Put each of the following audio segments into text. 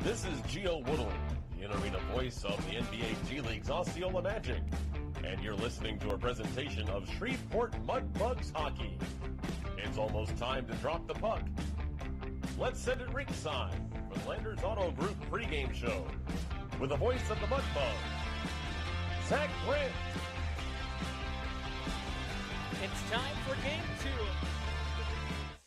This is Gio Woodley, the in-arena voice of the NBA G League's Osceola Magic, and you're listening to a presentation of Shreveport Mudbugs hockey. It's almost time to drop the puck. Let's send it ringside for the Landers Auto Group pregame show with the voice of the Mudbugs, Zach Grant. It's time for Game 2 of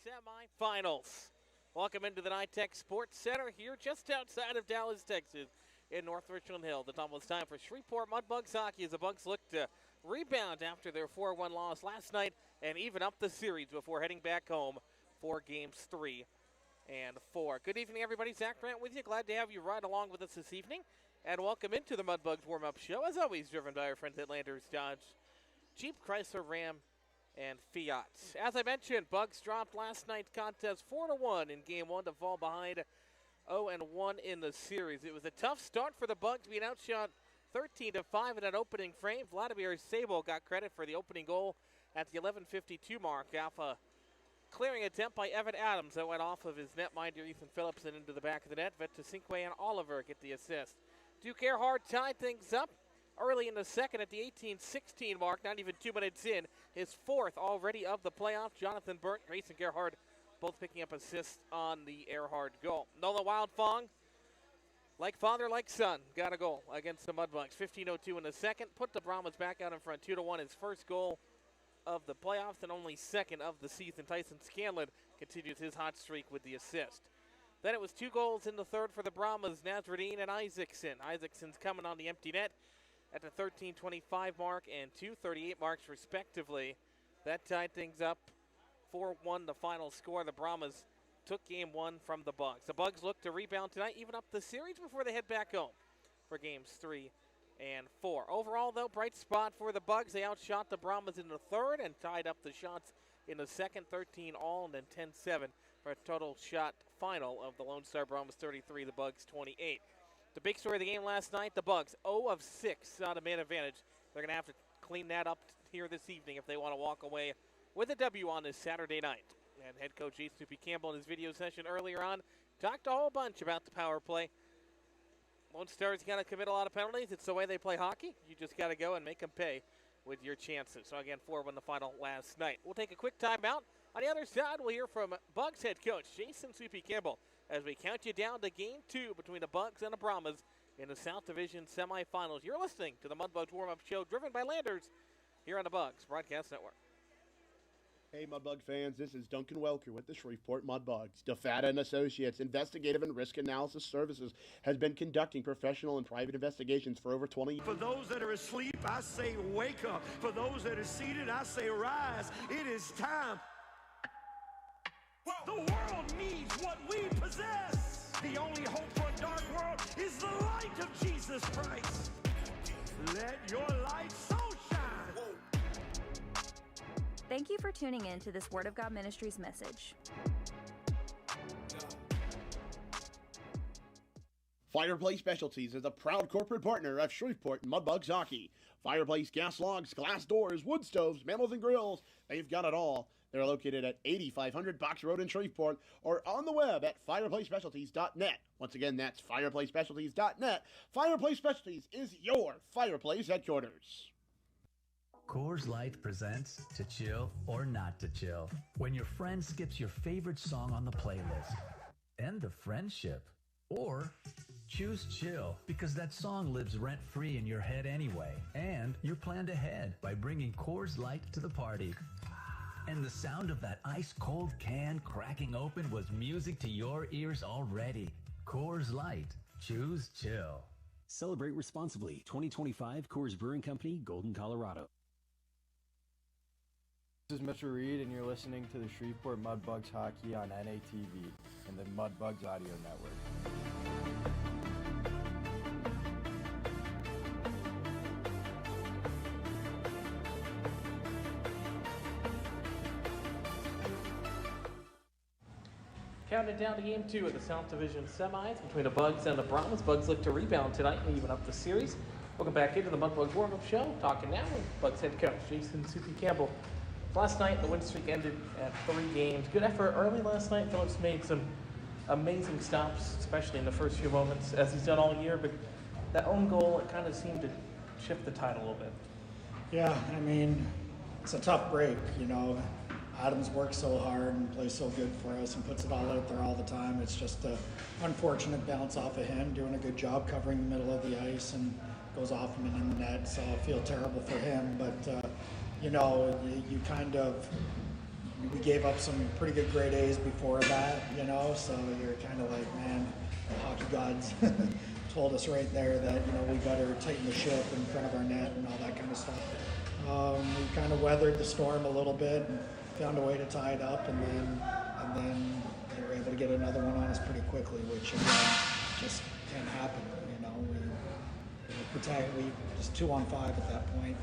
the semifinals. Welcome into the NITEC Sports Center here just outside of Dallas, Texas, in North Richland Hill. It's almost time for Shreveport Mudbugs hockey as the Bugs look to rebound after their 4-1 loss last night and even up the series before heading back home for Games 3 and 4. Good evening, everybody. Zach Grant with you. Glad to have you ride along with us this evening. And welcome into the Mudbugs warm-up show, as always driven by our friends at Landers Dodge, Jeep, Chrysler, Ram, and Fiat. As I mentioned, Bugs dropped last night's contest 4-1 in Game 1 to fall behind 0-1 in the series. It was a tough start for the Bugs, being outshot 13-5 in that opening frame. Vladimir Sable got credit for the opening goal at the 11:52 mark off a clearing attempt by Evan Adams that went off of his netminder Ethan Phillips and into the back of the net. Vettosinque and Oliver get the assist. Duke Earhart tied things up early in the second at the 18-16 mark, not even 2 minutes in. His fourth already of the playoff. Jonathan Burnt, Grayson Gerhard both picking up assists on the Earhart goal. Nola Wildfong, like father, like son, got a goal against the Mudbugs. 15:02 in the second. Put the Brahmas back out in front 2-1. His first goal of the playoffs and only second of the season. Tyson Scanlon continues his hot streak with the assist. Then it was 2 goals in the third for the Brahmas, Nasruddin and Isaacson. Isaacson's coming on the empty net at the 13:25 mark and 2:38 marks respectively. That tied things up 4-1, the final score. The Brahmas took Game 1 from the Bugs. The Bugs look to rebound tonight, even up the series before they head back home for Games 3 and 4. Overall, though, bright spot for the Bugs. They outshot the Brahmas in the third and tied up the shots in the second, 13-all and then 10-7 for a total shot final of the Lone Star Brahmas 33, the Bugs 28. The big story of the game last night, the Bugs 0 of 6 on a man advantage. They're going to have to clean that up here this evening if they want to walk away with a W on this Saturday night. And head coach Jason Soupy Campbell in his video session earlier on talked a whole bunch about the power play. Lone Star's got to commit a lot of penalties. It's the way they play hockey. You just got to go and make them pay with your chances. So again, 4-1 the final last night. We'll take a quick timeout. On the other side, we'll hear from Bugs head coach Jason Soupy Campbell as we count you down to Game 2 between the Bugs and the Brahmas in the South Division semifinals. You're listening to the Mudbugs warm-up show driven by Landers here on the Bugs Broadcast Network. Hey, Mudbug fans, this is Duncan Welker with the Shreveport Mudbugs. DeFata & Associates Investigative and Risk Analysis Services has been conducting professional and private investigations for over 20 years. For those that are asleep, I say wake up. For those that are seated, I say rise. It is time. The world needs what we possess. The only hope for a dark world is the light of Jesus Christ. Let your light so shine. Thank you for tuning in to this Word of God Ministries message. Fireplace Specialties is a proud corporate partner of Shreveport Mudbugs Hockey. Fireplace gas logs, glass doors, wood stoves, mantle and grills, they've got it all. They're located at 8500 Box Road in Shreveport or on the web at fireplacespecialties.net. Once again, that's fireplacespecialties.net. Fireplace Specialties is your fireplace headquarters. Coors Light presents To Chill or Not to Chill. When your friend skips your favorite song on the playlist. End the friendship. Or choose chill because that song lives rent-free in your head anyway. And you're planned ahead by bringing Coors Light to the party. And the sound of that ice-cold can cracking open was music to your ears already. Coors Light. Choose chill. Celebrate responsibly. 2025 Coors Brewing Company, Golden, Colorado. This is Mr. Reed, and you're listening to the Shreveport Mudbugs Hockey on NATV and the Mudbugs Audio Network. Counted down to Game 2 of the South Division semis between the Bugs and the Brahmas. Bugs look to rebound tonight and even up the series. Welcome back into the Mudbugs warm-up show. Talking now with Bugs head coach Jason Soupy Campbell. Last night, the win streak ended at 3 games. Good effort early last night. Phillips made some amazing stops, especially in the first few moments, as he's done all year. But that own goal, it kind of seemed to shift the tide a little bit. Yeah, I mean, it's a tough break, you know. Adams works so hard and plays so good for us and puts it all out there all the time. It's just an unfortunate bounce off of him, doing a good job covering the middle of the ice, and goes off him and in the net. So I feel terrible for him. But, you know, you kind of, we gave up some pretty good grade A's before that, you know, so you're kind of like, man, the hockey gods told us right there that, you know, we better tighten the ship in front of our net and all that kind of stuff. We kind of weathered the storm a little bit and found a way to tie it up, and then they were able to get another one on us pretty quickly, which again, just can't happen. You know, we just 2-on-5 at that point,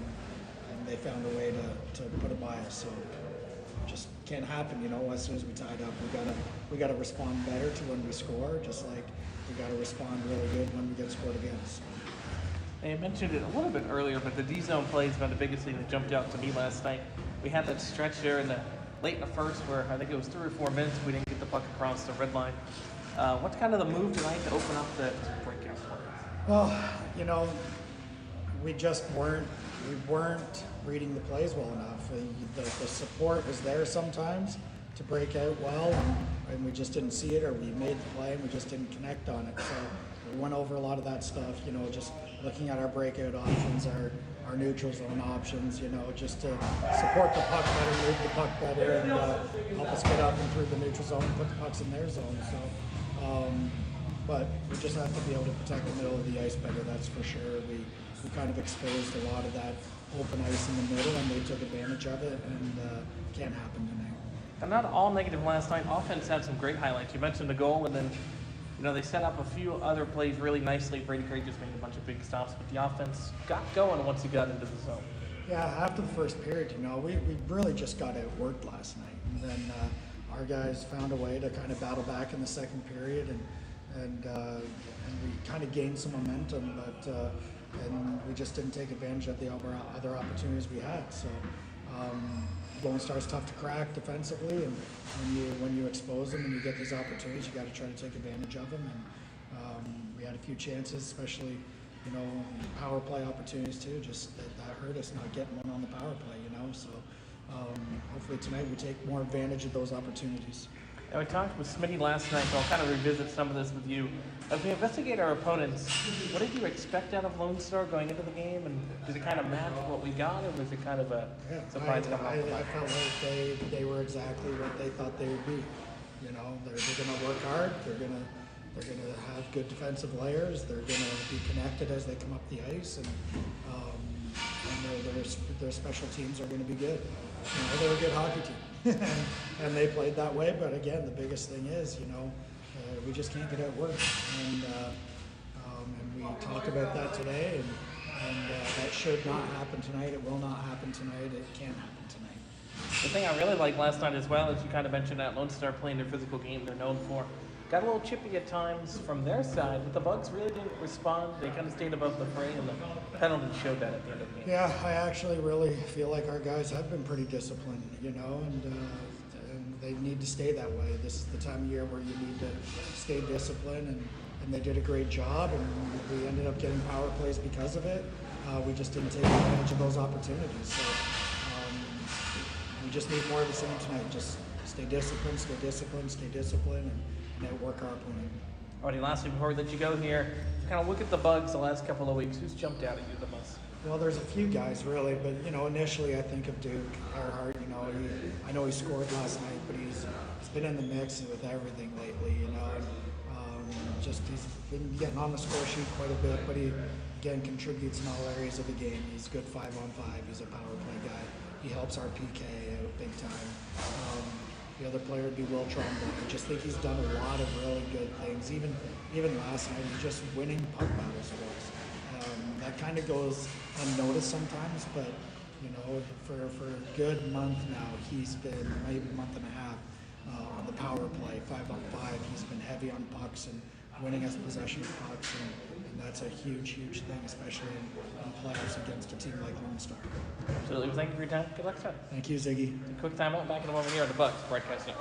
and they found a way to put it by us. So just can't happen. You know, as soon as we tied up, we gotta respond better to when we score, just like we gotta respond really good when we get scored against. And you mentioned it a little bit earlier, but the D-zone play has been the biggest thing that jumped out to me last night. We had that stretch there in the late in the first where I think it was 3 or 4 minutes we didn't get the puck across the red line. What's kind of the move tonight to open up the breakout play? Well, you know, we weren't reading the plays well enough. The support was there sometimes to break out well, and we just didn't see it, or we made the play and we just didn't connect on it. So we went over a lot of that stuff, you know, just looking at our breakout options, our neutral zone options, you know, just to support the puck better, move the puck better, and help us get up and through the neutral zone and put the pucks in their zone. So, but we just have to be able to protect the middle of the ice better, that's for sure. We kind of exposed a lot of that open ice in the middle, and they took advantage of it, and can't happen tonight. And not all negative last night. Offense had some great highlights. You mentioned the goal, and then you know, they set up a few other plays really nicely. Brady Craig just made a bunch of big stops, but the offense got going once he got into the zone. Yeah, after the first period, you know, we really just got outworked last night. And then our guys found a way to kind of battle back in the second period, and we kind of gained some momentum, but and we just didn't take advantage of the other opportunities we had. So Lone Star's tough to crack defensively, and when you expose them and you get these opportunities, you got to try to take advantage of them. And we had a few chances, especially, you know, power play opportunities too. Just that hurt us not getting one on the power play, you know. So hopefully tonight we take more advantage of those opportunities. And we talked with Smitty last night, so I'll kind of revisit some of this with you. As we investigate our opponents, what did you expect out of Lone Star going into the game? And did it kind of match what we got, or was it kind of a surprise coming off the back? I felt like they were exactly what they thought they would be. You know, they're going to work hard. They're going to have good defensive layers. They're going to be connected as they come up the ice, and their special teams are going to be good. You know, they're a good hockey team, and they played that way. But again, the biggest thing is, you know, we just can't get outworked, and we talked about that today, and that should not happen tonight. It will not happen tonight. It can't happen tonight. The thing I really liked last night as well, as you kind of mentioned, that Lone Star playing their physical game they're known for. Got a little chippy at times from their side, but the Bugs really didn't respond. They kind of stayed above the fray, and the penalty showed that at the end of the game. Yeah, I actually really feel like our guys have been pretty disciplined, you know, and they need to stay that way. This is the time of year where you need to stay disciplined, and they did a great job, and we ended up getting power plays because of it. We just didn't take advantage of those opportunities. So we just need more of the same tonight. Just stay disciplined, and outwork our opponent. Alrighty, lastly, before we let you go here, kind of look at the Bugs the last couple of weeks. Who's jumped out at you the most? Well, there's a few guys really, but you know, initially I think of Duke Earhart. You know, I know he scored last night, but he's been in the mix with everything lately. You know, just he's been getting on the score sheet quite a bit, but he again contributes in all areas of the game. He's good 5-on-5. He's a power play guy. He helps our PK out big time. The other player would be Will Trombley. I just think he's done a lot of really good things. Even last night, he's just winning puck battles for us. That kind of goes unnoticed sometimes, but you know, for a good month now, he's been maybe a month and a half on the power play, 5-on-5. He's been heavy on pucks and winning us possession of pucks, and that's a huge thing, especially in playoffs against a team like Lone Star. Absolutely. Well, thank you for your time. Good luck, son. Thank you, Ziggy. A quick timeout. Back in a moment here on the Bugs Broadcasting.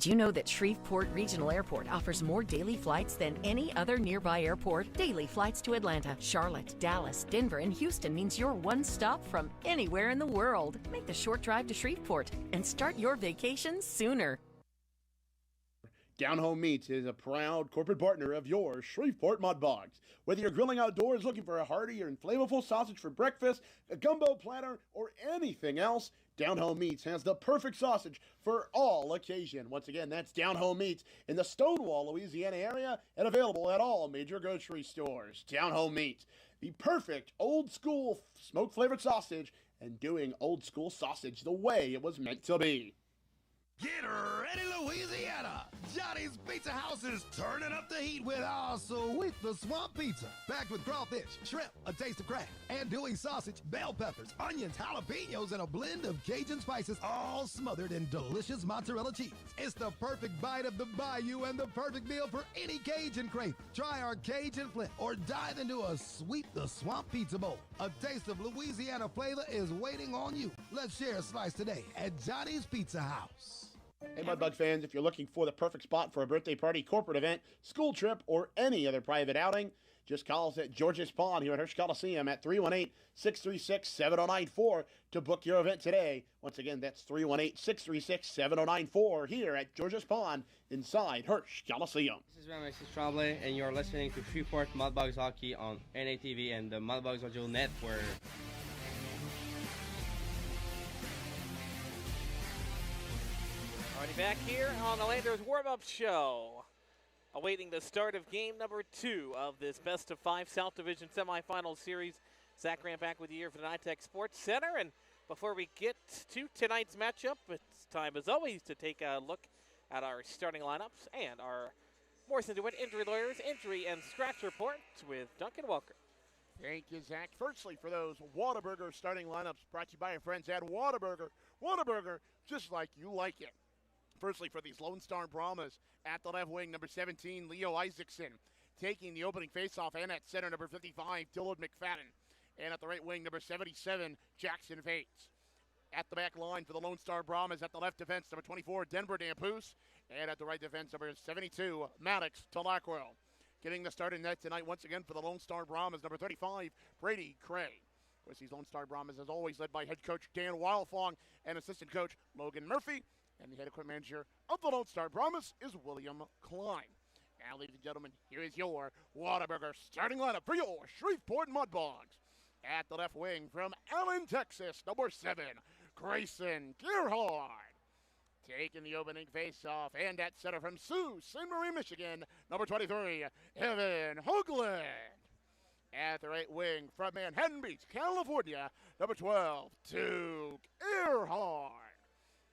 Did you know that Shreveport Regional Airport offers more daily flights than any other nearby airport? Daily flights to Atlanta, Charlotte, Dallas, Denver, and Houston means you're one stop from anywhere in the world. Make the short drive to Shreveport and start your vacation sooner. Down Home Meats is a proud corporate partner of your Shreveport Mudbugs. Whether you're grilling outdoors looking for a hearty or flavorful sausage for breakfast, a gumbo platter, or anything else, Down Home Meats has the perfect sausage for all occasion. Once again, that's Down Home Meats in the Stonewall, Louisiana area and available at all major grocery stores. Down Home Meats, the perfect old school smoke flavored sausage and doing old school sausage the way it was meant to be. Get ready, Louisiana! Johnny's Pizza House is turning up the heat with our Sweet the Swamp Pizza. Packed with crawfish, shrimp, a taste of crab, andouille sausage, bell peppers, onions, jalapenos, and a blend of Cajun spices, all smothered in delicious mozzarella cheese. It's the perfect bite of the bayou and the perfect meal for any Cajun crave. Try our Cajun Flint or dive into a Sweet the Swamp Pizza bowl. A taste of Louisiana flavor is waiting on you. Let's share a slice today at Johnny's Pizza House. Hey, Mudbug fans, if you're looking for the perfect spot for a birthday party, corporate event, school trip, or any other private outing, just call us at George's Pond here at Hirsch Coliseum at 318-636-7094 to book your event today. Once again, that's 318-636-7094 here at George's Pond inside Hirsch Coliseum. This is Brahmas-4 Tremblay, and you're listening to Shreveport Mudbugs Hockey on NATV and the Mudbugs Radio Network. Already back here on the Landers Warm-Up Show, awaiting the start of game number 2 of this Best of 5 South Division semifinal series. Zach Grant back with you here for the NITEC Sports Center, and before we get to tonight's matchup, it's time as always to take a look at our starting lineups and our Morrison DeWitt Injury Lawyers Injury and Scratch Report with Duncan Welker. Thank you, Zach. Firstly, for those Whataburger starting lineups brought to you by our friends at Whataburger. Whataburger, just like you like it. Firstly, for these Lone Star Brahmas, at the left wing, number 17, Leo Isaacson. Taking the opening faceoff, and at center, number 55, Dillard McFadden. And at the right wing, number 77, Jackson Vates. At the back line for the Lone Star Brahmas, at the left defense, number 24, Denver Dampoose. And at the right defense, number 72, Maddox Talacquil. Getting the start in net tonight, once again, for the Lone Star Brahmas, number 35, Brady Cray. Of course, these Lone Star Brahmas, as always, led by head coach Dan Wildfong and assistant coach Logan Murphy. And the head equipment manager of the Lone Star Brahmas is William Klein. Now, ladies and gentlemen, here is your Whataburger starting lineup for your Shreveport Mudbugs. At the left wing from Allen, Texas, number 7, Grayson Gerhard. Taking the opening faceoff, and at center from Sault Ste. Marie, Michigan, number 23, Evan Hoagland. At the right wing from Manhattan Beach, California, number 12, Duke Earhart.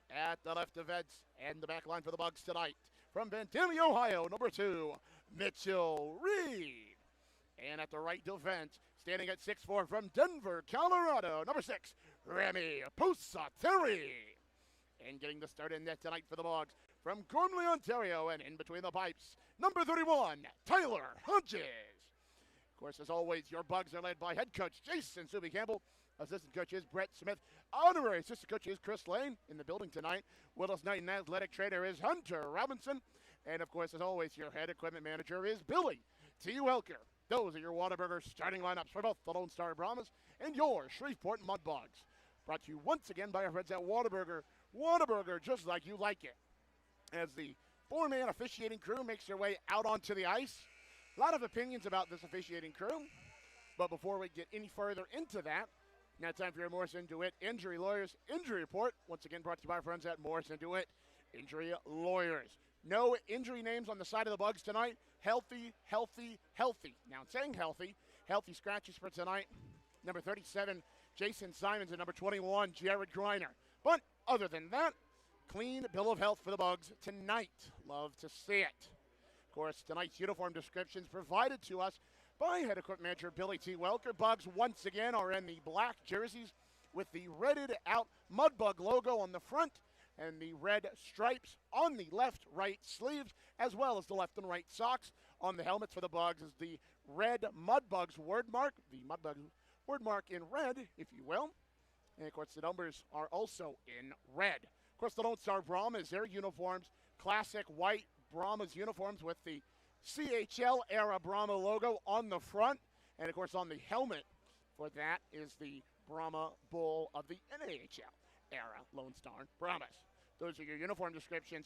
At the left defense and the back line for the Bugs tonight, from Vandalia, Ohio, number 2, Mitchell Reed. And at the right defense, standing at 6'4" from Denver, Colorado, number 6, Remy Pusateri. And getting the start in net tonight for the Bugs, from Gormley, Ontario, and in between the pipes, number 31, Tyler Hodges. Of course, as always, your Bugs are led by head coach Jason Subi Campbell. Assistant coach is Brett Smith. Honorary assistant coach is Chris Lane in the building tonight. With us tonight, and athletic trainer is Hunter Robinson. And, of course, as always, your head equipment manager is Billy T. Welker. Those are your Whataburger starting lineups for both the Lone Star Brahmas and your Shreveport Mudbugs. Brought to you once again by our friends at Whataburger. Whataburger, just like you like it. As the 4-man officiating crew makes their way out onto the ice. A lot of opinions about this officiating crew. But before we get any further into that, now time for your Morrison DeWitt Injury Lawyers Injury Report. Once again brought to you by our friends at Morrison DeWitt Injury Lawyers. No injury names on the side of the Bugs tonight. Healthy, healthy, healthy. Now, saying healthy, healthy scratches for tonight. Number 37, Jason Simons, and number 21, Jared Griner. But other than that, clean bill of health for the Bugs tonight. Love to see it. Of course, tonight's uniform descriptions provided to us by head equipment manager Billy T. Welker. Bugs once again are in the black jerseys with the redded out Mudbug logo on the front and the red stripes on the left, right sleeves, as well as the left and right socks. On the helmets for the Bugs is the red Mudbugs word mark, the Mudbugs word mark in red, if you will. And, of course, the numbers are also in red. Of course, the Lone Star Brahmas, their uniforms classic white Brahmas uniforms with the CHL era Brahma logo on the front. And, of course, on the helmet for that is the Brahma Bull of the NAHL era Lone Star Brahmas. Those are your uniform descriptions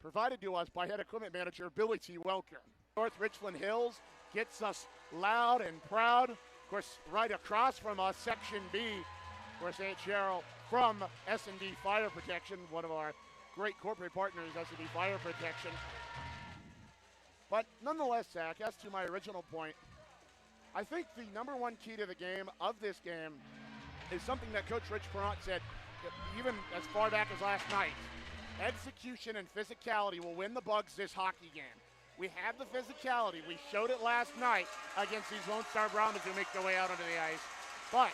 provided to us by head equipment manager Billy T. Welker. North Richland Hills gets us loud and proud. Of course, right across from us, Section B, of course, Aunt Cheryl from S&D Fire Protection, one of our great corporate partners, S&D Fire Protection. But nonetheless, Zach, as to my original point, I think the number one key to the game, of this game, is something that Coach Rich Perrant said even as far back as last night. Execution and physicality will win the Bugs this hockey game. We have the physicality. We showed it last night against these Lone Star Brahmas who make their way out onto the ice. But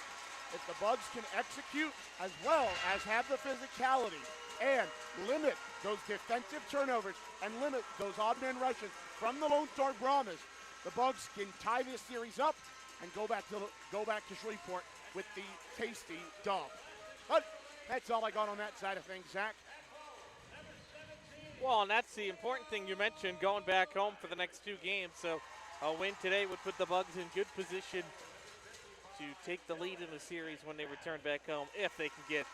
if the Bugs can execute as well as have the physicality and limit those defensive turnovers and limit those odd man rushes from the Lone Star Brahmas, the Bugs can tie this series up and go back to Shreveport with the tasty dub. But that's all I got on that side of things, Zach. Well, and that's the important thing you mentioned, going back home for the next two games. So a win today would put the Bugs in good position to take the lead in the series when they return back home, if they can get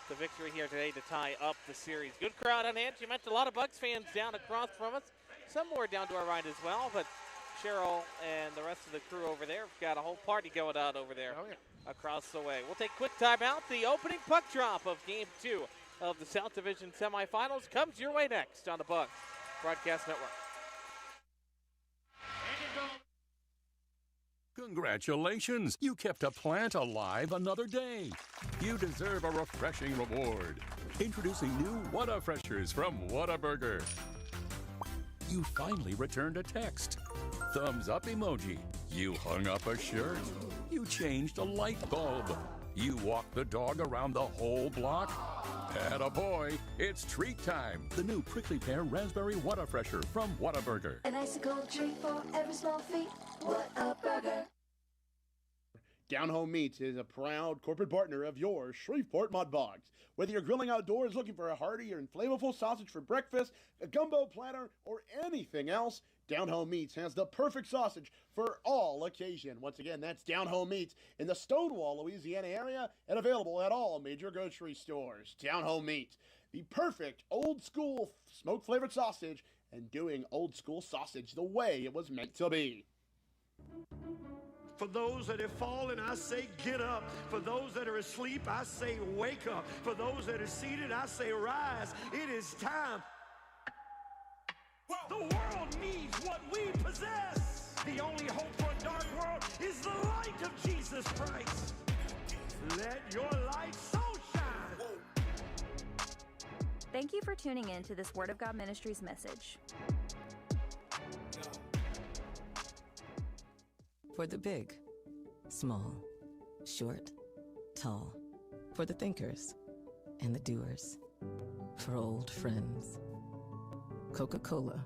the victory here today to tie up the series. Good crowd on hand. You mentioned a lot of Bugs fans down across from us. Some more down to our right as well, but Cheryl and the rest of the crew over there have got a whole party going on over there across the way. We'll take a quick timeout. The opening puck drop of Game 2 of the South Division semifinals comes your way next on the Bugs Broadcast Network. Congratulations! You kept a plant alive another day. You deserve a refreshing reward. Introducing new Whataburgers from Whataburger. You finally returned a text. Thumbs up emoji. You hung up a shirt. You changed a light bulb. You walked the dog around the whole block. Attaboy, it's treat time. The new prickly pear raspberry Whataburger from Whataburger. An icicle treat for every small feat. Whataburger. Down Home Meats is a proud corporate partner of your Shreveport Mudbugs. Whether you're grilling outdoors looking for a hearty or flavorful sausage for breakfast, a gumbo platter, or anything else, Down Home Meats has the perfect sausage for all occasion. Once again, that's Down Home Meats in the Stonewall, Louisiana area and available at all major grocery stores. Down Home Meats, the perfect old school smoke flavored sausage and doing old school sausage the way it was meant to be. For those that have fallen, I say get up. For those that are asleep, I say wake up. For those that are seated, I say rise. It is time. The world needs what we possess. The only hope for a dark world is the light of Jesus Christ. Let your light so shine. Thank you for tuning in to this Word of God Ministries message. For the big, small, short, tall. For the thinkers and the doers. For old friends. Coca-Cola.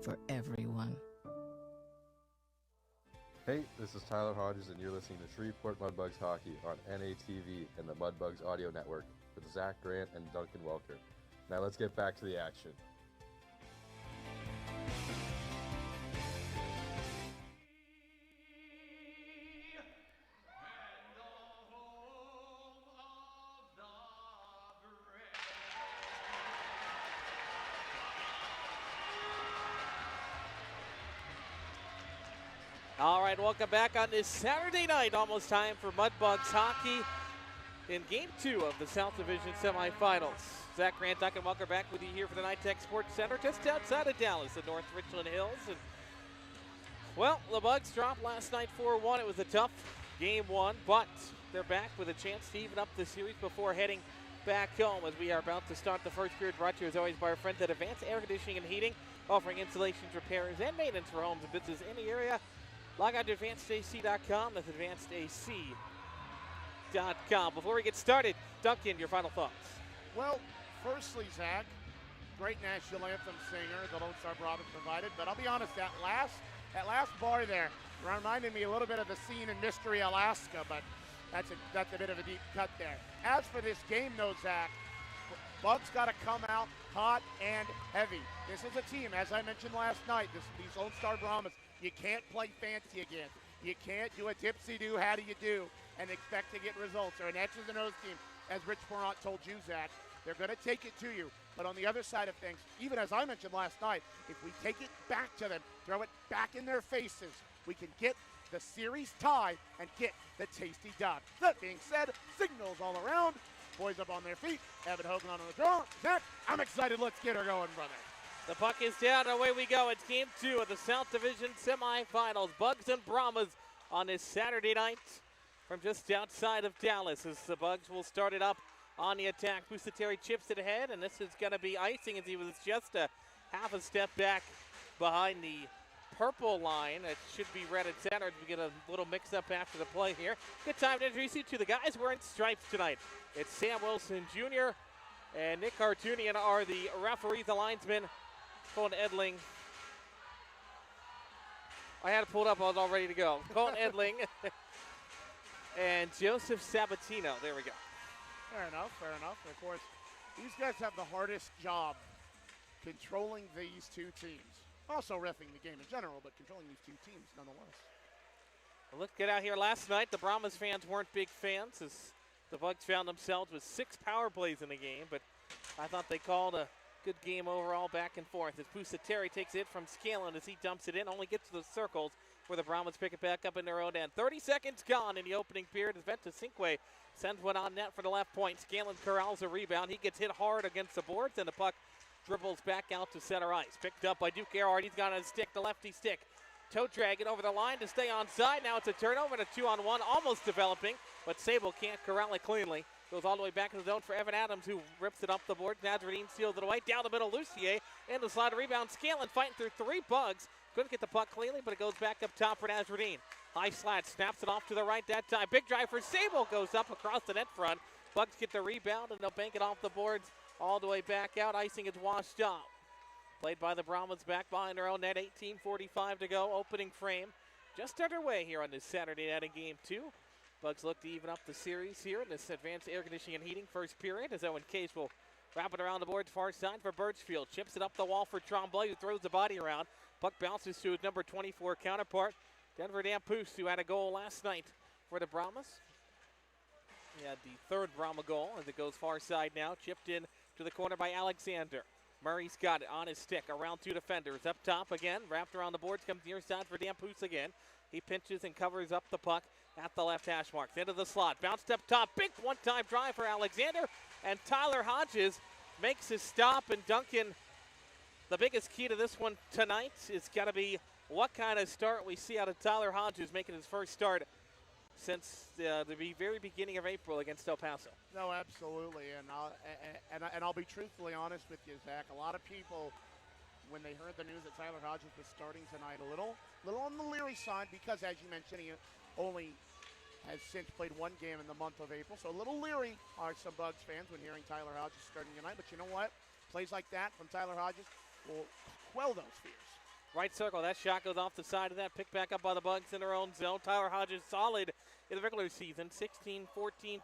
For everyone. Hey, this is Tyler Hodges, and you're listening to Shreveport Mudbugs Hockey on NATV and the Mudbugs Audio Network with Zach Grant and Duncan Welker. Now let's get back to the action. All right, welcome back on this Saturday night. Almost time for Mudbugs hockey in Game 2 of the South Division semifinals. Zach Grant, Duncan Welker back with you here for the NITEC Sports Center just outside of Dallas at North Richland Hills. And, well, the Bugs dropped last night 4-1. It was a tough Game 1, but they're back with a chance to even up the series before heading back home as we are about to start the first period, brought to you as always by our friends at Advanced Air Conditioning and Heating, offering installations, repairs, and maintenance for homes and businesses in the area. Log on to advancedac.com. That's advancedac.com. Before we get started, Duncan, your final thoughts. Well, firstly, Zach, great national anthem singer the Lone Star Brahmas provided. But I'll be honest, that last bar there reminded me a little bit of the scene in Mystery Alaska. But that's a bit of a deep cut there. As for this game, though, Zach, Bugs got to come out hot and heavy. This is a team, as I mentioned last night, these Lone Star Brahmas, you can't play fancy again. You can't do a tipsy-do, how do you do, and expect to get results. Or an X's and O's team, as Rich Morant told you, Zach. They're going to take it to you. But on the other side of things, even as I mentioned last night, if we take it back to them, throw it back in their faces, we can get the series tie and get the tasty dub. That being said, signals all around. Boys up on their feet. Evan Hogan on the draw. Zach, I'm excited. Let's get her going, brother. The puck is down, and away we go. It's game 2 of the South Division semifinals. Bugs and Brahmas on this Saturday night from just outside of Dallas, as the Bugs will start it up on the attack. Pusateri chips it ahead, and this is going to be icing, as he was just a half a step back behind the purple line. It should be red at center. We get a little mix-up after the play here. Good time to introduce you to the guys wearing stripes tonight. It's Sam Wilson Jr. and Nick Artunian are the referees, the linesmen. Colton Edling. I had it pulled up. I was all ready to go. Colton Edling and Joseph Sabatino. There we go. Fair enough, fair enough. Of course, these guys have the hardest job controlling these two teams. Also reffing the game in general, but controlling these two teams nonetheless. Well, let's get out here last night. The Brahmas fans weren't big fans, as the Bugs found themselves with 6 power plays in the game, but I thought they called a good game overall, back and forth. As Pusateri takes it from Scanlon as he dumps it in, only gets to the circles where the Brahmas pick it back up in their own end. 30 seconds gone in the opening period as Ventasinque sends one on net for the left point. Scanlon corrals a rebound. He gets hit hard against the boards, and the puck dribbles back out to center ice. Picked up by Duke Erhard. He's got on his stick, the lefty stick. Toe drag it over the line to stay on side. Now it's a turnover and a 2-on-1 almost developing, but Sable can't corral it cleanly. Goes all the way back in the zone for Evan Adams, who rips it up the board. Nazardine steals it away. Down the middle, Lucier. In the slide rebound. Scanlon fighting through 3 Bugs. Couldn't get the puck cleanly, but it goes back up top for Nazardine. High slat, snaps it off to the right that time. Big drive for Sable, goes up across the net front. Bugs get the rebound, and they'll bank it off the boards all the way back out. Icing is washed off. Played by the Brahmas back behind their own net. 18:45 to go. Opening frame just underway here on this Saturday night in Game 2. Bugs look to even up the series here in this advanced air conditioning and heating first period, as Owen Case will wrap it around the boards far side for Birchfield. Chips it up the wall for Tremblay, who throws the body around. Puck bounces to his number 24 counterpart, Denver Dampoose, who had a goal last night for the Brahmas. He had the 3rd Brahma goal as it goes far side now. Chipped in to the corner by Alexander. Murray's got it on his stick. Around 2 defenders. Up top again. Wrapped around the boards. Comes near side for Dampoose again. He pinches and covers up the puck at the left hash marks. Into the slot. Bounced up top. Big one-time drive for Alexander. And Tyler Hodges makes his stop. And Duncan, the biggest key to this one tonight is got to be what kind of start we see out of Tyler Hodges, making his first start since the very beginning of April against El Paso. No, absolutely, and I'll be truthfully honest with you, Zach. A lot of people, when they heard the news that Tyler Hodges was starting tonight, a little on the leery side, because as you mentioned, he only has since played 1 game in the month of April. So a little leery are some Bugs fans when hearing Tyler Hodges starting tonight. But you know what? Plays like that from Tyler Hodges will quell those fears. Right circle, that shot goes off the side of that. Picked back up by the Bugs in their own zone. Tyler Hodges solid in the regular season. 16-14,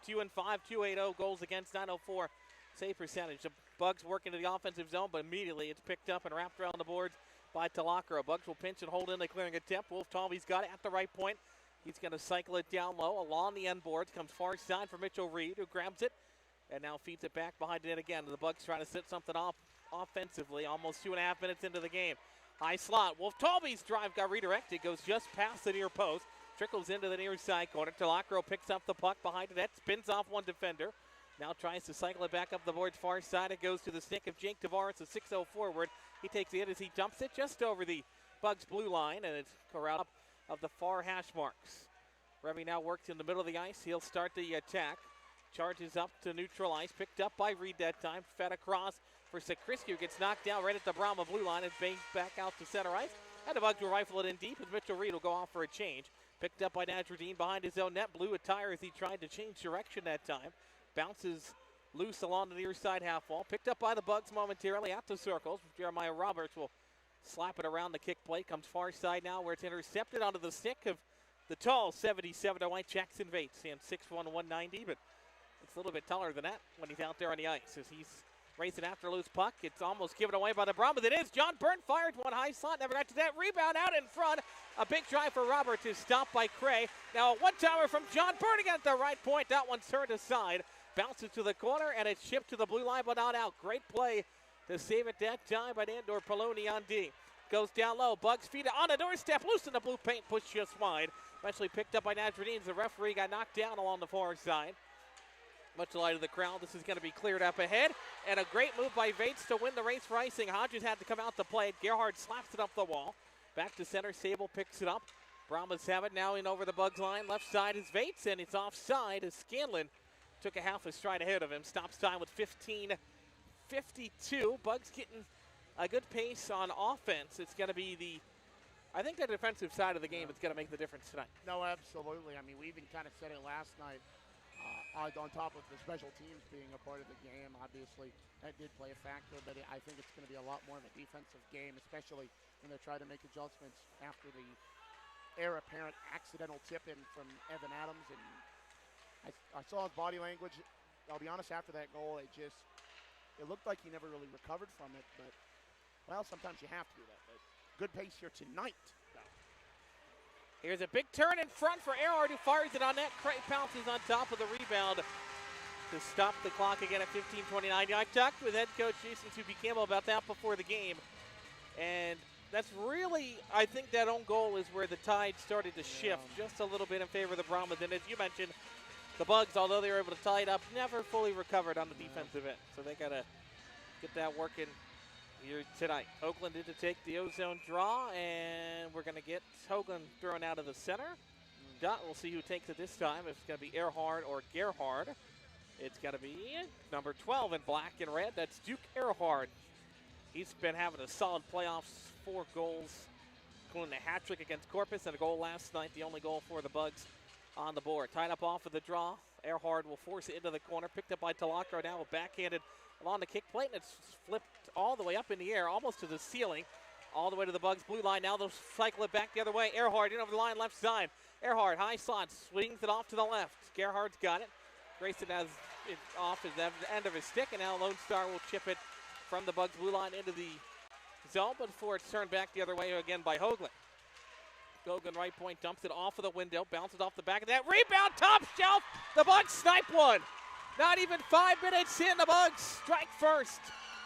2-5, 2.80 goals against, 904 save percentage. The Bugs work into the offensive zone, but immediately it's picked up and wrapped around the boards by Talakaro. Bugs will pinch and hold in. They clearing a tip. Wolf Talby's got it at the right point. He's going to cycle it down low along the end boards. Comes far side for Mitchell Reed, who grabs it and now feeds it back behind it again. The Bugs trying to set something off offensively. Almost 2.5 minutes into the game. High slot. Wolf Talby's drive got redirected. Goes just past the near post. Trickles into the near side corner. Talakaro picks up the puck behind the net. Spins off one defender. Now tries to cycle it back up the boards far side. It goes to the stick of Jake Tavares, a 6-0 forward. He takes it as he dumps it just over the Bugs blue line, and it's corralled up of the far hash marks. Remy now works in the middle of the ice. He'll start the attack. Charges up to neutral ice. Picked up by Reed that time. Fed across for Sakrisky, who gets knocked down right at the Brahma blue line and banged back out to center ice. And the Bugs will rifle it in deep as Mitchell Reed will go off for a change. Picked up by Nazardine behind his own net. Blew a tire as he tried to change direction that time. Bounces loose along the near side half wall. Picked up by the Bugs momentarily at the circles. Jeremiah Roberts will slap it around the kick plate. Comes far side now where it's intercepted onto the stick of the tall 77 to white Jackson Vates. Stands 6'1", 190, but it's a little bit taller than that when he's out there on the ice as he's Racing after a loose puck. It's almost given away by the Brahmas. It is. John Byrne fired one high slot. Never got to that. Rebound out in front. A big drive for Roberts is stopped by Cray. Now a one-timer from John Byrne again at the right point. That one's turned aside. Bounces to the corner, and it's shipped to the blue line, but not out. Great play to save it that time by Nandor Poloni on D. Goes down low. Bugs feed it on the doorstep. Loose in the blue paint. Pushed just wide. Eventually picked up by Nazarene. The referee got knocked down along the far side. Much light of the crowd. This is going to be cleared up ahead. And a great move by Vates to win the race for icing. Hodges had to come out to play it. Gerhard slaps it up the wall. Back to center. Sable picks it up. Brahmas have it now in over the Bugs line. Left side is Vates, and it's offside as Scanlon took a half a stride ahead of him. Stops time with 15:52. Bugs getting a good pace on offense. It's going to be I think the defensive side of the game is going to make the difference tonight. No, absolutely. I mean, we even kind of said it last night. On top of the special teams being a part of the game, obviously that did play a factor, but I think it's going to be a lot more of a defensive game, especially when they're trying to make adjustments after the heir apparent accidental tip-in from Evan Adams. And I saw his body language. I'll be honest, after that goal, it looked like he never really recovered from it, but, well, sometimes you have to do that. But good pace here tonight. Here's a big turn in front for Earhart, who fires it on net. Cray pounces on top of the rebound to stop the clock again at 15:29. I talked with head coach Jason Subi Campbell about that before the game, and that's really, I think that own goal is where the tide started to shift just a little bit in favor of the Brahmas. And as you mentioned, the Bugs, although they were able to tie it up, never fully recovered on the defensive end. So they got to get that working here tonight. Oakland did to take the ozone draw, and we're going to get Hoagland thrown out of the center. We'll see who takes it this time. If it's going to be Earhart or Gerhard. It's got to be number 12 in black and red. That's Duke Earhart. He's been having a solid playoffs, 4 goals, including a hat trick against Corpus and a goal last night, the only goal for the Bugs on the board. Tied up off of the draw. Earhart will force it into the corner. Picked up by Talakro now with backhanded along the kick plate, and it's flipped all the way up in the air, almost to the ceiling, all the way to the Bugs' blue line. Now they'll cycle it back the other way. Earhart in over the line, left side. Earhart, high slot, swings it off to the left. Gerhard's got it. Grayson has it off his end of his stick, and now Lone Star will chip it from the Bugs' blue line into the zone, but before it's turned back the other way again by Hoagland. Hoagland right point, dumps it off of the window, bounces off the back of that. Rebound, top shelf. The Bugs snipe one. Not even 5 minutes in, the Bugs strike first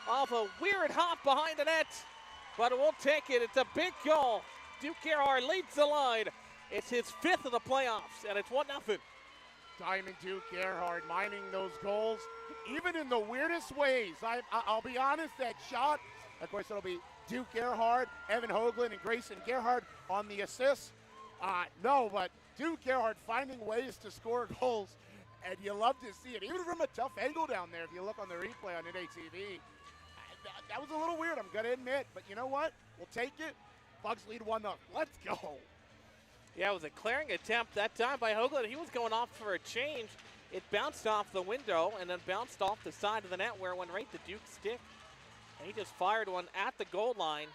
off a weird hop behind the net, but we'll take it. It's a big goal. Duke Earhart leads the line. It's his 5th of the playoffs, and it's 1-0. Diamond Duke Earhart mining those goals, even in the weirdest ways. I'll be honest, that shot, of course, it'll be Duke Earhart, Evan Hoagland, and Grayson Gerhard on the assists. No, but Duke Earhart finding ways to score goals, and you love to see it, even from a tough angle down there. If you look on the replay on NATV, that was a little weird, I'm going to admit. But you know what? We'll take it. Bugs lead 1-0. Let's go. Yeah, it was a clearing attempt that time by Hoagland. He was going off for a change. It bounced off the window and then bounced off the side of the net where it went right to Duke's stick. And he just fired one at the goal line.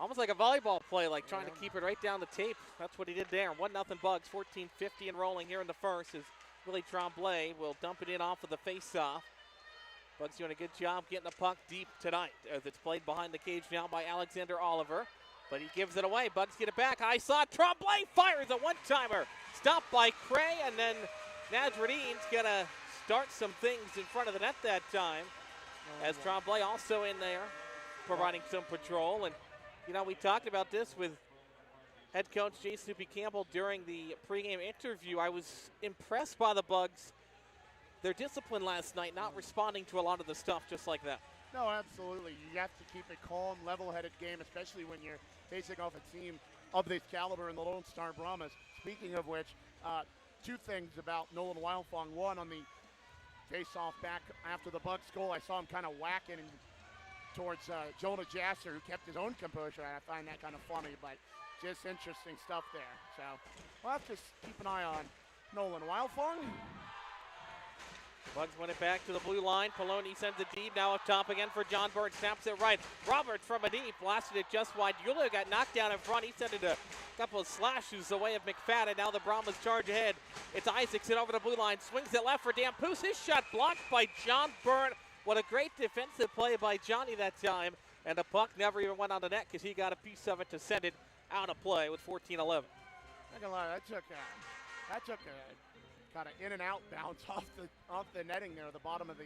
Almost like a volleyball play, like trying to keep it right down the tape. That's what he did there. 1-0 Bugs, 14:50 and rolling here in the first as Willie Tremblay will dump it in off of the face-off. Bugs doing a good job getting the puck deep tonight as it's played behind the cage now by Alexander Oliver. But he gives it away. Bugs get it back. High slot. Tremblay fires a one-timer. Stopped by Cray, and then Nazarine's going to start some things in front of the net that time. As Tremblay also in there providing some patrol. And, you know, we talked about this with head coach Jason Snoopy Campbell during the pregame interview. I was impressed by the Bugs. Their discipline last night, not responding to a lot of the stuff just like that. No, absolutely. You have to keep a calm, level-headed game, especially when you're facing off a team of this caliber in the Lone Star Brahmas. Speaking of which, 2 things about Nolan Wildfong. One, on the face-off back after the Bucks goal, I saw him kind of whacking towards Jonah Jasser, who kept his own composure. I find that kind of funny, but just interesting stuff there. So we'll have to keep an eye on Nolan Wildfong. Bugs win it back to the blue line. Poloni sends it deep. Now up top again for John Byrne. Snaps it right. Roberts from a deep. Blasted it just wide. Yulia got knocked down in front. He sent it a couple of slashes away of McFadden. Now the Brahmas charge ahead. It's Isaacson over the blue line. Swings it left for Dampus. His shot blocked by John Byrne. What a great defensive play by Johnny that time. And the puck never even went on the net because he got a piece of it to send it out of play with 14-11. Not gonna lie, that took a kind of in and out bounce off the netting there, the bottom of the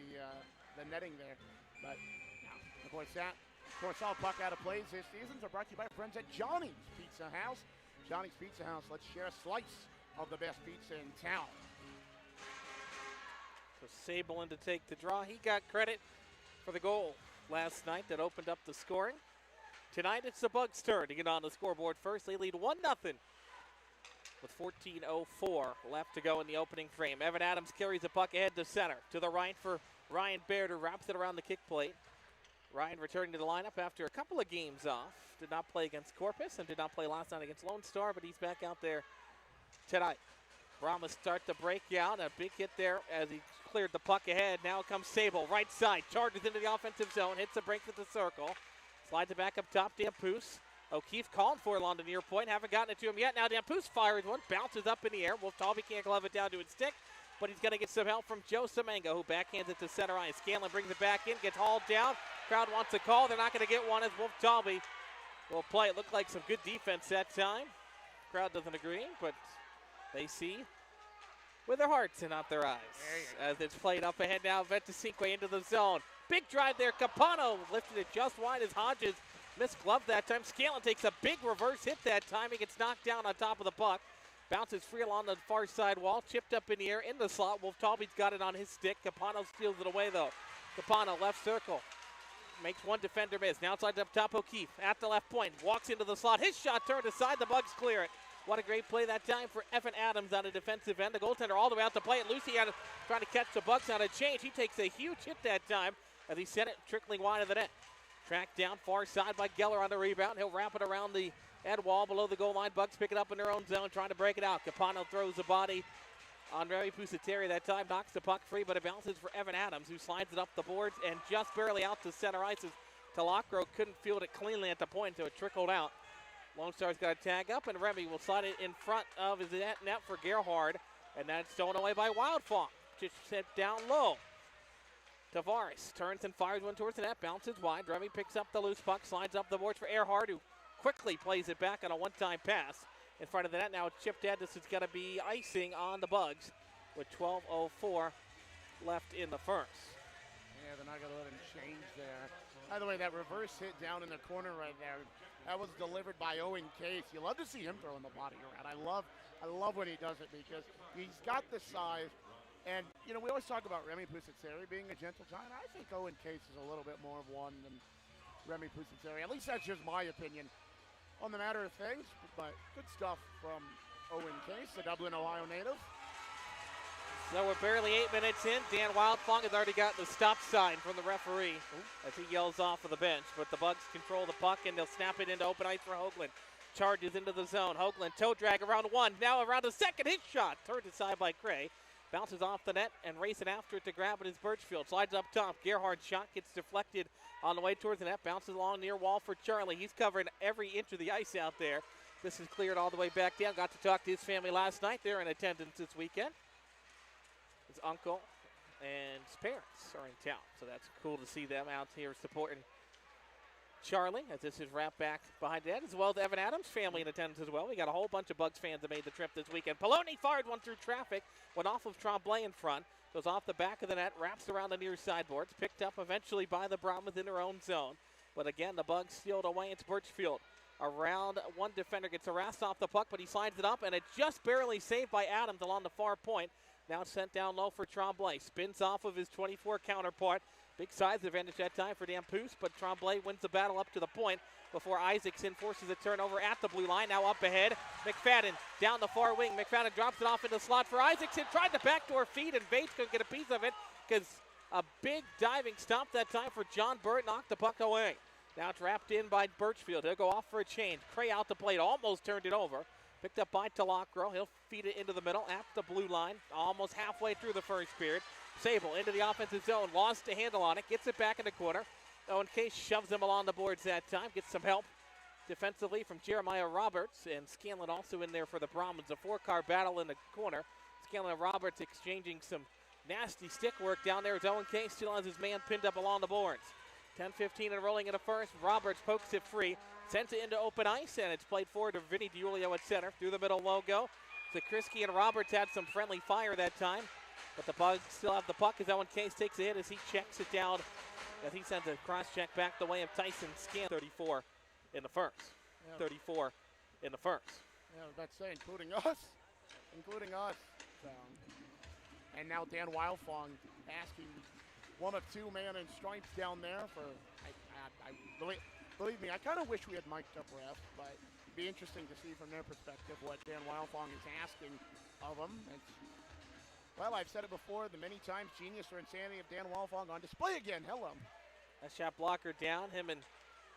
netting there. But of course all puck out of plays this season are brought to you by friends at Johnny's Pizza House. Johnny's Pizza House, let's share a slice of the best pizza in town. So Sable in to take the draw. He got credit for the goal last night that opened up the scoring. Tonight it's the Bugs' turn to get on the scoreboard first. They lead 1-0 with 14:04 left to go in the opening frame. Evan Adams carries the puck ahead to center. To the right for Ryan Baird, who wraps it around the kick plate. Ryan returning to the lineup after a couple of games off. Did not play against Corpus and did not play last night against Lone Star, but he's back out there tonight. Brahmas start to break out. A big hit there as he cleared the puck ahead. Now comes Sable, right side, charges into the offensive zone, hits a break at the circle, slides it back up top. Dampoose. O'Keefe calling for it along the near point. Haven't gotten it to him yet. Now Dampoose fires one, bounces up in the air. Wolf-Talby can't glove it down to its stick, but he's going to get some help from Joe Semengo, who backhands it to center ice. Scanlon brings it back in, gets hauled down. Crowd wants a call. They're not going to get one as Wolf-Talby will play. It looked like some good defense that time. Crowd doesn't agree, but they see with their hearts and not their eyes. As it's played up ahead now, Ventacinque into the zone. Big drive there. Capano lifted it just wide as Hodges missed glove that time. Scanlon takes a big reverse hit that time. He gets knocked down on top of the puck. Bounces free along the far side wall. Chipped up in the air in the slot. Wolf-Talby's got it on his stick. Capano steals it away though. Capano left circle. Makes one defender miss. Now inside up top, O'Keefe at the left point. Walks into the slot. His shot turned aside. The Bugs clear it. What a great play that time for Evan Adams on a defensive end. The goaltender all the way out to play it. Lucy had trying to catch the Bugs on a change. He takes a huge hit that time as he sent it trickling wide of the net. Tracked down far side by Geller on the rebound. He'll wrap it around the end wall below the goal line. Bugs pick it up in their own zone, trying to break it out. Capano throws the body on Remy Pusateri that time. Knocks the puck free, but it bounces for Evan Adams, who slides it up the boards and just barely out to center ice. Talacro couldn't field it cleanly at the point, so it trickled out. Lone Star's got a tag up, and Remy will slide it in front of his net for Gerhard, and that's stolen away by Wildfang. Just set down low. Tavares turns and fires one towards the net, bounces wide. Remy picks up the loose puck, slides up the boards for Earhart, who quickly plays it back on a one-time pass in front of the net. Now it's chipped in. This is going to be icing on the Bugs with 12:04 left in the first. Yeah, they're not going to let him change there. By the way, that reverse hit down in the corner right there, that was delivered by Owen Case. You love to see him throwing the body around. I love when he does it because he's got the size. And, you know, we always talk about Remy Pusateri being a gentle giant. I think Owen Case is a little bit more of one than Remy Pusateri. At least that's just my opinion on the matter of things. But good stuff from Owen Case, the Dublin, Ohio native. So we're barely 8 minutes in. Dan Wildfang has already got the stop sign from the referee as he yells off of the bench. But the Bugs control the puck, and they'll snap it into open ice for Hoagland. Charges into the zone. Hoagland toe drag around one. Now around a second. His shot turned aside by Cray. Bounces off the net and racing after it to grab it is Birchfield. Slides up top. Gerhard's shot gets deflected on the way towards the net. Bounces along near wall for Charlie. He's covering every inch of the ice out there. This is cleared all the way back down. Got to talk to his family last night. They're in attendance this weekend. His uncle and his parents are in town. So that's cool to see them out here supporting Charlie as this is wrapped back behind that, as well as Evan Adams' family in attendance as well. We got a whole bunch of Bugs fans that made the trip this weekend. Poloni fired one through traffic, went off of Tremblay in front, goes off the back of the net, wraps around the near sideboards, picked up eventually by the Brahmas in their own zone. But again, the Bugs sealed away. It's Birchfield. Around one defender gets harassed off the puck, but he slides it up, and it's just barely saved by Adams along the far point. Now it's sent down low for Tremblay. Spins off of his 24 counterpart. Big size advantage that time for Dampoose, but Tremblay wins the battle up to the point before Isaacson forces a turnover at the blue line. Now up ahead, McFadden down the far wing. McFadden drops it off in the slot for Isaacson. Tried the backdoor feed, and Bates couldn't get a piece of it because a big diving stop that time for John Burt knocked the puck away. Now it's wrapped in by Birchfield. He'll go off for a change. Cray out the plate, almost turned it over. Picked up by Talacro. He'll feed it into the middle at the blue line, almost halfway through the first period. Sable into the offensive zone, lost a handle on it, gets it back in the corner. Owen Case shoves him along the boards that time, gets some help defensively from Jeremiah Roberts, and Scanlon also in there for the Brahmans. A four-car battle in the corner. Scanlon and Roberts exchanging some Nasty stick work down there as Owen K still has his man pinned up along the boards. 10-15 and rolling in the first. Roberts pokes it free, sends it into open ice, and it's played forward to Vinny DiUlio at center. Through the middle logo. Zakrisky and Roberts had some friendly fire that time, but the Bugs still have the puck as Owen Case takes a hit as he checks it down, as he sends a cross check back the way of Tyson Scan. 34 in the first. Yeah. 34 in the first. Yeah, I was about to say, including us. So, and now Dan Wildfong asking one of two man in stripes down there for, I really, believe me, I kind of wish we had mic'd up refs, but it'd be interesting to see from their perspective what Dan Wildfong is asking of them. Well, I've said it before, the many times genius or insanity of Dan Wildfong on display again. Hello. That shot blocker down. Him and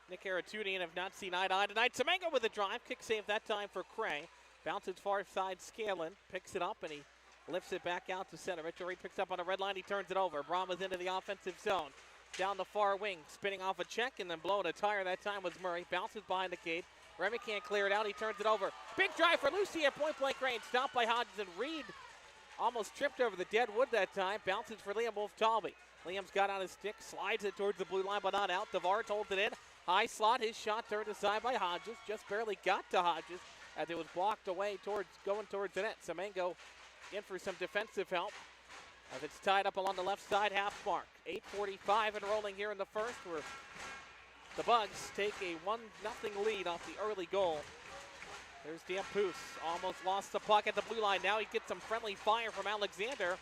Nick Aratunian have not seen eye to eye tonight. Semengo with a drive. Kick save that time for Cray. Bounces far side Scanlon. Picks it up and he lifts it back out to center. Mitchell Reed picks up on the red line. He turns it over. Brahmas into the offensive zone. Down the far wing. Spinning off a check and then blowing a tire. That time was Murray. Bounces behind the cage. Remy can't clear it out. He turns it over. Big drive for Lucy at point blank range. Stopped by Hodges and Reed. Almost tripped over the dead wood that time. Bounces for Liam Wolf-Talby. Liam's got on his stick. Slides it towards the blue line but not out. Tavares holds it in. High slot. His shot turned aside by Hodges. Just barely got to Hodges as it was blocked away going towards the net. Semengo in for some defensive help as it's tied up along the left side half mark. 8:45 and rolling here in the first, where the Bugs take a 1-0 lead off the early goal. There's Dampoose, almost lost the puck at the blue line. Now he gets some friendly fire from Alexander,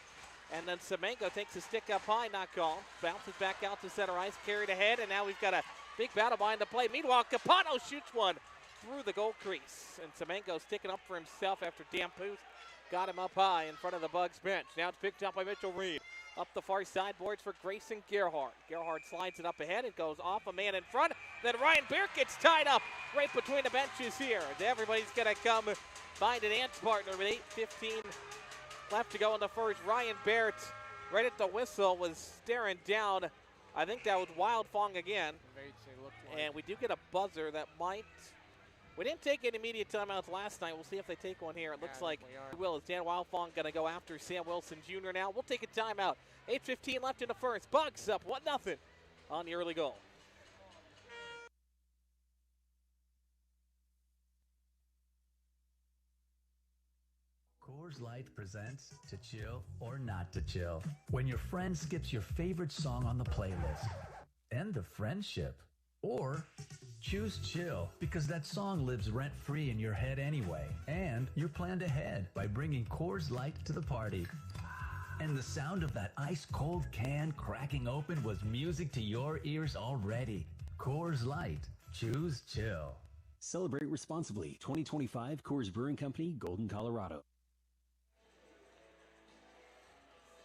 and then Semengo takes a stick up high, not called. Bounces back out to center ice, carried ahead, and now we've got a big battle behind the play. Meanwhile, Capano shoots one through the goal crease, and Semengo sticking up for himself after Dampoose got him up high in front of the Bugs bench. Now it's picked up by Mitchell Reed. Up the far side boards for Grayson Gerhardt. Gerhardt slides it up ahead. It goes off a man in front. Then Ryan Beard gets tied up right between the benches here. Everybody's going to come find an dance partner with 8:15 left to go in the first. Ryan Beard, right at the whistle, was staring down. I think that was Wildfong again. And we do get a buzzer that might... We didn't take any immediate timeouts last night. We'll see if they take one here. It looks like we will. Is Dan Wildfong going to go after Sam Wilson Jr. now? We'll take a timeout. 8:15 left in the first. Bugs up 1-0 on the early goal. Coors Light presents To Chill or Not to Chill. When your friend skips your favorite song on the playlist. End of friendship. Or choose chill, because that song lives rent-free in your head anyway. And you're planned ahead by bringing Coors Light to the party. And the sound of that ice-cold can cracking open was music to your ears already. Coors Light. Choose chill. Celebrate responsibly. 2025 Coors Brewing Company, Golden, Colorado.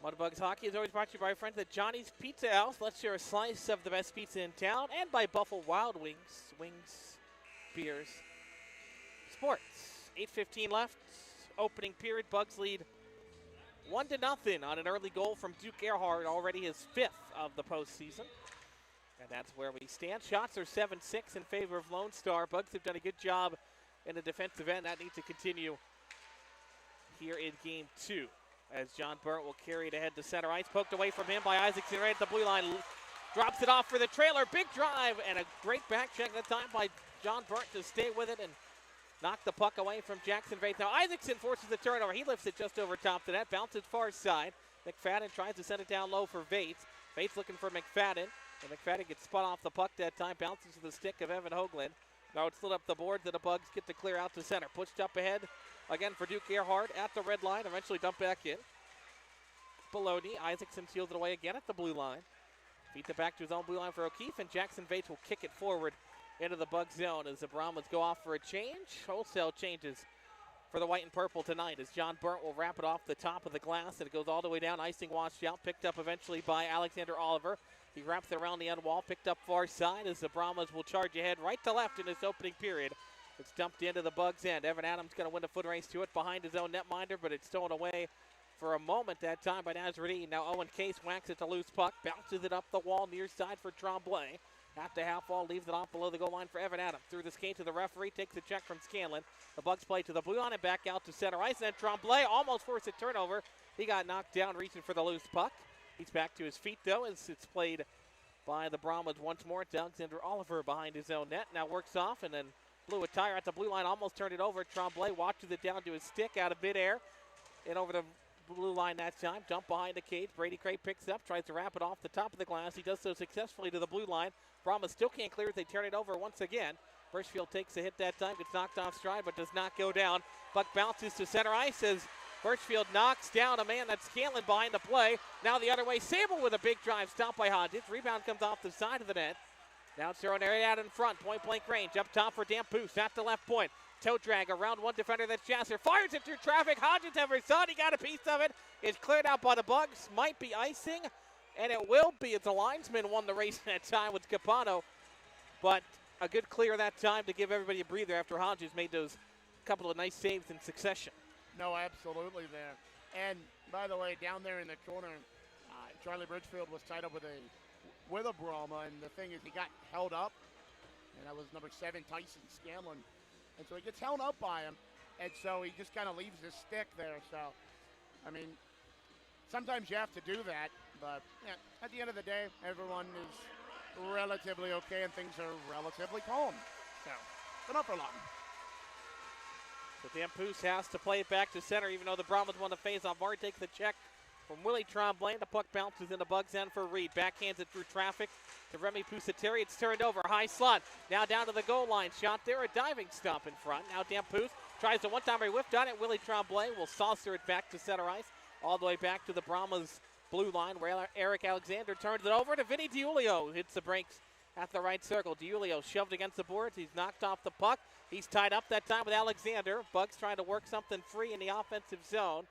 Mudbugs Hockey is always brought to you by our friends at Johnny's Pizza House. Let's share a slice of the best pizza in town. And by Buffalo Wild Wings. Wings, beers, sports. 8:15 left. Opening period. Bugs lead 1-0 on an early goal from Duke Earhart. Already his 5th of the postseason. And that's where we stand. Shots are 7-6 in favor of Lone Star. Bugs have done a good job in the defensive end. That needs to continue here in game 2. As John Burnt will carry it ahead to center ice. Poked away from him by Isaacson right at the blue line. Drops it off for the trailer. Big drive and a great back check that time by John Burnt to stay with it and knock the puck away from Jackson Vates. Now Isaacson forces the turnover. He lifts it just over top to net. Bounces far side. McFadden tries to send it down low for Vates. Vates looking for McFadden. And McFadden gets spun off the puck that time. Bounces to the stick of Evan Hoagland. Now it's slid up the boards and the Bugs get to clear out to center. Pushed up ahead again for Duke Earhart at the red line. Eventually dumped back in. Bologna. Isaacson seals it away again at the blue line. Feeds it back to his own blue line for O'Keefe, and Jackson Vates will kick it forward into the Bug zone as the Brahmas go off for a change. Wholesale changes for the white and purple tonight as John Burnt will wrap it off the top of the glass, and it goes all the way down. Icing washed out, picked up eventually by Alexander Oliver. He wraps it around the end wall, picked up far side as the Brahmas will charge ahead right to left in this opening period. It's dumped into the Bugs end. Evan Adams going to win the foot race to it behind his own netminder, but it's stolen away for a moment that time by Nazarene. Now Owen Case whacks it to loose puck, bounces it up the wall near side for Tremblay. At the half wall, leaves it off below the goal line for Evan Adams. Through the skate to the referee, takes a check from Scanlon. The Bucks play to the blue line and back out to center ice. And then Tremblay almost forced a turnover He got knocked down reaching for the loose puck. He's back to his feet, though, as it's played by the Brahmas once more. It's Alexander Oliver behind his own net. Now works off and then blew a tire at the blue line, almost turned it over. Tremblay watches it down to his stick out of midair and over the blue line that time. Dump behind the cage. Brady Cray picks it up, tries to wrap it off the top of the glass. He does so successfully to the blue line. Brahmas still can't clear it. They turn it over once again. Birchfield takes a hit that time, gets knocked off stride, but does not go down. Puck bounces to center ice as Birchfield knocks down a man. That's Scanlon behind the play. Now the other way, Sable with a big drive, stopped by Hodges. Rebound comes off the side of the net. Now it's thrown right out in front, point-blank range. Up top for Dampoose at the left point. Toe drag around one defender, that's Jasser. Fires it through traffic. Hodges ever saw it. He got a piece of it. It's cleared out by the Bugs. Might be icing, and it will be. It's a linesman won the race that time with Capano. But a good clear that time to give everybody a breather after Hodges made those couple of nice saves in succession. No, absolutely there. And by the way, down there in the corner, Charlie Birchfield was tied up with a Brahma, and the thing is he got held up, and that was number 7, Tyson Scanlon. And so he gets held up by him, and so he just kind of leaves his stick there. So, I mean, sometimes you have to do that, but yeah, at the end of the day, everyone is relatively okay, and things are relatively calm. So, but not for long. So Dampoose has to play it back to center, even though the Brahmas won the face-off. Var takes the check from Willie Tremblay. The puck bounces in the Bugs' end for Reed. Backhands it through traffic to Remy Pusateri. It's turned over. High slot. Now down to the goal line. Shot there. A diving stop in front. Now Dampoose tries to one-timer. He whiffed on it. Willie Tremblay will saucer it back to center ice. All the way back to the Brahmas' blue line where Eric Alexander turns it over to Vinny DiUlio. Hits the brakes at the right circle. DiUlio shoved against the boards. He's knocked off the puck. He's tied up that time with Alexander. Bugs trying to work something free in the offensive zone.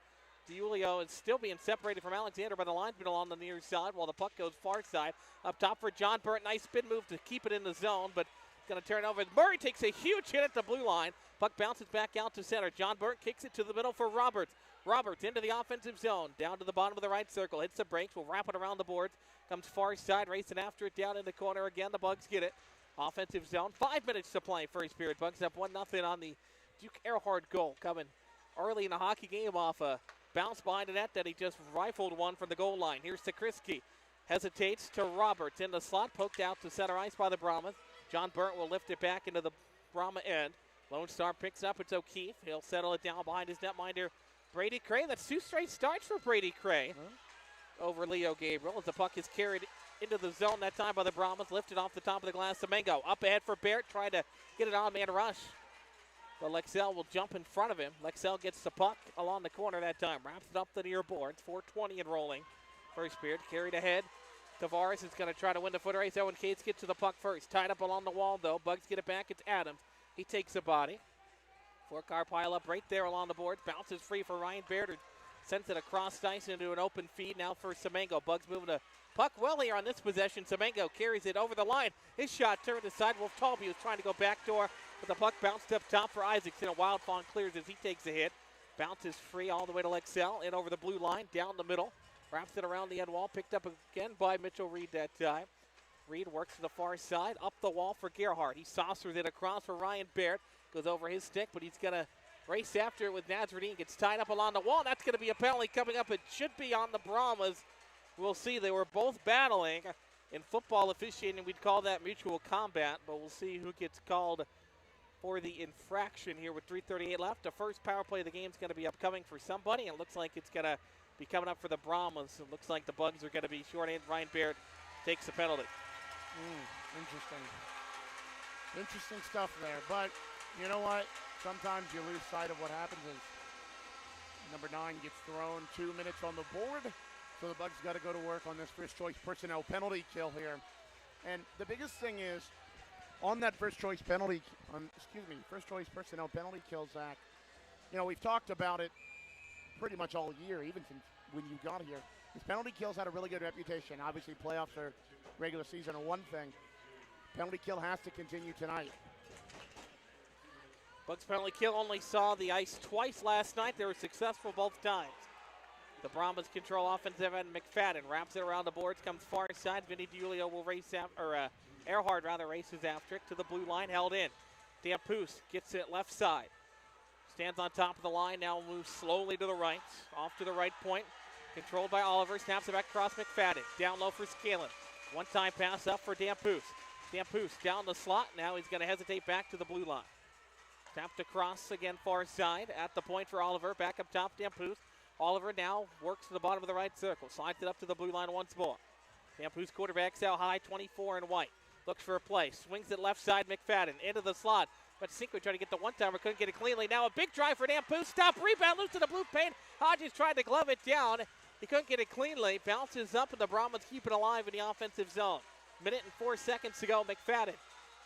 DiUlio is still being separated from Alexander by the linesman along the near side while the puck goes far side. Up top for John Burt. Nice spin move to keep it in the zone, but going to turn over. Murray takes a huge hit at the blue line. Puck bounces back out to center. John Burt kicks it to the middle for Roberts. Roberts into the offensive zone. Down to the bottom of the right circle. Hits the brakes. Will wrap it around the boards. Comes far side. Racing after it down in the corner again. The Bugs get it. Offensive zone. 5 minutes to play for Spirit. Bugs up 1-0 on the Duke Earhart goal. Coming early in the hockey game off a bounce behind the net that he just rifled one from the goal line. Here's Sakriski. Hesitates to Roberts in the slot. Poked out to center ice by the Brahmas. John Burt will lift it back into the Brahma end. Lone Star picks up. It's O'Keefe. He'll settle it down behind his netminder, Brady Cray. That's 2 straight starts for Brady Cray over Leo Gabriel as the puck is carried into the zone that time by the Brahmas. Lifted off the top of the glass. Semengo up ahead for Barrett. Trying to get it on man rush. But Lexell will jump in front of him. Lexell gets the puck along the corner that time. Wraps it up the near boards. 4:20 and rolling. First period carried ahead. Tavares is going to try to win the foot race. Owen Cates gets to the puck first. Tied up along the wall, though. Bugs get it back. It's Adams. He takes a body. 4-car pile up right there along the boards. Bounces free for Ryan Baird, who sends it across ice into an open feed. Now for Semengo. Bugs moving the puck well here on this possession. Semengo carries it over the line. His shot turned aside. Wolf Talby was trying to go backdoor, but the puck bounced up top for Isaacson. And Wildfawn clears as he takes a hit. Bounces free all the way to Lexell. In over the blue line, down the middle. Wraps it around the end wall. Picked up again by Mitchell Reed that time. Reed works to the far side. Up the wall for Gerhardt. He saucers it across for Ryan Baird. Goes over his stick, but he's going to race after it with Nazardine. Gets tied up along the wall. And that's going to be a penalty coming up. It should be on the Brahmas. We'll see. They were both battling. In football officiating, we'd call that mutual combat, but we'll see who gets called for the infraction here with 3:38 left. The first power play of the game is going to be upcoming for somebody. It looks like it's going to be coming up for the Brahmas. It looks like the Bugs are going to be short-handed. Ryan Baird takes the penalty. Interesting. Interesting stuff there. But you know what? Sometimes you lose sight of what happens is number 9 gets thrown. 2 minutes on the board. So the Bugs got to go to work on this first choice personnel penalty kill here. And the biggest thing is on that first choice personnel penalty kill, Zach. You know, we've talked about it pretty much all year, even since when you got here. These penalty kills had a really good reputation. Obviously, playoffs or regular season are one thing. Penalty kill has to continue tonight. Bugs penalty kill only saw the ice twice last night. They were successful both times. The Brahmas control offensive end. McFadden wraps it around the boards, comes far side. Vinny DiUlio will race after, Earhart rather races after it to the blue line, held in. Dampoose gets it left side. Stands on top of the line, now moves slowly to the right. Off to the right point. Controlled by Oliver. Snaps it back across McFadden. Down low for Scanlon. One-time pass up for Dampoose. Dampoose down the slot. Now he's going to hesitate back to the blue line. Tapped across again far side. At the point for Oliver. Back up top, Dampoose. Oliver now works to the bottom of the right circle. Slides it up to the blue line once more. Dampoose quarterbacks out high, 24 in white. Looks for a play. Swings it left side, McFadden. Into the slot. But Cinco tried to get the one-timer. Couldn't get it cleanly. Now a big drive for Dampoose. Stop. Rebound. Loose to the blue paint. Hodges tried to glove it down. He couldn't get it cleanly. Bounces up, and the Brahmas keep it alive in the offensive zone. Minute and 4 seconds to go. McFadden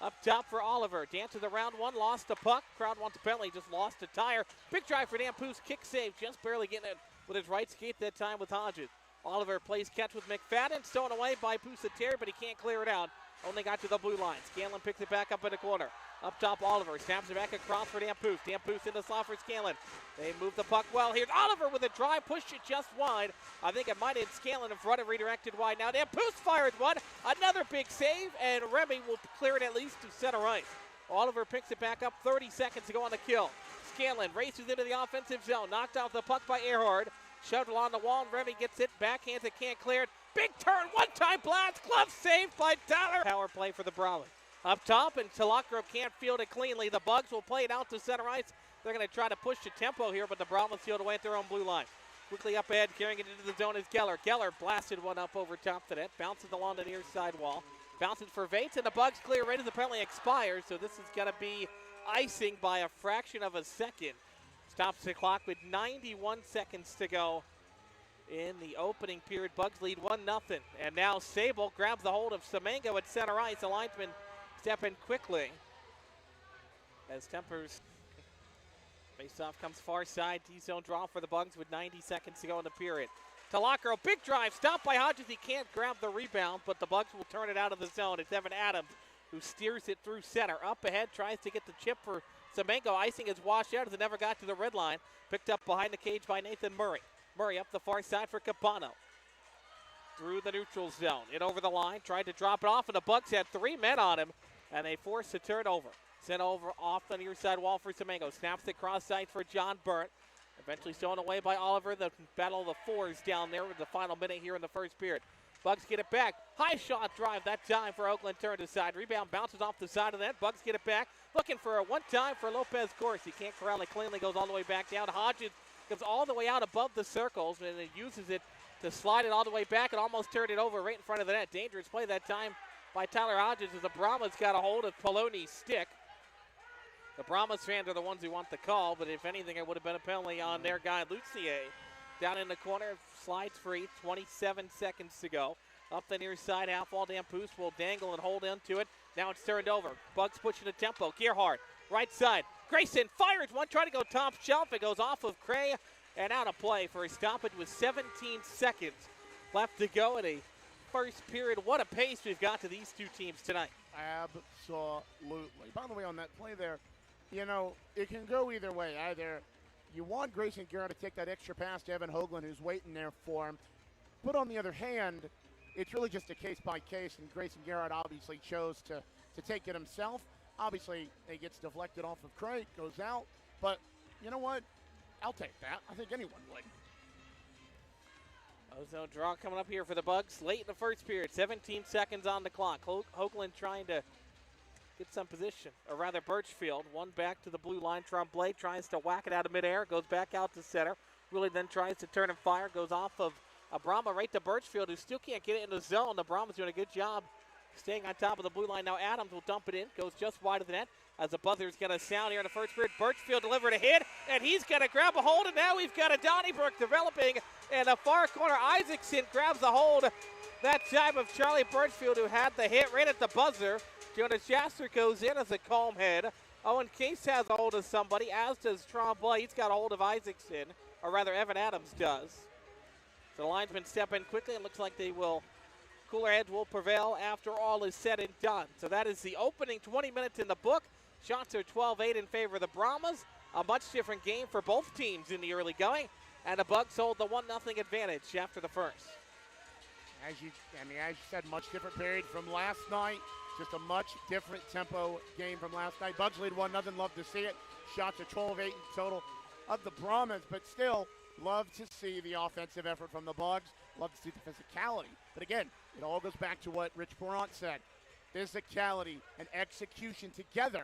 up top for Oliver. Dances around one. Lost the puck. Crowd wants a penalty. Just lost a tire. Big drive for Dampoose. Kick save. Just barely getting it with his right skate that time with Hodges. Oliver plays catch with McFadden. Stolen away by Pusateri, but he can't clear it out. Only got to the blue line. Scanlon picks it back up in the corner. Up top, Oliver snaps it back across for Dampoose. Dampoose in the slot for Scanlon. They move the puck well. Here's Oliver with a drive, pushed it just wide. I think it might have Scanlon in front and redirected wide. Now Dampoose fires one. Another big save, and Remy will clear it at least to center ice. Oliver picks it back up. 30 seconds to go on the kill. Scanlon races into the offensive zone. Knocked off the puck by Earhart. Shoved along the wall, and Remy gets it. Backhands it, can't clear it. Big turn, one-time blast. Glove saved by Tyler. Power play for the Brahmas. Up top, and Talacro can't field it cleanly. The Bugs will play it out to center ice. They're going to try to push the tempo here, but the Brahmas field away at their own blue line. Quickly up ahead, carrying it into the zone is Geller. Geller blasted one up over top to net. Bounces along the near side wall. Bounces for Vates, and the Bugs clear right as the penalty expires, so this is going to be icing by a fraction of a second. Stops the clock with 91 seconds to go in the opening period. Bugs lead 1-0. And now Sable grabs the hold of Semengo at center ice. The linesman step in quickly as Tempers face-off comes far side. D-zone draw for the Bugs with 90 seconds to go in the period. Talacro, big drive, stopped by Hodges. He can't grab the rebound, but the Bugs will turn it out of the zone. It's Evan Adams who steers it through center. Up ahead, tries to get the chip for Semengo. Icing is washed out as it never got to the red line. Picked up behind the cage by Nathan Murray. Murray up the far side for Capano. Through the neutral zone. In over the line. Tried to drop it off, and the Bucks had 3 men on him, and they forced a turnover. Sent over off the near side wall for Semengo. Snaps it cross side for John Burnt. Eventually stolen away by Oliver. The battle of the fours down there with the final minute here in the first period. Bucks get it back. High shot drive that time for Oakland. Turned aside. Rebound bounces off the side of that. Bucks get it back. Looking for a one-time for Lopez Course. He can't corral it cleanly. Goes all the way back down. Hodges comes all the way out above the circles, and it uses it to slide it all the way back and almost turned it over right in front of the net. Dangerous play that time by Tyler Hodges as the Brahmas got a hold of Poloni's stick. The Brahmas fans are the ones who want the call, but if anything, it would have been a penalty on their guy, Lucier. Down in the corner, slides free, 27 seconds to go. Up the near side, half-wall Dampoose will dangle and hold into it. Now it's turned over. Bugs pushing the tempo. Gerhardt, right side. Grayson fires one, trying to go top shelf. It goes off of Cray and out of play for a stoppage with 17 seconds left to go in a first period. What a pace we've got to these two teams tonight. Absolutely. By the way, on that play there, you know, it can go either way. Either you want Grayson Garrett to take that extra pass to Evan Hoagland, who's waiting there for him. But on the other hand, it's really just a case-by-case, and Grayson Garrett obviously chose to take it himself. Obviously, it gets deflected off of Craig, goes out. But you know what? I'll take that. I think anyone would. Ozone draw coming up here for the Bugs late in the first period. 17 seconds on the clock. Hoagland trying to get some position, or rather Birchfield. One back to the blue line. Tremblay tries to whack it out of midair. Goes back out to center. Really then tries to turn and fire. Goes off of Brahma right to Birchfield, who still can't get it in the zone. The Brahma's doing a good job staying on top of the blue line. Now Adams will dump it in. Goes just wide of the net as the buzzer's going to sound here in the first period. Birchfield delivered a hit, and he's going to grab a hold, and now we've got a Donnybrook developing in the far corner. Isaacson grabs the hold that time of Charlie Birchfield, who had the hit right at the buzzer. Jonas Jasser goes in as a calm head. Owen Case has a hold of somebody, as does Tremblay. He's got a hold of Isaacson, or rather Evan Adams does. So the linesmen step in quickly, and looks like they will, cooler heads will prevail after all is said and done. So that is the opening 20 minutes in the book. Shots are 12-8 in favor of the Brahmas. A much different game for both teams in the early going. And the Bugs hold the 1-0 advantage after the first. As you said, much different period from last night. Just a much different tempo game from last night. Bugs lead 1-0. Love to see it. Shots at 12-8 in total of the Brahmas, but still love to see the offensive effort from the Bugs. Love to see the physicality. But again, it all goes back to what Rich Perrant said. Physicality and execution together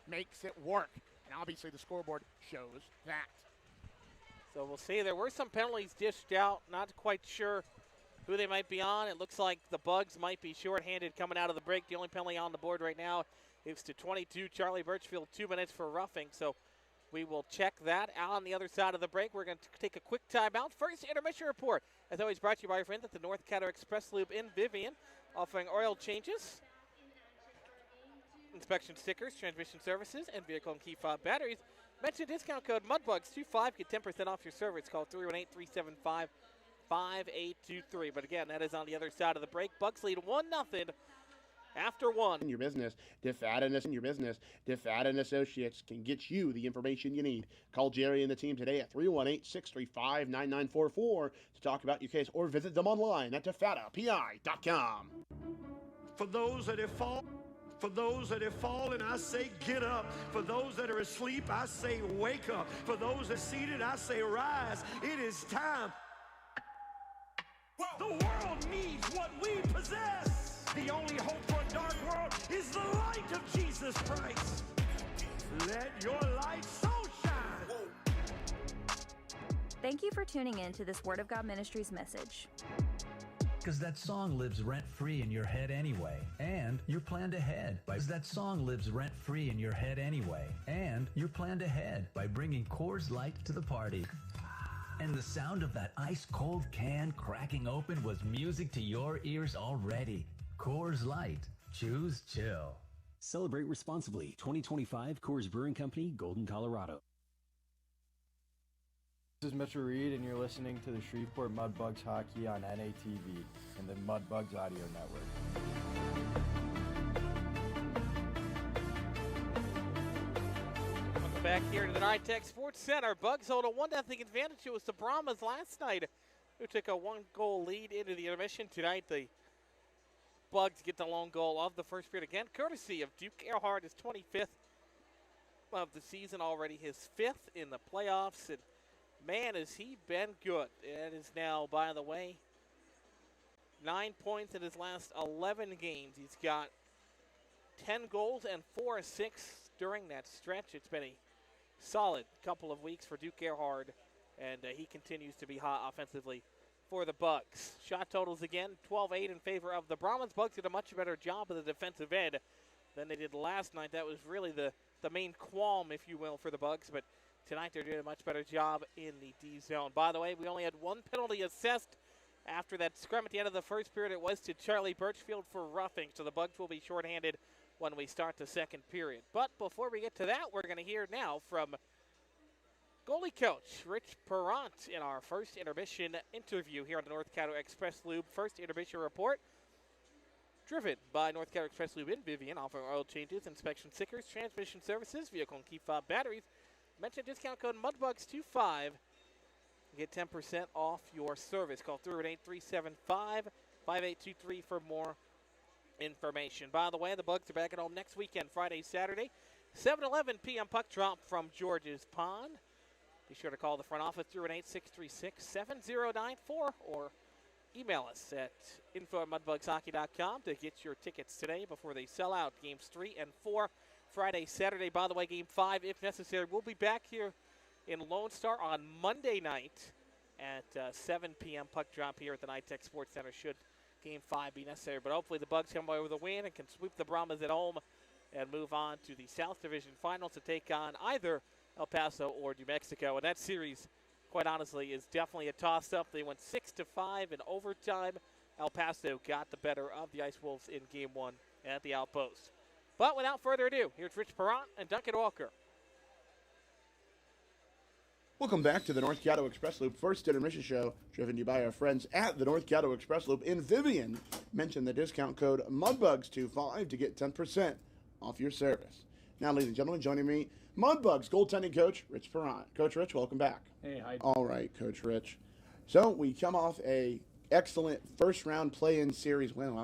makes it work. And obviously the scoreboard shows that. So we'll see. There were some penalties dished out. Not quite sure who they might be on. It looks like the Bugs might be shorthanded coming out of the break. The only penalty on the board right now is to 22, Charlie Birchfield, 2 minutes for roughing. So we will check that out on the other side of the break. We're going to take a quick timeout. First intermission report, as always, brought to you by our friends at the North Caddo Express Loop in Vivian, offering oil changes, inspection stickers, transmission services, and vehicle and key fob batteries. Mention discount code MUDBUGS25. Get 10% off your service. Call 318-375-5823. But again, that is on the other side of the break. Bucks lead 1-0 after one. In your business, DeFadden Associates can get you the information you need. Call Jerry and the team today at 318-635-9944 to talk about your case, or visit them online at defadapi.com. For those that have fallen, I say get up. For those that are asleep, I say wake up. For those that are seated, I say rise. It is time. The world needs what we possess. The only hope for a dark world is the light of Jesus Christ. Let your light so shine. Thank you for tuning in to this Word of God Ministries message. Because that song lives rent-free in your head anyway, and you're planned ahead by bringing Coors Light to the party. And the sound of that ice-cold can cracking open was music to your ears already. Coors Light. Choose chill. Celebrate responsibly. 2025 Coors Brewing Company, Golden, Colorado. This is Mr. Reed, and you're listening to the Shreveport Mudbugs hockey on NATV and the Mudbugs Audio Network. Welcome back here to the NITEC Sports Center. Bugs hold a 1-0 advantage. It was the Brahmas last night who took a 1-goal lead into the intermission. Tonight, the Bugs get the lone goal of the first period again, courtesy of Duke Earhart, his 25th of the season already, his 5th in the playoffs. And man, has he been good. It is now, by the way, 9 points in his last 11 games. He's got 10 goals and 4 assists during that stretch. It's been a solid couple of weeks for Duke Earhart, and he continues to be hot offensively for the Bugs. Shot totals again, 12-8 in favor of the Brahmas. Bugs did a much better job of the defensive end than they did last night. That was really the main qualm, if you will, for the Bugs, but tonight they're doing a much better job in the D zone. By the way, we only had one penalty assessed after that scrum at the end of the first period. It was to Charlie Birchfield for roughing, so the Bugs will be shorthanded when we start the second period. But before we get to that, we're going to hear now from goalie coach Rich Perrant in our first intermission interview here on the North Caddo Express Lube first intermission report, driven by North Caddo Express Lube in Vivian, offering oil changes, inspection stickers, transmission services, vehicle and key fob batteries. Mention discount code MUDBUGS25. Get 10% off your service. Call 318-375-5823 for more information. By the way, the Bugs are back at home next weekend, Friday, Saturday, 7:11 p.m. puck drop from George's Pond. Be sure to call the front office 318-636-7094 or email us at info@mudbugshockey.com to get your tickets today before they sell out. Games 3 and 4 Friday, Saturday. By the way, Game 5, if necessary, we'll be back here in Lone Star on Monday night at 7 p.m. puck drop here at the NITEC Sports Center should Game 5 be necessary. But hopefully the Bugs come away with a win and can sweep the Brahmas at home and move on to the South Division Finals to take on either El Paso or New Mexico. And that series, quite honestly, is definitely a toss-up. They went 6-5 in overtime. El Paso got the better of the Ice Wolves in Game 1 at the Outpost. But without further ado, here's Rich Perrant and Duncan Walker. Welcome back to the North Caddo Express Loop first intermission show, driven to you by our friends at the North Caddo Express Loop in Vivian. Mention the discount code MUDBUGS25 to get 10% off your service. Now, ladies and gentlemen, joining me, Mudbugs goaltending coach Rich Perrant. Coach Rich, welcome back. Hey, hi. All right, Coach Rich. So we come off a excellent first-round play-in series win.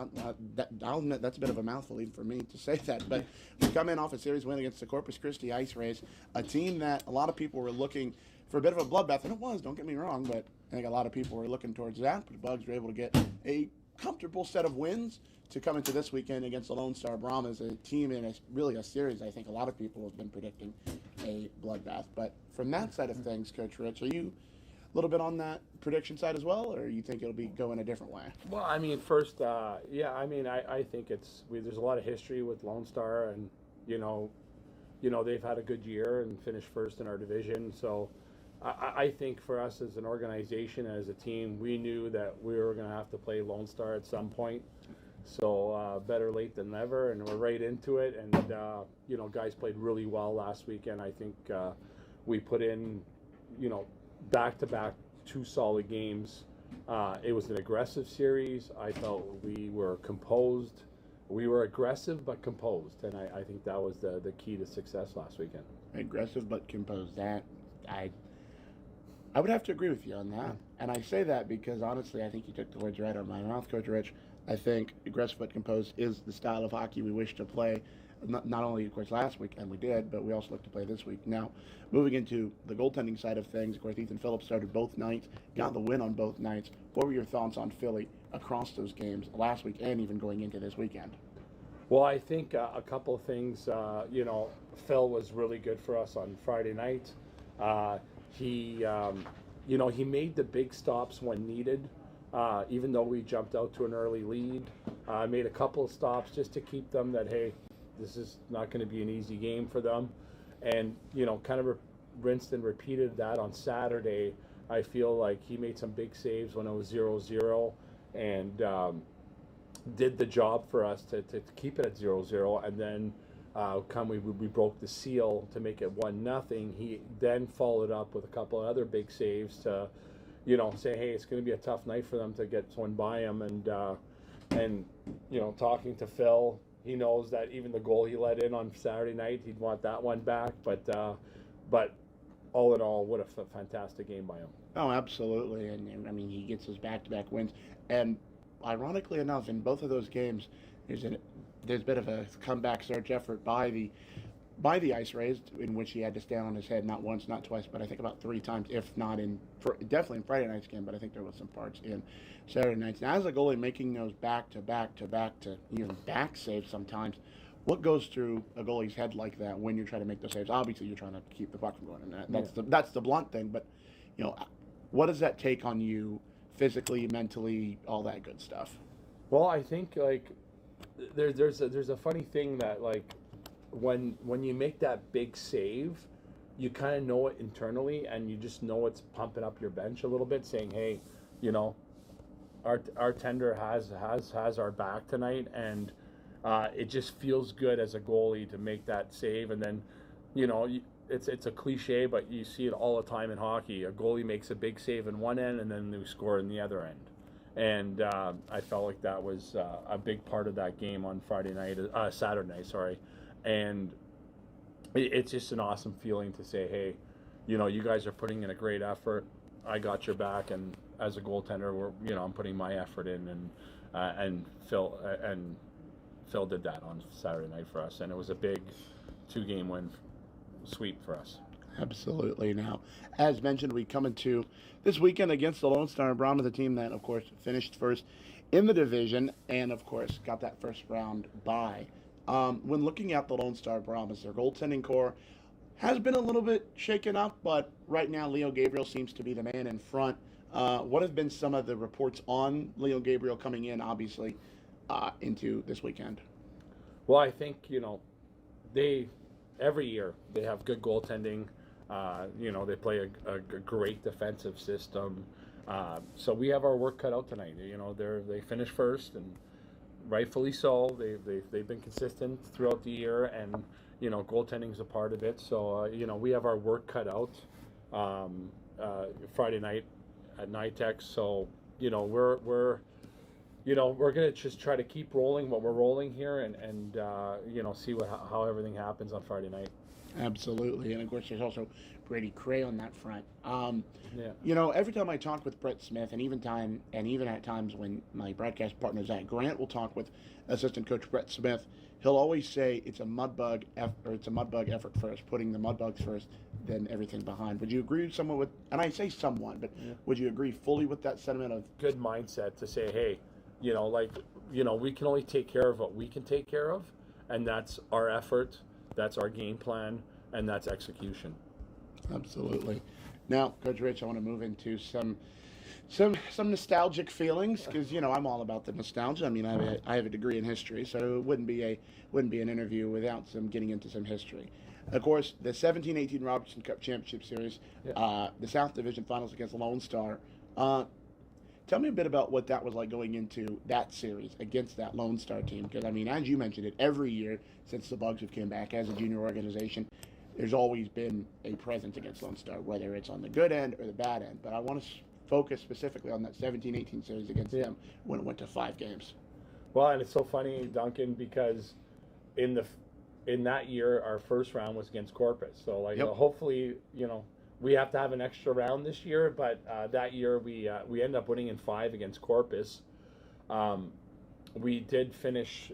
I'll admit that's a bit of a mouthful even for me to say that, but we come in off a series win against the Corpus Christi Ice Rays, a team that a lot of people were looking for a bit of a bloodbath, and it was, don't get me wrong, but I think a lot of people were looking towards that. But the Bugs were able to get a comfortable set of wins to come into this weekend against the Lone Star Brahmas, a team in really a series I think a lot of people have been predicting a bloodbath. But from that side of things, Coach Rich, are you a little bit on that prediction side as well, or you think it'll be going a different way? Well, I mean, first, I think there's a lot of history with Lone Star, and you know, they've had a good year and finished first in our division. So I think for us as an organization, as a team, we knew that we were going to have to play Lone Star at some point. So better late than never, and we're right into it. And guys played really well last weekend. I think we put in, back-to-back 2 solid games. It was an aggressive series. I felt we were composed. We were aggressive but composed, and I think that was the key to success last weekend. Aggressive but composed. That I would have to agree with you on that. And I say that because honestly, I think you took the words right out of my mouth, Coach Rich. I think aggressive but composed is the style of hockey we wish to play. Not only, of course, last week, and we did, but we also look to play this week. Now, moving into the goaltending side of things, of course, Ethan Phillips started both nights, got the win on both nights. What were your thoughts on Philly across those games last week and even going into this weekend? Well, I think a couple of things. Phil was really good for us on Friday night. He made the big stops when needed. Even though we jumped out to an early lead, made a couple of stops just to keep them that, hey, this is not going to be an easy game for them. And, kind of rinsed and repeated that on Saturday. I feel like he made some big saves when it was 0-0 and did the job for us to keep it at 0-0. And then we broke the seal to make it 1-0. He then followed up with a couple of other big saves to, say, hey, it's going to be a tough night for them to get one by him. And talking to Phil, he knows that even the goal he let in on Saturday night, he'd want that one back. But all in all, what a fantastic game by him. Oh, absolutely. And I mean, he gets his back-to-back wins. And ironically enough, in both of those games, there's a bit of a comeback search effort by the Ice Rays, in which he had to stand on his head not once, not twice, but I think about 3 times, if not definitely in Friday night's game, but I think there was some parts in Saturday night's. Now, as a goalie, making those back-to-back to even back saves sometimes, what goes through a goalie's head like that when you're trying to make those saves? Obviously, you're trying to keep the puck from going in. That's the blunt thing, but, what does that take on you physically, mentally, all that good stuff? Well, I think, there's a funny thing that, when you make that big save, you kind of know it internally, and you just know it's pumping up your bench a little bit, saying, hey, our tender has our back tonight, and it just feels good as a goalie to make that save. And then, it's a cliche, but you see it all the time in hockey. A goalie makes a big save in one end, and then they score in the other end. And I felt like that was a big part of that game on Saturday night, sorry. And it's just an awesome feeling to say, hey, you guys are putting in a great effort. I got your back, and as a goaltender, I'm putting my effort in, and Phil did that on Saturday night for us, and it was a big 2-game win sweep for us. Absolutely. Now, as mentioned, we come into this weekend against the Lone Star Brahmas, a team that, of course, finished first in the division and, of course, got that first round bye. When looking at the Lone Star Brahmas, their goaltending core has been a little bit shaken up, but right now Leo Gabriel seems to be the man in front. What have been some of the reports on Leo Gabriel coming in, obviously, into this weekend? Well, I think, every year they have good goaltending. They play a great defensive system. So we have our work cut out tonight. They finished first, and rightfully so. They've been consistent throughout the year, and goaltending is a part of it. So we have our work cut out Friday night at NITEX. So we're gonna just try to keep rolling what we're rolling here, and see how everything happens on Friday night. Absolutely, and of course there's also Brady Cray on that front. Yeah. You know, every time I talk with Brett Smith, and even at times when my broadcast partner Zach Grant will talk with assistant coach Brett Smith, he'll always say it's a Mudbug effort first, putting the Mudbugs first, then everything behind. Would you agree somewhat with? And I say somewhat, but would you agree fully with that sentiment of good mindset to say, hey, we can only take care of what we can take care of, and that's our effort, that's our game plan, and that's execution. Absolutely. Now, Coach Rich, I want to move into some nostalgic feelings because I'm all about the nostalgia. I mean, I have a degree in history, so it wouldn't be an interview without some getting into some history. Of course, the 17-18 Robertson Cup Championship Series, the South Division Finals against Lone Star. Tell me a bit about what that was like going into that series against that Lone Star team. Because, I mean, as you mentioned it, every year since the Bugs have came back as a junior organization, there's always been a presence against Lone Star, whether it's on the good end or the bad end. But I want to focus specifically on that 17-18 series against them when it went to 5 games. Well, and it's so funny, Duncan, because in that year, our first round was against Corpus. So, hopefully, we have to have an extra round this year, but that year we ended up winning in 5 against Corpus. We did finish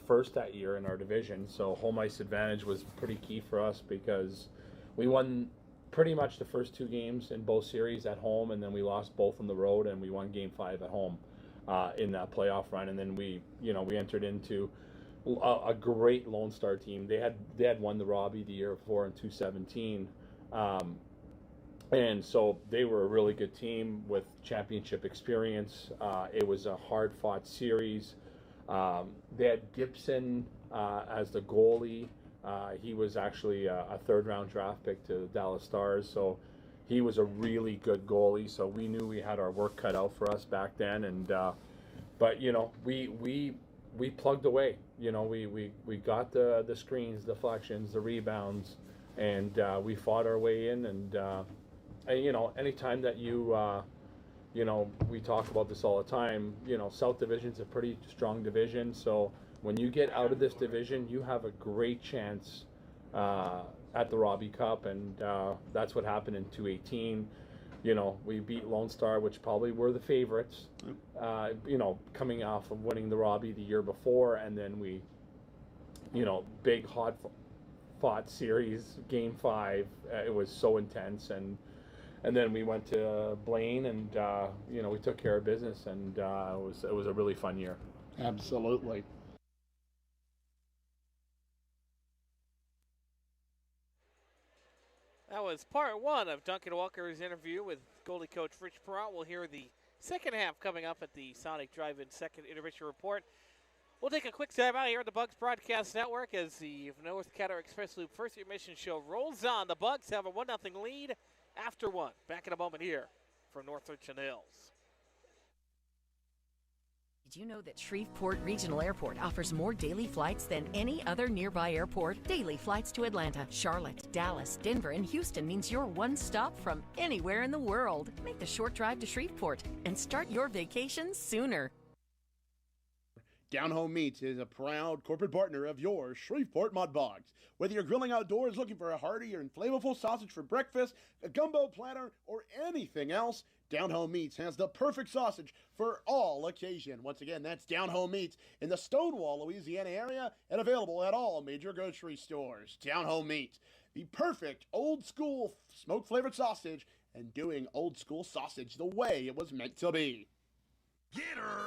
first that year in our division, so home ice advantage was pretty key for us because we won pretty much the first 2 games in both series at home, and then we lost both on the road, and we won Game 5 at home in that playoff run, and then we entered into a great Lone Star team. They had won the Robbie the year before in 2017. And so they were a really good team with championship experience. It was a hard-fought series. They had Gibson as the goalie. He was actually a third-round draft pick to the Dallas Stars, so he was a really good goalie. So we knew we had our work cut out for us back then. And but we plugged away. We got the screens, deflections, the rebounds, and we fought our way in. And anytime that we talk about this all the time, South Division's a pretty strong division. So when you get out of this division, you have a great chance at the Robbie Cup, and that's what happened in 2018. We beat Lone Star, which probably were the favorites, coming off of winning the Robbie the year before, and then we, big hot fought series, Game 5. It was so intense, and then we went to Blaine, and we took care of business, and it was a really fun year. Absolutely. That was part 1 of Duncan Walker's interview with goalie coach Rich Perot. We'll hear the second half coming up at the Sonic Drive-In second intermission report. We'll take a quick time out here on the Bugs Broadcast Network as the North Catar Express Loop first intermission show rolls on. The Bugs have a 1-0 lead after 1. Back in a moment here from North Richland Hills. Did you know that Shreveport Regional Airport offers more daily flights than any other nearby airport? Daily flights to Atlanta, Charlotte, Dallas, Denver, and Houston means you're one stop from anywhere in the world. Make the short drive to Shreveport and start your vacation sooner. Down Home Meats is a proud corporate partner of your Shreveport Mudbugs. Whether you're grilling outdoors looking for a hearty and flavorful sausage for breakfast, a gumbo platter, or anything else, Down Home Meats has the perfect sausage for all occasion. Once again, that's Down Home Meats in the Stonewall, Louisiana area and available at all major grocery stores. Down Home Meats, the perfect old school smoke-flavored sausage and doing old school sausage the way it was meant to be. Get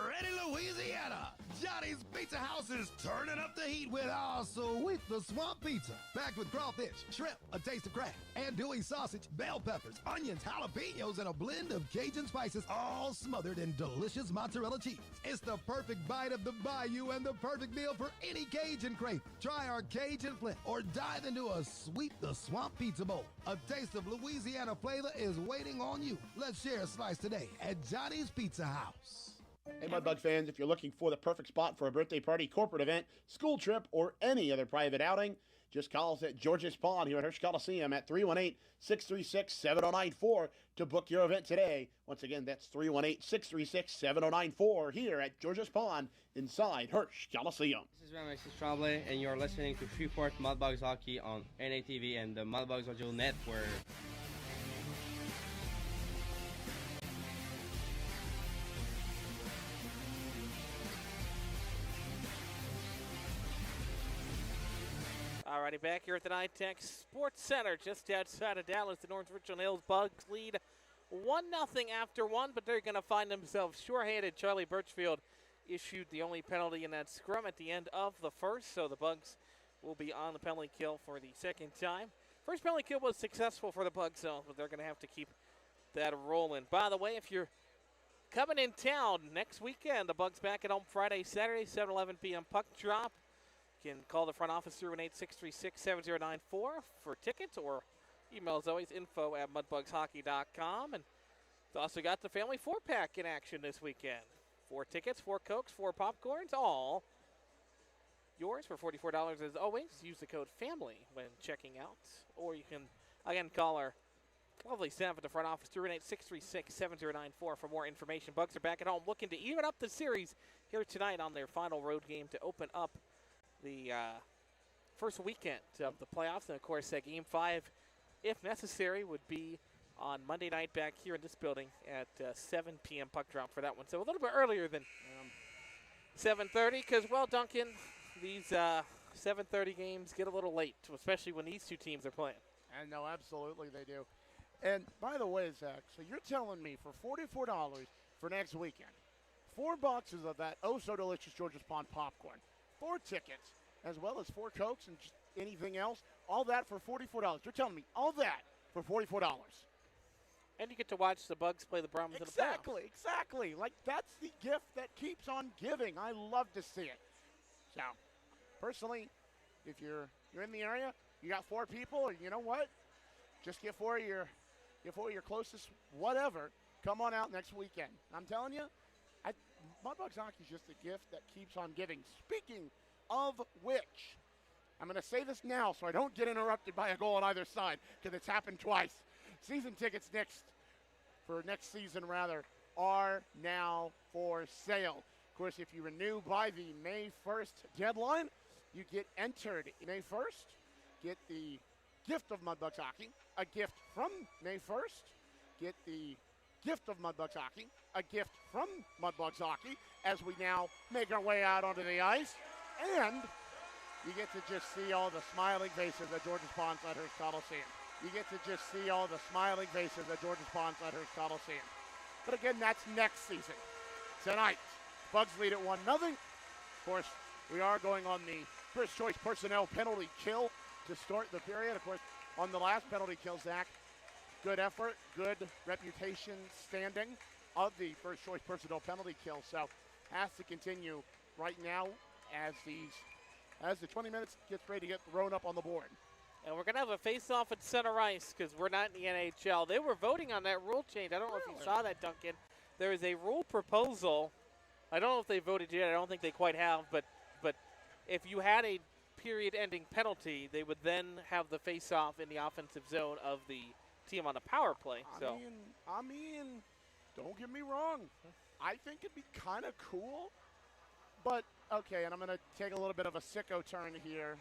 ready, Louisiana! Johnny's Pizza House is turning up the heat with our sweet the swamp pizza. Packed with crawfish, shrimp, a taste of crab, andouille sausage, bell peppers, onions, jalapenos, and a blend of Cajun spices, all smothered in delicious mozzarella cheese. It's the perfect bite of the bayou and the perfect meal for any Cajun crave. Try our Cajun Flint or dive into a sweet the swamp pizza bowl. A taste of Louisiana flavor is waiting on you. Let's share a slice today at Johnny's Pizza House. Hey, Mudbug fans, if you're looking for the perfect spot for a birthday party, corporate event, school trip, or any other private outing, Just call us at George's Pond here at Hirsch Coliseum at 318-636-7094 to book your event today. Once again, that's 318-636-7094 here at George's Pond inside Hirsch Coliseum. This is Brahmas-4 and you're listening to Shreveport Mudbugs Hockey on NATV and the Mudbugs Audio Network. Alrighty, back here at the NITEC Sports Center, just outside of Dallas. The North Richland Hills Bugs lead 1-0 after one, but they're going to find themselves shorthanded. Charlie Birchfield issued the only penalty in that scrum at the end of the first, so the Bugs will be on the penalty kill for the second time. First penalty kill was successful for the Bugs, though, but they're going to have to keep that rolling. By the way, if you're coming in town next weekend, the Bugs back at home Friday, Saturday, 7:11 p.m. puck drop. You can call the front office 318-636-7094 for tickets, or email as always info@mudbugshockey.com. And it's also got the family 4-pack in action this weekend. 4 tickets, 4 Cokes, 4 popcorns, all yours for $44 as always. Use the code FAMILY when checking out. Or you can, again, call our lovely staff at the front office 318-636-7094 for more information. Bugs are back at home looking to even up the series here tonight on their final road game to open up the first weekend of the playoffs. And, of course, Game 5, if necessary, would be on Monday night back here in this building at 7 p.m. puck drop for that one. So a little bit earlier than 7:30 because, well, Duncan, these 7:30 games get a little late, especially when these two teams are playing. And no, absolutely they do. And by the way, Zach, so you're telling me for $44 for next weekend, 4 boxes of that oh-so-delicious George's Pond popcorn, 4 tickets, as well as 4 Cokes and just anything else, all that for $44. You're telling me all that for $44. And you get to watch the Bugs play the Brahmas in the playoffs. Exactly. Like, that's the gift that keeps on giving. I love to see it. So, personally, if you're in the area, you got 4 people, or you know what? Just get 4 of your closest whatever. Come on out next weekend. I'm telling you, Mudbugs Hockey is just a gift that keeps on giving. Speaking of which, I'm going to say this now so I don't get interrupted by a goal on either side, because it's happened twice. Season tickets next season are now for sale. Of course, if you renew by the May 1st deadline, you get entered May 1st, get the gift of Mudbugs Hockey, a gift from May 1st, get the gift of Mudbugs Hockey, a gift from Mudbugs Hockey as we now make our way out onto the ice, and you get to just see all the smiling faces at George's Pond at Hirsch Coliseum. You get to just see all the smiling faces at George's Pond at Hirsch Coliseum. But again, that's next season. Tonight, Bugs lead at 1-0. Of course, we are going on the first choice personnel penalty kill to start the period. Of course, on the last penalty kill, Zach, good effort, good reputation standing of the first choice personnel penalty kill. So has to continue right now as the 20 minutes gets ready to get thrown up on the board. And we're going to have a face-off at center ice because we're not in the NHL. They were voting on that rule change. I don't know if you saw that, Duncan. There is a rule proposal. I don't know if they voted yet. I don't think they quite have. But if you had a period-ending penalty, they would then have the face-off in the offensive zone of the team on the power play. I mean, don't get me wrong. I think it'd be kind of cool. But, okay, and I'm going to take a little bit of a sicko turn here.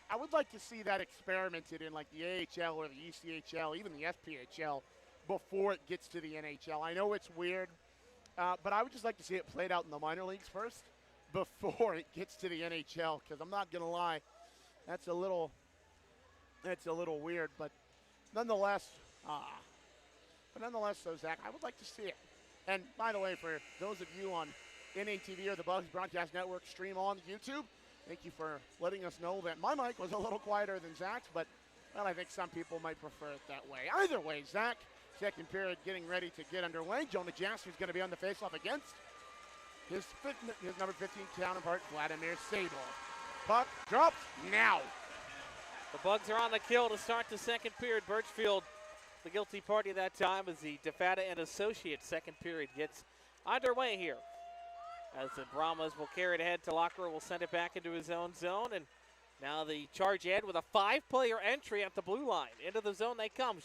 I would like to see that experimented in like the AHL or the ECHL, even the SPHL, before it gets to the NHL. I know it's weird, but I would just like to see it played out in the minor leagues first before it gets to the NHL, because I'm not going to lie, that's a little weird, but nonetheless, so Zach, I would like to see it. And by the way, for those of you on NATV or the Bugs Broadcast Network stream on YouTube, thank you for letting us know that my mic was a little quieter than Zach's, but well, I think some people might prefer it that way. Either way, Zach, second period getting ready to get underway. Jonah Jasper's going to be on the faceoff against his number 15 counterpart, Vladimir Sable. Puck drops now. The Bugs are on the kill to start the second period. Birchfield, the guilty party that time, as the DeFata and Associates second period gets underway here. As the Brahmas will carry it ahead to Locker, will send it back into his own zone, and Now the charge Ed with a 5-player entry at the blue line. Into the zone they come.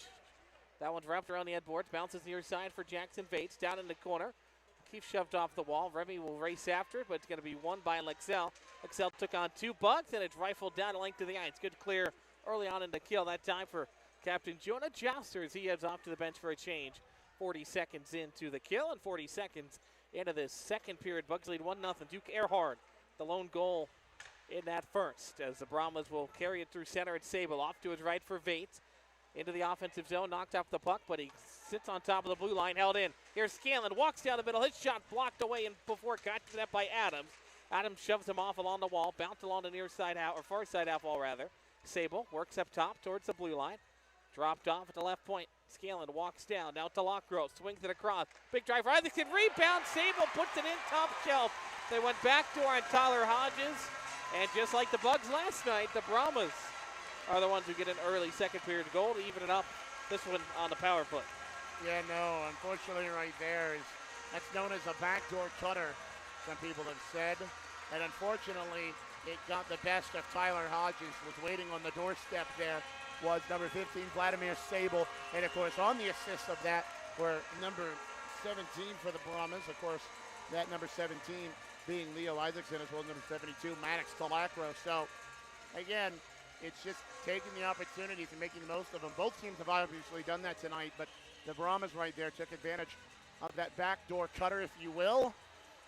That one's wrapped around the Ed boards. Bounces near side for Jackson Bates. Down in the corner. Keeps shoved off the wall. Remy will race after it, but it's going to be won by Lexell. Lexell took on 2 Bugs, and it's rifled down a length to the ice. Good clear early on in the kill. That time for Captain Jonah Jouster as he heads off to the bench for a change. 40 seconds into the kill and 40 seconds into this second period. Bugs lead 1-0. Duke Earhart, the lone goal in that first, as the Brahmas will carry it through center at Sable. Off to his right for Vates. Into the offensive zone, knocked off the puck, but he sits on top of the blue line, held in. Here's Scanlon, walks down the middle. His shot blocked away and before it got to that by Adams. Adams shoves him off along the wall, bounced along the near side half, or far side half wall rather. Sable works up top towards the blue line. Dropped off at the left point. Scanlon walks down, now to Lockgrove, swings it across. Big drive for Isaacson, rebound, Sable puts it in top shelf. They went backdoor on Tyler Hodges, and just like the Bugs last night, the Brahmas are the ones who get an early second period goal to even it up, this one on the power play. Yeah, no, unfortunately right there that's known as a backdoor cutter, some people have said. And unfortunately, it got the best of Tyler Hodges, was waiting on the doorstep there, was number 15, Vladimir Sable. And of course, on the assist of that were number 17 for the Brahmas. Of course, that number 17 being Leo Isaacson, as well as number 72, Maddox Talacro. So, again, it's just taking the opportunities and making the most of them. Both teams have obviously done that tonight, but the Brahmas right there took advantage of that backdoor cutter, if you will,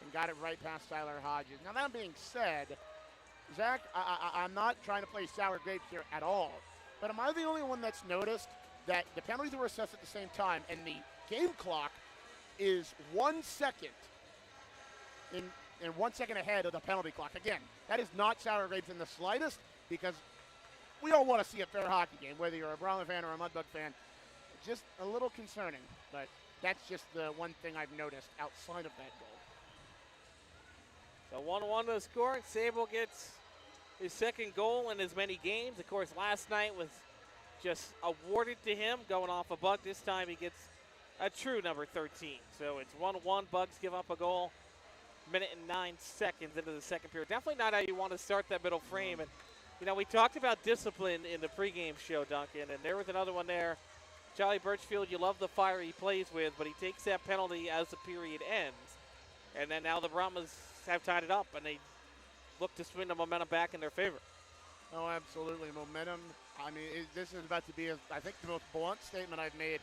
and got it right past Tyler Hodges. Now, that being said, Zach, I'm not trying to play sour grapes here at all, but am I the only one that's noticed that the penalties were assessed at the same time and the game clock is 1 second in 1 second ahead of the penalty clock? Again, that is not sour grapes in the slightest, because we all want to see a fair hockey game, whether you're a Brahma fan or a Mudbug fan. Just a little concerning, but that's just the one thing I've noticed outside of that goal. So 1-1 to score. Sable gets his second goal in as many games. Of course, last night was just awarded to him, going off a buck. This time he gets a true number 13. So it's 1-1. Bugs give up a goal. Minute and 9 seconds into the second period. Definitely not how you want to start that middle frame. And you know, we talked about discipline in the pregame show, Duncan, and there was another one there. Charlie Birchfield, you love the fire he plays with, but he takes that penalty as the period ends. And then now the Brahmas have tied it up, and they look to swing the momentum back in their favor. Oh, absolutely. Momentum. I mean, this is about to be, I think, the most blunt statement I've made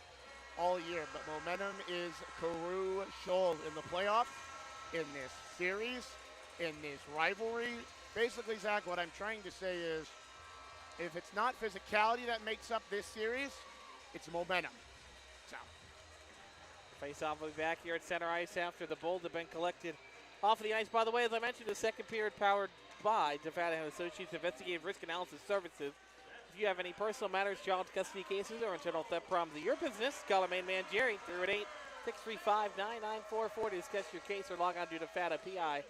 all year, but momentum is crucial in the playoffs, in this series, in this rivalry. Basically, Zach, what I'm trying to say is, if it's not physicality that makes up this series, it's momentum. So, face-off will be back here at center ice after the Bulls have been collected off of the ice. By the way, as I mentioned, the second period powered by Defada & Associates Investigative Risk Analysis Services. If you have any personal matters, child custody cases, or internal theft problems of your business, call our main man Jerry, 318-635-9944 to discuss your case, or log on to DefadaPI.com.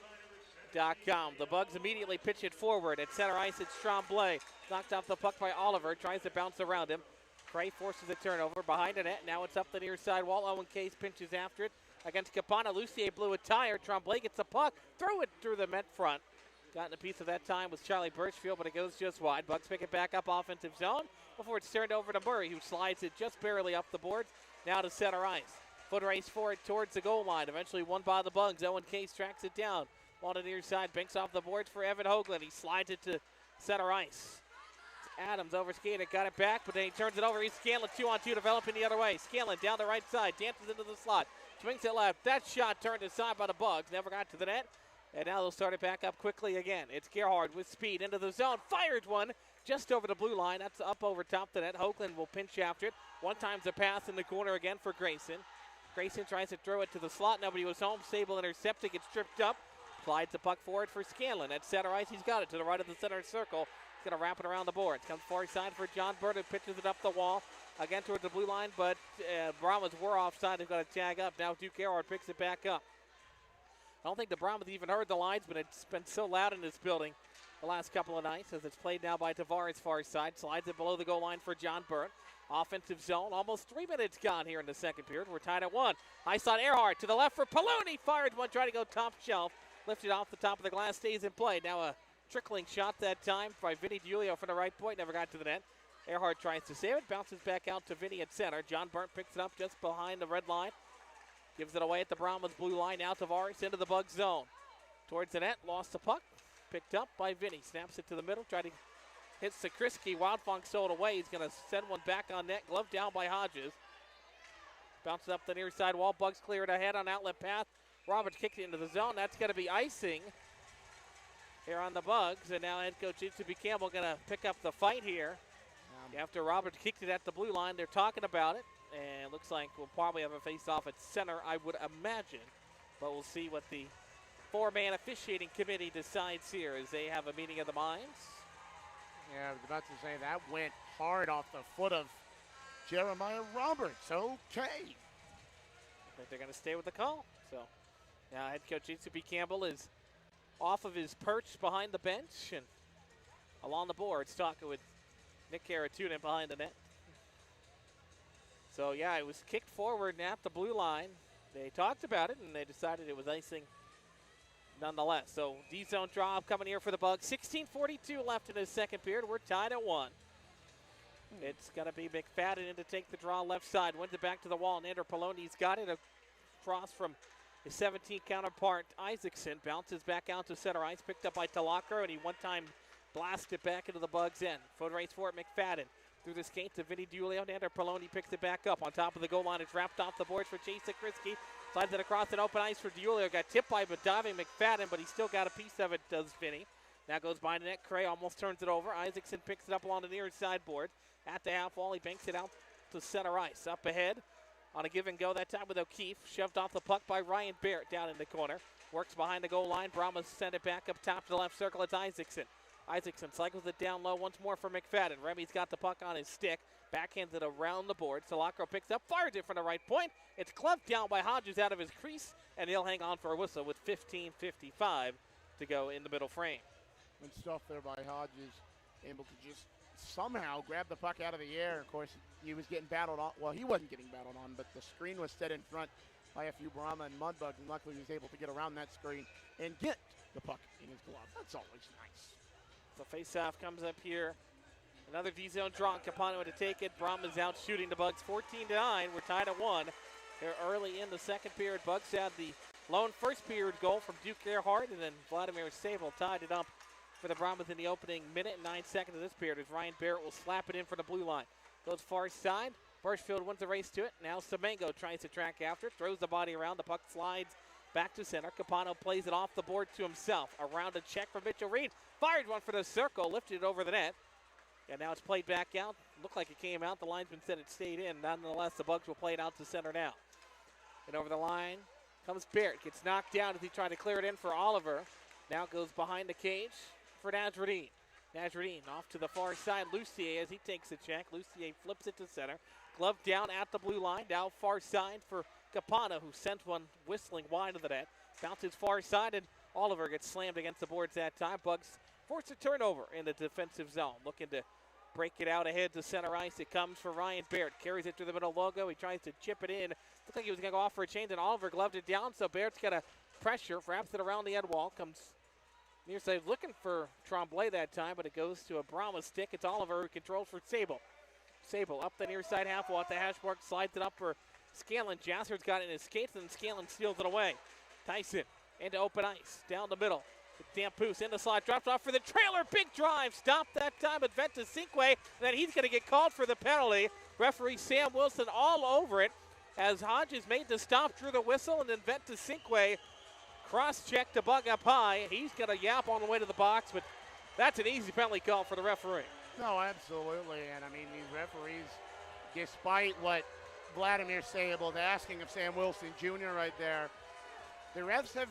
The Bugs immediately pitch it forward. At center ice, it's Tremblay. Knocked off the puck by Oliver. Tries to bounce around him. Cray forces a turnover behind the net. Now it's up the near side wall. Owen Case pinches after it. Against Capana, Lucier blew a tire. Tremblay gets the puck. Threw it through the Met front. Gotten a piece of that time was Charlie Birchfield, but it goes just wide. Bugs pick it back up offensive zone before it's turned over to Murray, who slides it just barely up the boards. Now to center ice. Foot race for it towards the goal line. Eventually won by the Bugs. Owen Case tracks it down. On the near side, banks off the boards for Evan Hoagland. He slides it to center ice. Adams overskated, got it back, but then he turns it over. He's Scanlon 2-on-2, developing the other way. Scanlon down the right side, dances into the slot, swings it left. That shot turned aside by the Bugs, never got to the net. And now they'll start it back up quickly again. It's Gerhard with speed into the zone, fires one just over the blue line. That's up over top the net. Hoagland will pinch after it. One time's a pass in the corner again for Grayson. Grayson tries to throw it to the slot. Nobody was home. Sable intercepting, gets stripped up. Slides the puck forward for Scanlon. At center ice, he's got it to the right of the center circle. He's going to wrap it around the boards. Comes far side for John Burton, pitches it up the wall. Again towards the blue line, but Brahmas were offside. They've got to tag up. Now Duke Gerhard picks it back up. I don't think the Brahmas even heard the lines, but it's been so loud in this building the last couple of nights as it's played now by Tavares far side. Slides it below the goal line for John Burton. Offensive zone. Almost 3 minutes gone here in the second period. We're tied at 1. Ice on Earhart to the left for Palone. Fired one, trying to go top shelf. Lifted off the top of the glass, stays in play. Now a trickling shot that time by Vinny DiUlio from the right point. Never got to the net. Earhart tries to save it. Bounces back out to Vinny at center. John Burnt picks it up just behind the red line. Gives it away at the Brahmas blue line. Now Tavares into the Bug zone. Towards the net. Lost the puck. Picked up by Vinny. Snaps it to the middle. Try to hit Sakriski. Wildfang stole it away. He's going to send one back on net. Glove down by Hodges. Bounces up the near side wall. Bugs clear it ahead on outlet path. Roberts kicked it into the zone. That's going to be icing here on the Bugs. And now head coach Itsubi Campbell going to pick up the fight here. After Roberts kicked it at the blue line, they're talking about it. And it looks like we'll probably have a face-off at center, I would imagine. But we'll see what the four-man officiating committee decides here as they have a meeting of the minds. Yeah, I was about to say that went hard off the foot of Jeremiah Roberts. Okay. I think they're going to stay with the call. So now head coach Itsubi Campbell is off of his perch behind the bench and along the boards talking with Nick Caratunin behind the net. So, yeah, it was kicked forward and at the blue line. They talked about it, and they decided it was icing nonetheless. So, D-zone draw coming here for the Bugs. 16:42 left in the second period. We're tied at 1. It's going to be McFadden in to take the draw left side. Wins it back to the wall. Nander Poloni's got it across from his 17th counterpart, Isaacson. Bounces back out to center ice. Picked up by Talacro, and he one-time blast it back into the Bugs' end. Foot race for it, McFadden. Through the skate to Vinny DiUlio. Nander Poloni picks it back up. On top of the goal line, it's wrapped off the boards for Chase Sakriski. Slides it across an open ice for DiUlio. Got tipped by diving McFadden, but he still got a piece of it, does Vinny. Now goes behind the net. Cray almost turns it over. Isaacson picks it up along the near side board. At the half wall, he banks it out to center ice. Up ahead on a give and go, that time with O'Keefe. Shoved off the puck by Ryan Barrett down in the corner. Works behind the goal line. Brahmas send it back up top to the left circle. It's Isaacson. Isaacson cycles it down low once more for McFadden. Remy's got the puck on his stick. Backhands it around the board. Salacro picks up, fires it from the right point. It's clubbed down by Hodges out of his crease, and he'll hang on for a whistle with 15:55 to go in the middle frame. Good stuff there by Hodges. Able to just somehow grab the puck out of the air. Of course, he was getting battled on. Well, he wasn't getting battled on, but the screen was set in front by a few Brahma and Mudbugs, and luckily he was able to get around that screen and get the puck in his glove. That's always nice. So face-off comes up here. Another D-zone draw. Capano to take it. Brahma's out shooting the Bugs 14-9. We're tied at 1. Here early in the second period. Bugs had the lone first period goal from Duke Earhart, and then Vladimir Sable tied it up for the Brahmas in the opening minute and 9 seconds of this period as Ryan Barrett will slap it in for the blue line. Goes far side. Birchfield wins the race to it. Now Semengo tries to track after it. Throws the body around. The puck slides back to center. Capano plays it off the board to himself. Around a check from Mitchell Reed. Fired one for the circle. Lifted it over the net. And now it's played back out. Looked like it came out. The linesman said it stayed in. Nonetheless, the Bugs will play it out to center now. And over the line comes Barrett. Gets knocked down as he tried to clear it in for Oliver. Now goes behind the cage for Nazardine. Nazardine off to the far side. Lucier as he takes a check. Lucier flips it to center. Glove down at the blue line. Now far side for Capano, who sent one whistling wide of the net. Bounces far side, and Oliver gets slammed against the boards that time. Bugs force a turnover in the defensive zone. Looking to break it out ahead to center ice. It comes for Ryan Barrett. Carries it to the middle logo. He tries to chip it in. Looks like he was going to go off for a change, and Oliver gloved it down. So Barrett's got a pressure. Wraps it around the end wall. Comes near side looking for Tremblay that time, but it goes to a Brahma stick. It's Oliver who controls for Sable. Sable up the near side half wall at the hash mark. Slides it up for Scanlon. Jasser's got it in his skates, and Scanlon steals it away. Tyson into open ice. Down the middle. Dampoose in the slot, dropped off for the trailer. Big drive, stopped that time at Ventusinque. Then he's going to get called for the penalty. Referee Sam Wilson all over it as Hodges made the stop, drew the whistle, and then Ventusinque cross-check to Bug up high. He's going to yap on the way to the box, but that's an easy penalty call for the referee. No, absolutely. And I mean, these referees, despite what Vladimir Sable asking of Sam Wilson Jr. right there, the refs have,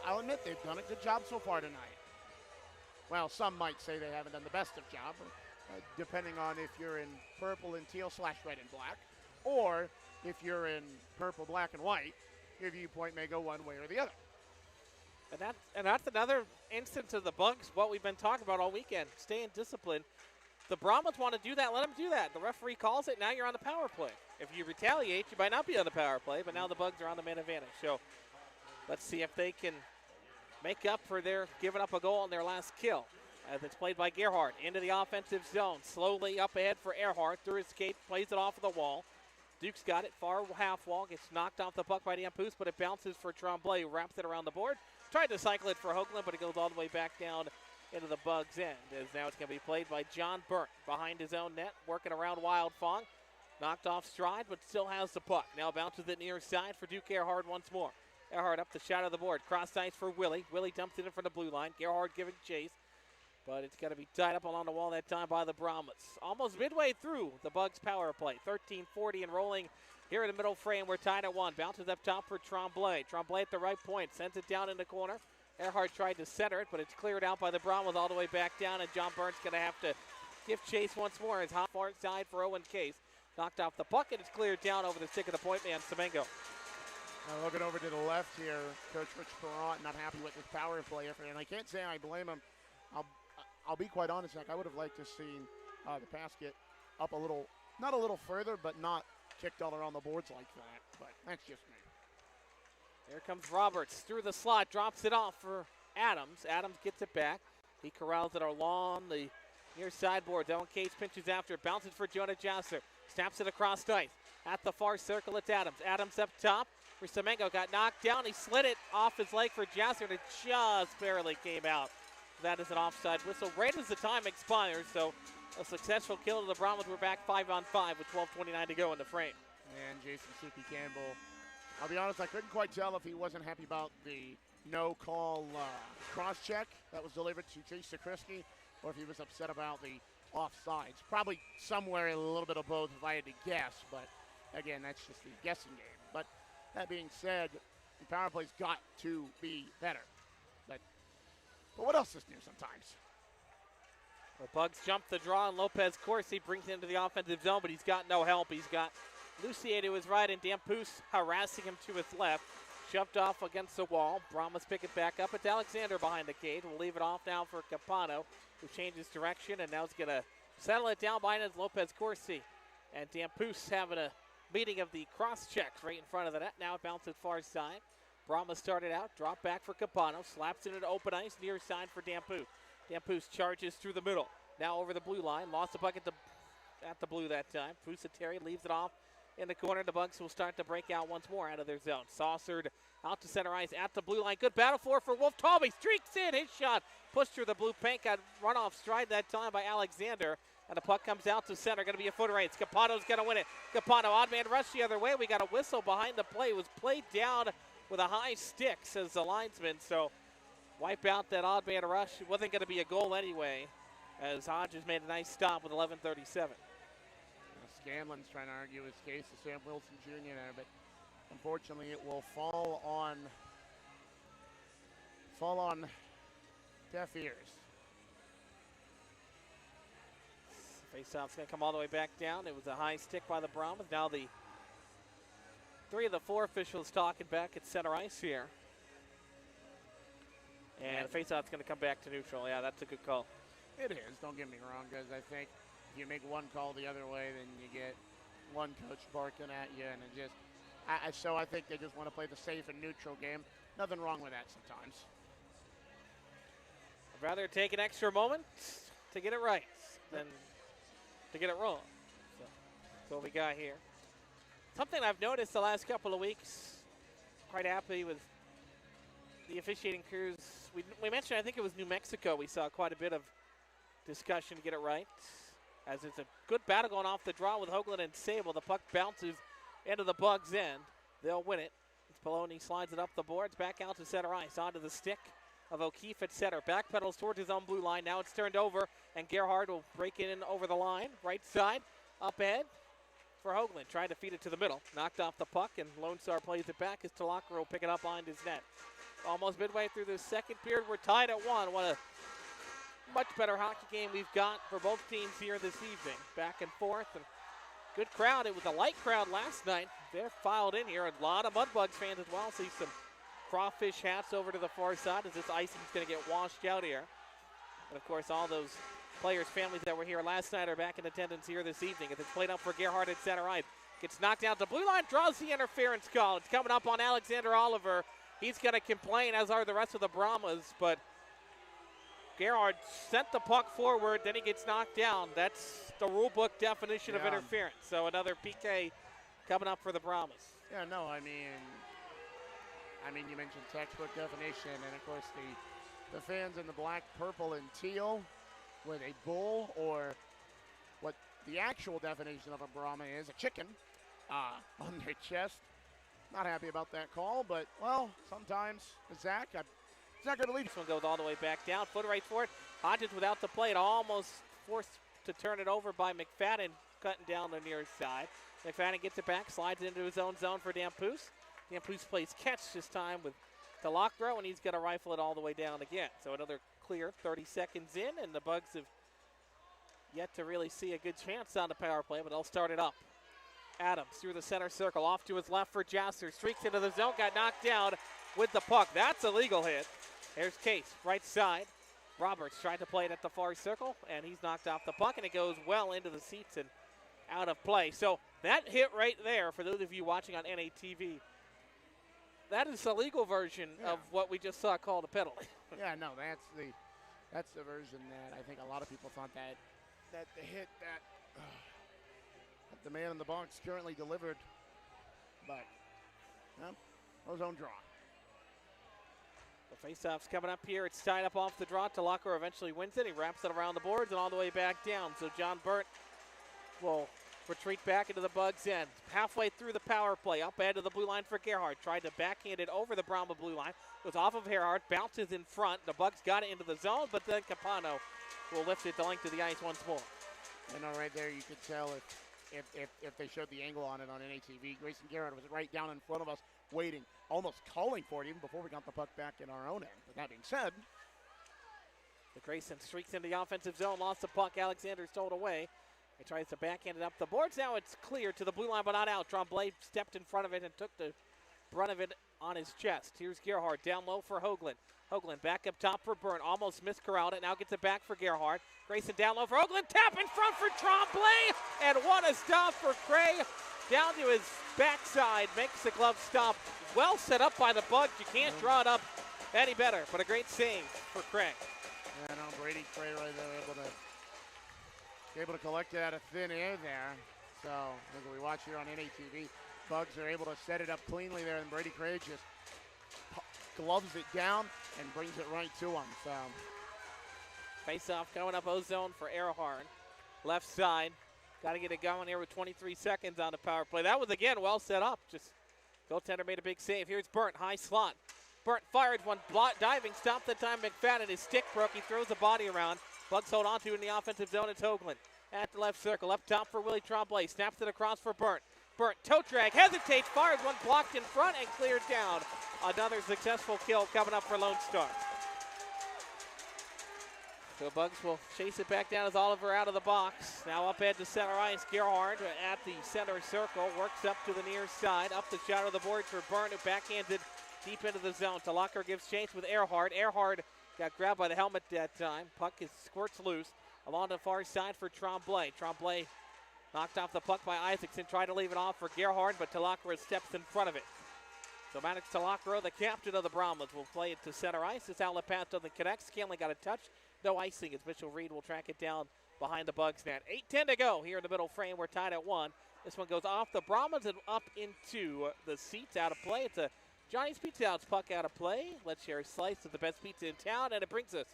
I'll admit, they've done a good job so far tonight. Well, some might say they haven't done the best of job, depending on if you're in purple and teal / red and black, or if you're in purple, black, and white, your viewpoint may go one way or the other. And that's another instance of the Bugs, what we've been talking about all weekend, staying disciplined. The Brahmas want to do that, let them do that. The referee calls it, now you're on the power play. If you retaliate, you might not be on the power play, but now the Bugs are on the man advantage. So let's see if they can make up for their giving up a goal on their last kill. As it's played by Gerhardt into the offensive zone. Slowly up ahead for Earhart. Through his skate, plays it off of the wall. Duke's got it, far half wall. Gets knocked off the puck by Dampoose, but it bounces for Tremblay, who wraps it around the board. Tried to cycle it for Hoagland, but it goes all the way back down into the Bugs' end. As now it's going to be played by John Burnt behind his own net, working around Wild Fong. Knocked off stride, but still has the puck. Now bounces it near side for Duke Earhart once more. Earhart up the shot of the board. Cross ice for Willie. Willie dumps it in front of the blue line. Gerhardt giving chase. But it's got to be tied up along the wall that time by the Brahmas. Almost midway through the Bugs power play. 13:40 and rolling here in the middle frame. We're tied at 1. Bounces up top for Tremblay. Tremblay at the right point. Sends it down in the corner. Earhart tried to center it, but it's cleared out by the Brahmas all the way back down. And John Burnt's going to have to give chase once more. His hot far side for Owen Case. Knocked off the puck, and it's cleared down over the stick of the point man, Semengo. Looking over to the left here, Coach Rich Perrant not happy with his power play effort, and I can't say I blame him. I'll be quite honest, Zach. I would have liked to see the pass get up a little, not a little further, but not kicked all around the boards like that. But that's just me. Here comes Roberts through the slot, drops it off for Adams. Adams gets it back. He corrals it along the near sideboard. Owen Case pinches after it, bounces for Jonah Jasser. Snaps it across ice. At the far circle, it's Adams. Adams up top for Semengo. Got knocked down. He slid it off his leg for Jasser, and it just barely came out. That is an offside whistle right as the time expires. So a successful kill to the Brahmas. We're back 5-on-5 with 12:29 to go in the frame. And Jason Suki Campbell, I'll be honest, I couldn't quite tell if he wasn't happy about the no-call cross-check that was delivered to Chase Sakrisky, or if he was upset about the offsides. Probably somewhere a little bit of both if I had to guess, but again, that's just the guessing game. But that being said, the power play's got to be better. But what else is new sometimes? The Bugs jump the draw, and Lopez Corsi brings it into the offensive zone, but he's got no help. He's got Lucier to his right and Dampoose harassing him to his left. Shoved off against the wall. Brahmas pick it back up. It's Alexander behind the cage. We'll leave it off now for Capano, who changes direction, and now he's going to settle it down behind his Lopez Corsi. And Dampoose having a meeting of the cross checks right in front of the net. Now it bounces far side. Brahmas started out, drop back for Capano, slaps it into open ice, near side for Dampoose. Dampoose charges through the middle. Now over the blue line, lost the puck at the blue that time. Fusateri leaves it off in the corner. The Bugs will start to break out once more out of their zone. Saucered out to center ice at the blue line. Good battle for Wolf Talby. Streaks in, his shot pushed through the blue paint. Got run off stride that time by Alexander. And the puck comes out to center. Going to be a foot race. Capano's going to win it. Capano, odd man rush the other way. We got a whistle behind the play. It was played down with a high stick, says the linesman. So wipe out that odd man rush. It wasn't going to be a goal anyway, as Hodges made a nice stop with 11:37. Scanlon's trying to argue his case to Sam Wilson Jr. there, but unfortunately it will fall on deaf ears. Faceoff's going to come all the way back down. It was a high stick by the Brahmas. Now the 3 of the 4 officials talking back at center ice here. And the faceoff's going to come back to neutral. Yeah, that's a good call. It is. Don't get me wrong, guys. I think if you make one call the other way, then you get one coach barking at you, and it just. So I think they just want to play the safe and neutral game. Nothing wrong with that sometimes. I'd rather take an extra moment to get it right than to get it wrong. So that's what we got here. Something I've noticed the last couple of weeks, quite happy with the officiating crews. We mentioned, I think it was New Mexico, we saw quite a bit of discussion to get it right. As it's a good battle going off the draw with Hoagland and Sable. The puck bounces into the Bugs' end. They'll win it. It's Poloni slides it up the boards, back out to center ice, onto the stick of O'Keefe at center. Backpedals towards his own blue line. Now it's turned over, and Gerhard will break it in over the line. Right side, up ahead for Hoagland. Tried to feed it to the middle. Knocked off the puck, and Lone Star plays it back as Talaka will pick it up behind his net. Almost midway through the second period, we're tied at 1. What a much better hockey game we've got for both teams here this evening. Back and forth, and good crowd. It was a light crowd last night. They're filed in here. A lot of Mudbugs fans as well. See some crawfish hats over to the far side as this icing's going to get washed out here. And, of course, all those players' families that were here last night are back in attendance here this evening. As it's played up for Gerhard at center ice. Gets knocked down to blue line, draws the interference call. It's coming up on Alexander Oliver. He's going to complain, as are the rest of the Brahmas, but Gerhard sent the puck forward, then he gets knocked down. That's the rule book definition of interference. So another PK coming up for the Brahmas. Yeah, no, I mean, you mentioned textbook definition, and of course the fans in the black, purple, and teal with a bull, or what the actual definition of a Brahma is, a chicken, on their chest. Not happy about that call, but, well, sometimes, Zach, I'm not going to leave. This one goes all the way back down. Foot race for it. Hodges without the plate, almost forced to turn it over by McFadden, cutting down the near side. McFadden gets it back, slides into his own zone for Damphousse. Damphousse plays catch this time with Delacroix, and he's going to rifle it all the way down again. So another clear 30 seconds in, and the Bugs have yet to really see a good chance on the power play, but they'll start it up. Adams through the center circle, off to his left for Jasser. Streaks into the zone, got knocked down with the puck. That's a legal hit. There's Case, right side. Roberts tried to play it at the far circle, and he's knocked off the puck, and it goes well into the seats and out of play. So that hit right there, for those of you watching on NATV, that is the legal version of what we just saw called a penalty. Yeah, no, that's the version that I think a lot of people thought that the hit that the man in the box currently delivered, but ozone draw. The faceoff's coming up here. It's tied up off the draw. Delacroix eventually wins it. He wraps it around the boards and all the way back down. So John Burt will retreat back into the Bugs' end. Halfway through the power play, up ahead of the blue line for Gerhard. Tried to backhand it over the Brahma blue line. Goes off of Gerhard, bounces in front. The Bugs got it into the zone, but then Capano will lift it to length of the ice once more. You know, right there you could tell if they showed the angle on it on NATV. Grayson Gerhard was right down in front of us, waiting, almost calling for it even before we got the puck back in our own end. But that being said, the Grayson streaks into the offensive zone, lost the puck. Alexander stole it away. He tries to backhand it up the boards. Now it's clear to the blue line, but not out. Tremblay stepped in front of it and took the brunt of it on his chest. Here's Gerhard down low for Hoagland. Hoagland back up top for Byrne. Almost miscorralled it. Now gets it back for Gerhard. Grayson down low for Hoagland. Tap in front for Tremblay. And what a stop for Cray. Down to his backside. Makes the glove stop. Well set up by the Bugs. You can't draw it up any better. But a great save for Cray. Yeah, no, Brady Cray right there able to collect it out of thin air there. So as we watch here on NATV, Bugs are able to set it up cleanly there, and Brady Cray just gloves it down and brings it right to him. So face-off coming up O-zone for Earhart. Left side. Got to get it going here with 23 seconds on the power play. That was, again, well set up. Just goaltender made a big save. Here's Burnt, high slot. Burnt fired one, diving, stopped the time. McFadden, his stick broke. He throws the body around. Bugs hold on to it in the offensive zone. It's Hoagland at the left circle. Up top for Willie Tremblay. Snaps it across for Burnt. Burnt, toe drag, hesitates, fires one, blocked in front and cleared down. Another successful kill coming up for Lone Star. So Bugs will chase it back down as Oliver out of the box. Now up ahead to center ice. Gerhard at the center circle. Works up to the near side. Up the shot of the board for Burnt, who backhanded deep into the zone. Delacroix gives chase with Earhart. Earhart got grabbed by the helmet that time. Puck squirts loose. Along the far side for Tremblay. Tremblay knocked off the puck by Isaacson. Tried to leave it off for Gerhard, but Delacroix steps in front of it. So Maddox Delacroix, the captain of the Brahmas, will play it to center ice. This outlet pass doesn't connect. Scanlon got a touch. No icing as Mitchell Reed will track it down behind the Bugs net. 8:10 to go here in the middle frame. We're tied at 1. This one goes off the Brahmas and up into the seats, out of play. It's a Johnny's Pizza House puck out of play. Let's share a slice of the best pizza in town, and it brings us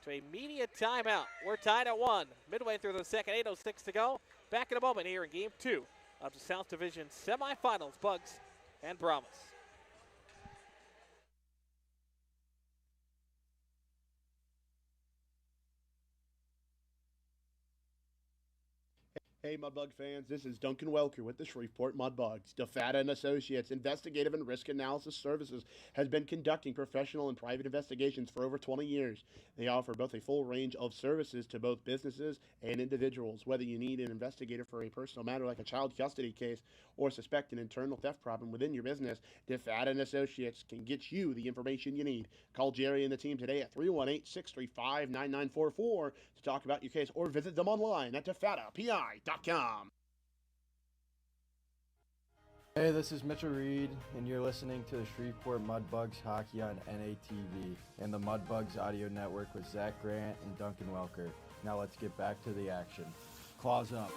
to a media timeout. We're tied at 1. Midway through the second, 8:06 to go. Back in a moment here in Game 2 of the South Division semifinals, Bugs and Brahmas. Hey Mudbug fans, this is Duncan Welker with the Shreveport Mudbugs. DeFata and Associates Investigative and Risk Analysis Services has been conducting professional and private investigations for over 20 years. They offer both a full range of services to both businesses and individuals. Whether you need an investigator for a personal matter like a child custody case or suspect an internal theft problem within your business, DeFata and Associates can get you the information you need. Call Jerry and the team today at 318-635-9944 to talk about your case, or visit them online at defatapi.com. Hey, this is Mitchell Reed, and you're listening to the Shreveport Mudbugs hockey on NATV and the Mudbugs Audio Network with Zach Grant and Duncan Welker. Now let's get back to the action. Claws up.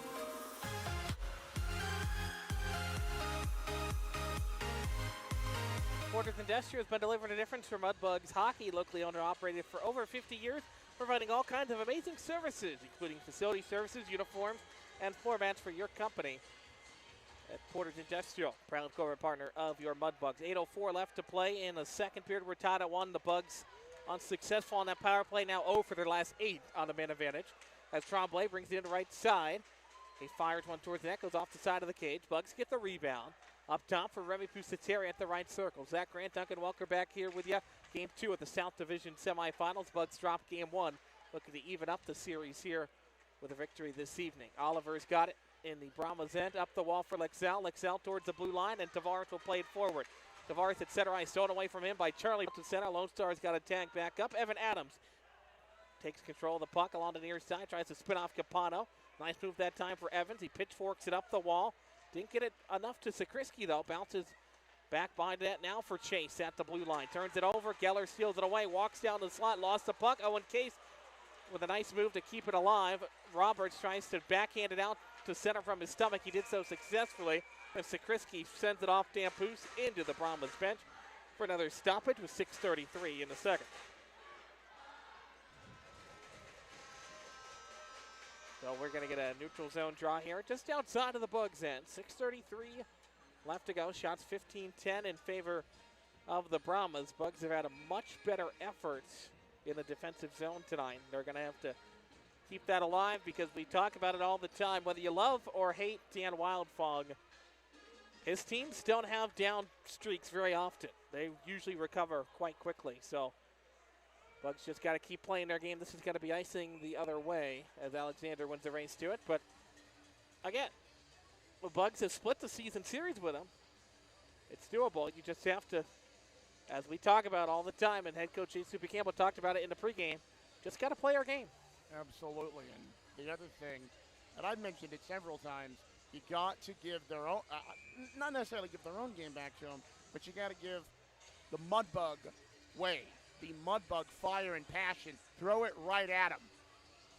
Porter's Industrial has been delivering a difference for Mudbugs hockey, locally owned and operated for over 50 years, providing all kinds of amazing services, including facility services, uniforms, and floor mats for your company. At Porter's Industrial, proud corporate partner of your Mudbugs. 8:04 left to play in the second period. We're tied at 1. The Bugs unsuccessful on that power play, now 0 for their last 8 on the man advantage. As Tremblay brings it in the right side. He fires one towards the net, goes off the side of the cage. Bugs get the rebound. Up top for Remy Pusateri at the right circle. Zach Grant, Duncan Welker back here with you. Game 2 of the South Division semifinals. Bugs drop game 1. Looking to even up the series here with a victory this evening. Oliver's got it in the Brahmas end. Up the wall for Lexell. Lexell towards the blue line, and Tavares will play it forward. Tavares at center ice, stolen away from him by Charlie to center. Lone Star's got a tag back up. Evan Adams takes control of the puck along the near side, tries to spin off Capano. Nice move that time for Evans. He pitchforks it up the wall. Didn't get it enough to Sakrisky, though. Bounces back by net now for Chase at the blue line. Turns it over. Geller steals it away. Walks down the slot. Lost the puck. Owen Case with a nice move to keep it alive. Roberts tries to backhand it out to center from his stomach. He did so successfully. And Sakrisky sends it off Dampoose into the Brahmas bench for another stoppage with 6:33 in the second. So we're going to get a neutral zone draw here just outside of the Bugs end. 6:33 left to go. Shots 15-10 in favor of the Brahmas. Bugs have had a much better effort in the defensive zone tonight. They're going to have to keep that alive because we talk about it all the time. Whether you love or hate Dan Wildfog, his teams don't have down streaks very often. They usually recover quite quickly. So Bugs just got to keep playing their game. This is going to be icing the other way as Alexander wins the race to it. But again, the Bugs have split the season series with them. It's doable. You just have to, as we talk about all the time, and head coach J. Campbell talked about it in the pregame, just got to play our game. Absolutely. And the other thing, and I've mentioned it several times, you got to give their own, not necessarily give their own game back to them, but you got to give the Mudbug way, the Mudbug fire and passion, throw it right at them.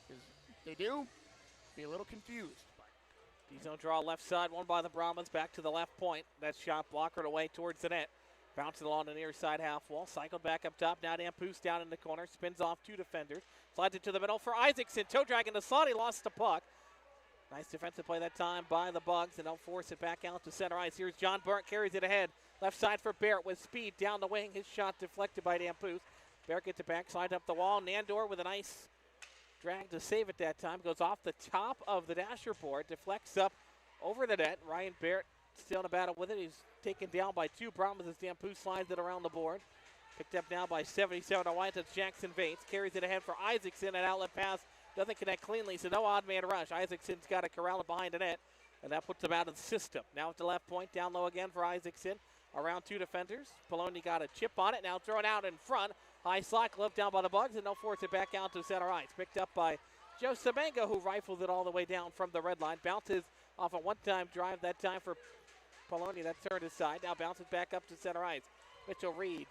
Because they do, be a little confused. D-zone draw left side, won by the Brahmas, back to the left point. That shot blockered away towards the net. Bouncing along the near side half wall, cycled back up top. Now Dampoose down in the corner, spins off 2 defenders. Slides it to the middle for Isaacson. Toe drag in the slot, he lost the puck. Nice defensive play that time by the Bugs, and they'll force it back out to center ice. Here's John Burnt, carries it ahead. Left side for Barrett with speed down the wing. His shot deflected by Dampoose. Barrett gets it back, slides up the wall. Nandor with a nice drag to save it that time. Goes off the top of the dasher board, deflects up over the net. Ryan Barrett still in a battle with it. He's taken down by 2 Brahmas as Dampoose slides it around the board. Picked up now by 77 to White. That's Jackson Bates. Carries it ahead for Isaacson. An outlet pass doesn't connect cleanly, so no odd man rush. Isaacson's got to corral it behind the net, and that puts him out of the system. Now at the left point, down low again for Isaacson. Around 2 defenders. Poloni got a chip on it. Now thrown out in front. High slot left down by the Bugs, and they'll force it back out to center ice. Picked up by Joe Semenga, who rifled it all the way down from the red line. Bounces off a one-time drive that time for Poloni. That turned his side. Now bounces back up to center ice. Mitchell Reed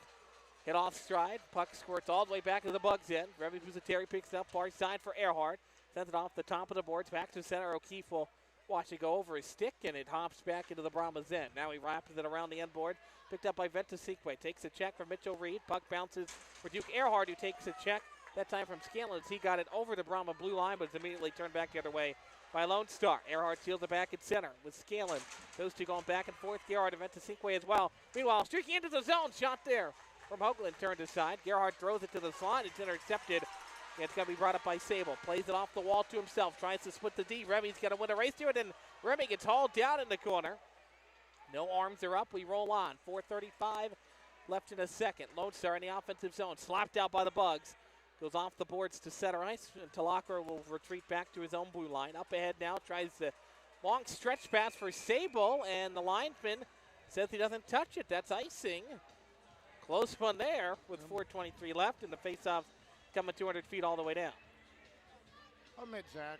hit off stride. Puck squirts all the way back to the Bugs end. Remy Pusateri picks it up far side for Earhart. Sends it off the top of the boards. Back to center. O'Keefe will watch it go over his stick, and it hops back into the Brahmas end. Now he wraps it around the end board. Picked up by Ventasikwe. Takes a check from Mitchell Reed. Puck bounces for Duke Earhart, who takes a check. That time from Scanlon. He got it over the Brahma blue line, but it's immediately turned back the other way by Lone Star. Earhart seals it back at center with Scanlon. Those two going back and forth. Gerhard and Ventasikwe as well. Meanwhile, streaking into the zone. Shot there from Hoagland, turned aside. Gerhard throws it to the slot. It's intercepted. It's going to be brought up by Sable. Plays it off the wall to himself. Tries to split the D. Remy's going to win a race to it, and Remy gets hauled down in the corner. No arms are up. We roll on. 4:35 left in a second. Lone Star in the offensive zone. Slapped out by the Bugs. Goes off the boards to center ice. And Talakar will retreat back to his own blue line. Up ahead now. Tries the long stretch pass for Sable, and the lineman says he doesn't touch it. That's icing. Close one there with 4:23 left, and the faceoff coming 200 feet all the way down. I'll admit, Zach,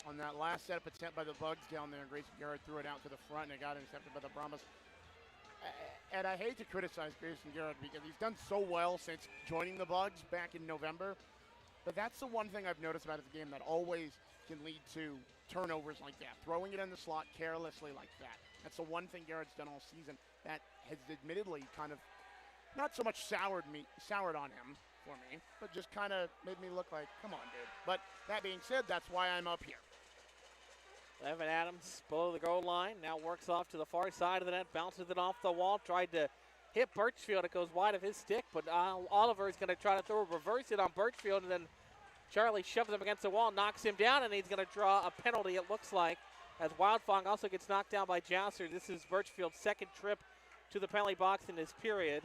on that last setup attempt by the Bugs down there. Grayson Garrett threw it out to the front, and it got intercepted by the Brahmas. And I hate to criticize Grayson Garrett because he's done so well since joining the Bugs back in November. But that's the one thing I've noticed about his game that always can lead to turnovers like that. Throwing it in the slot carelessly like that. That's the one thing Garrett's done all season that has admittedly kind of not so much soured on him for me, but just kind of made me look like, come on, dude. But that being said, that's why I'm up here. Evan Adams below the goal line, now works off to the far side of the net, bounces it off the wall, tried to hit Birchfield. It goes wide of his stick, but Oliver is going to try to throw a reverse hit on Birchfield, and then Charlie shoves him against the wall, knocks him down, and he's going to draw a penalty, it looks like, as Wildfong also gets knocked down by Jasser. This is Birchfield's second trip to the penalty box in this period.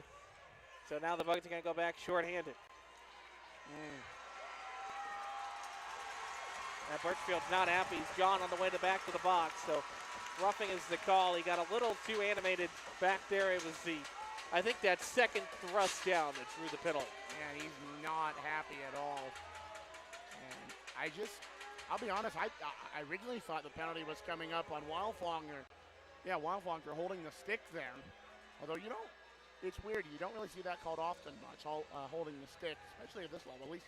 So now the Bugs are going to go back shorthanded. Now Birchfield's not happy. He's John on the way back to the box. So roughing is the call. He got a little too animated back there. It was I think that second thrust down that drew the penalty. Yeah, he's not happy at all. And I'll be honest, I originally thought the penalty was coming up on Wildfonger. Yeah, Wildfonger holding the stick there. Although, it's weird. You don't really see that called often much, holding the stick, especially at this level, at least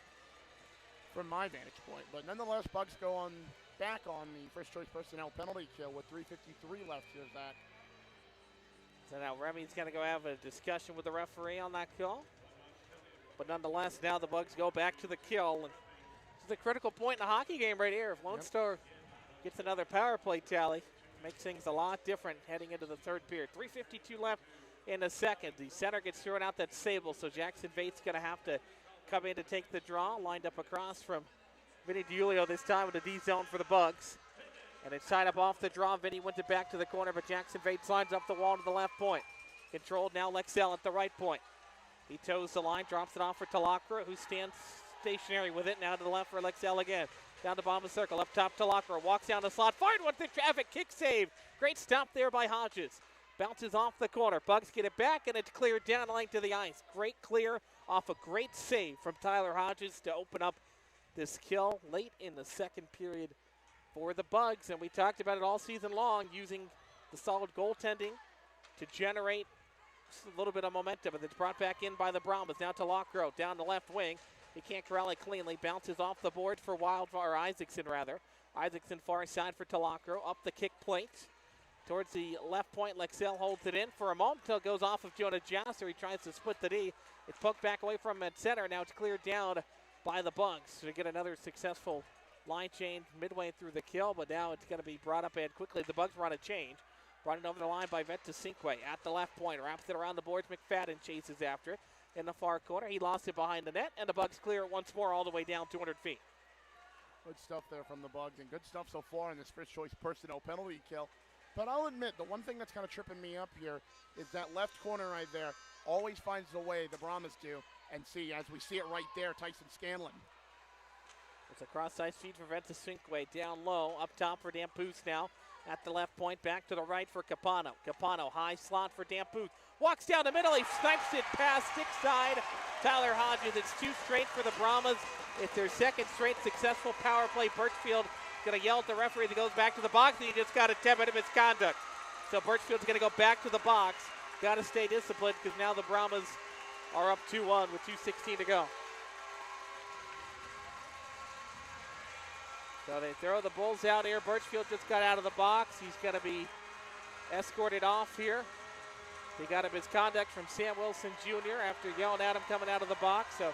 from my vantage point. But nonetheless, Bugs go back on the first choice personnel penalty kill with 3:53 left here, Zach. So now Remy's going to go have a discussion with the referee on that kill. But nonetheless, now the Bugs go back to the kill. And this is a critical point in the hockey game right here. If Lone Star gets another power play tally, makes things a lot different heading into the third period. 3:52 left in the second. The center gets thrown out, that's Sable, so Jackson Vate's going to have to come in to take the draw. Lined up across from Vinny DiUlio this time with a D zone for the Bugs. And it's tied up off the draw. Vinny went it back to the corner, but Jackson Vates lines up the wall to the left point. Controlled now Lexell at the right point. He toes the line, drops it off for Talakra, who stands stationary with it. Now to the left for Lexell again. Down the bottom of the circle, up top Talakra, walks down the slot, fired with the traffic, kick save. Great stop there by Hodges. Bounces off the corner. Bugs get it back, and it's cleared down the length of the ice. Great clear off a great save from Tyler Hodges to open up this kill late in the second period for the Bugs. And we talked about it all season long, using the solid goaltending to generate a little bit of momentum. And it's brought back in by the Brahmas. Now to Lockrow, down the left wing. He can't corral it cleanly. Bounces off the board for Isaacson, rather. Isaacson far side for Talakro. Up the kick plate. Towards the left point, Lexell holds it in for a moment until it goes off of Jonah Jasser. He tries to split the D. It's poked back away from at center. Now it's cleared down by the Bugs to get another successful line change midway through the kill, but now it's going to be brought up and quickly. The Bugs run a change. Brought it over the line by Ventasinkwe at the left point. Wraps it around the boards. McFadden chases after it in the far corner. He lost it behind the net, and the Bugs clear it once more all the way down 200 feet. Good stuff there from the Bugs, and good stuff so far in this first choice personnel penalty kill. But I'll admit, the one thing that's kind of tripping me up here is that left corner right there always finds the way, the Brahmas do. And see, as we see it right there, Tyson Scanlon. It's a cross-ice feed for Ventasinkwe. Down low, up top for Dampoose now. At the left point, back to the right for Capano. Capano, high slot for Dampoose. Walks down the middle, he snipes it past stick side. Tyler Hodges, it's two straight for the Brahmas. It's their second straight successful power play. Birchfield going to yell at the referee as he goes back to the box, and he just got a 10-minute misconduct. So Birchfield's going to go back to the box. Got to stay disciplined because now the Brahmas are up 2-1 with 2:16 to go. So they throw the Bulls out here. Birchfield just got out of the box. He's going to be escorted off here. He got a misconduct from Sam Wilson Jr. after yelling at him coming out of the box. So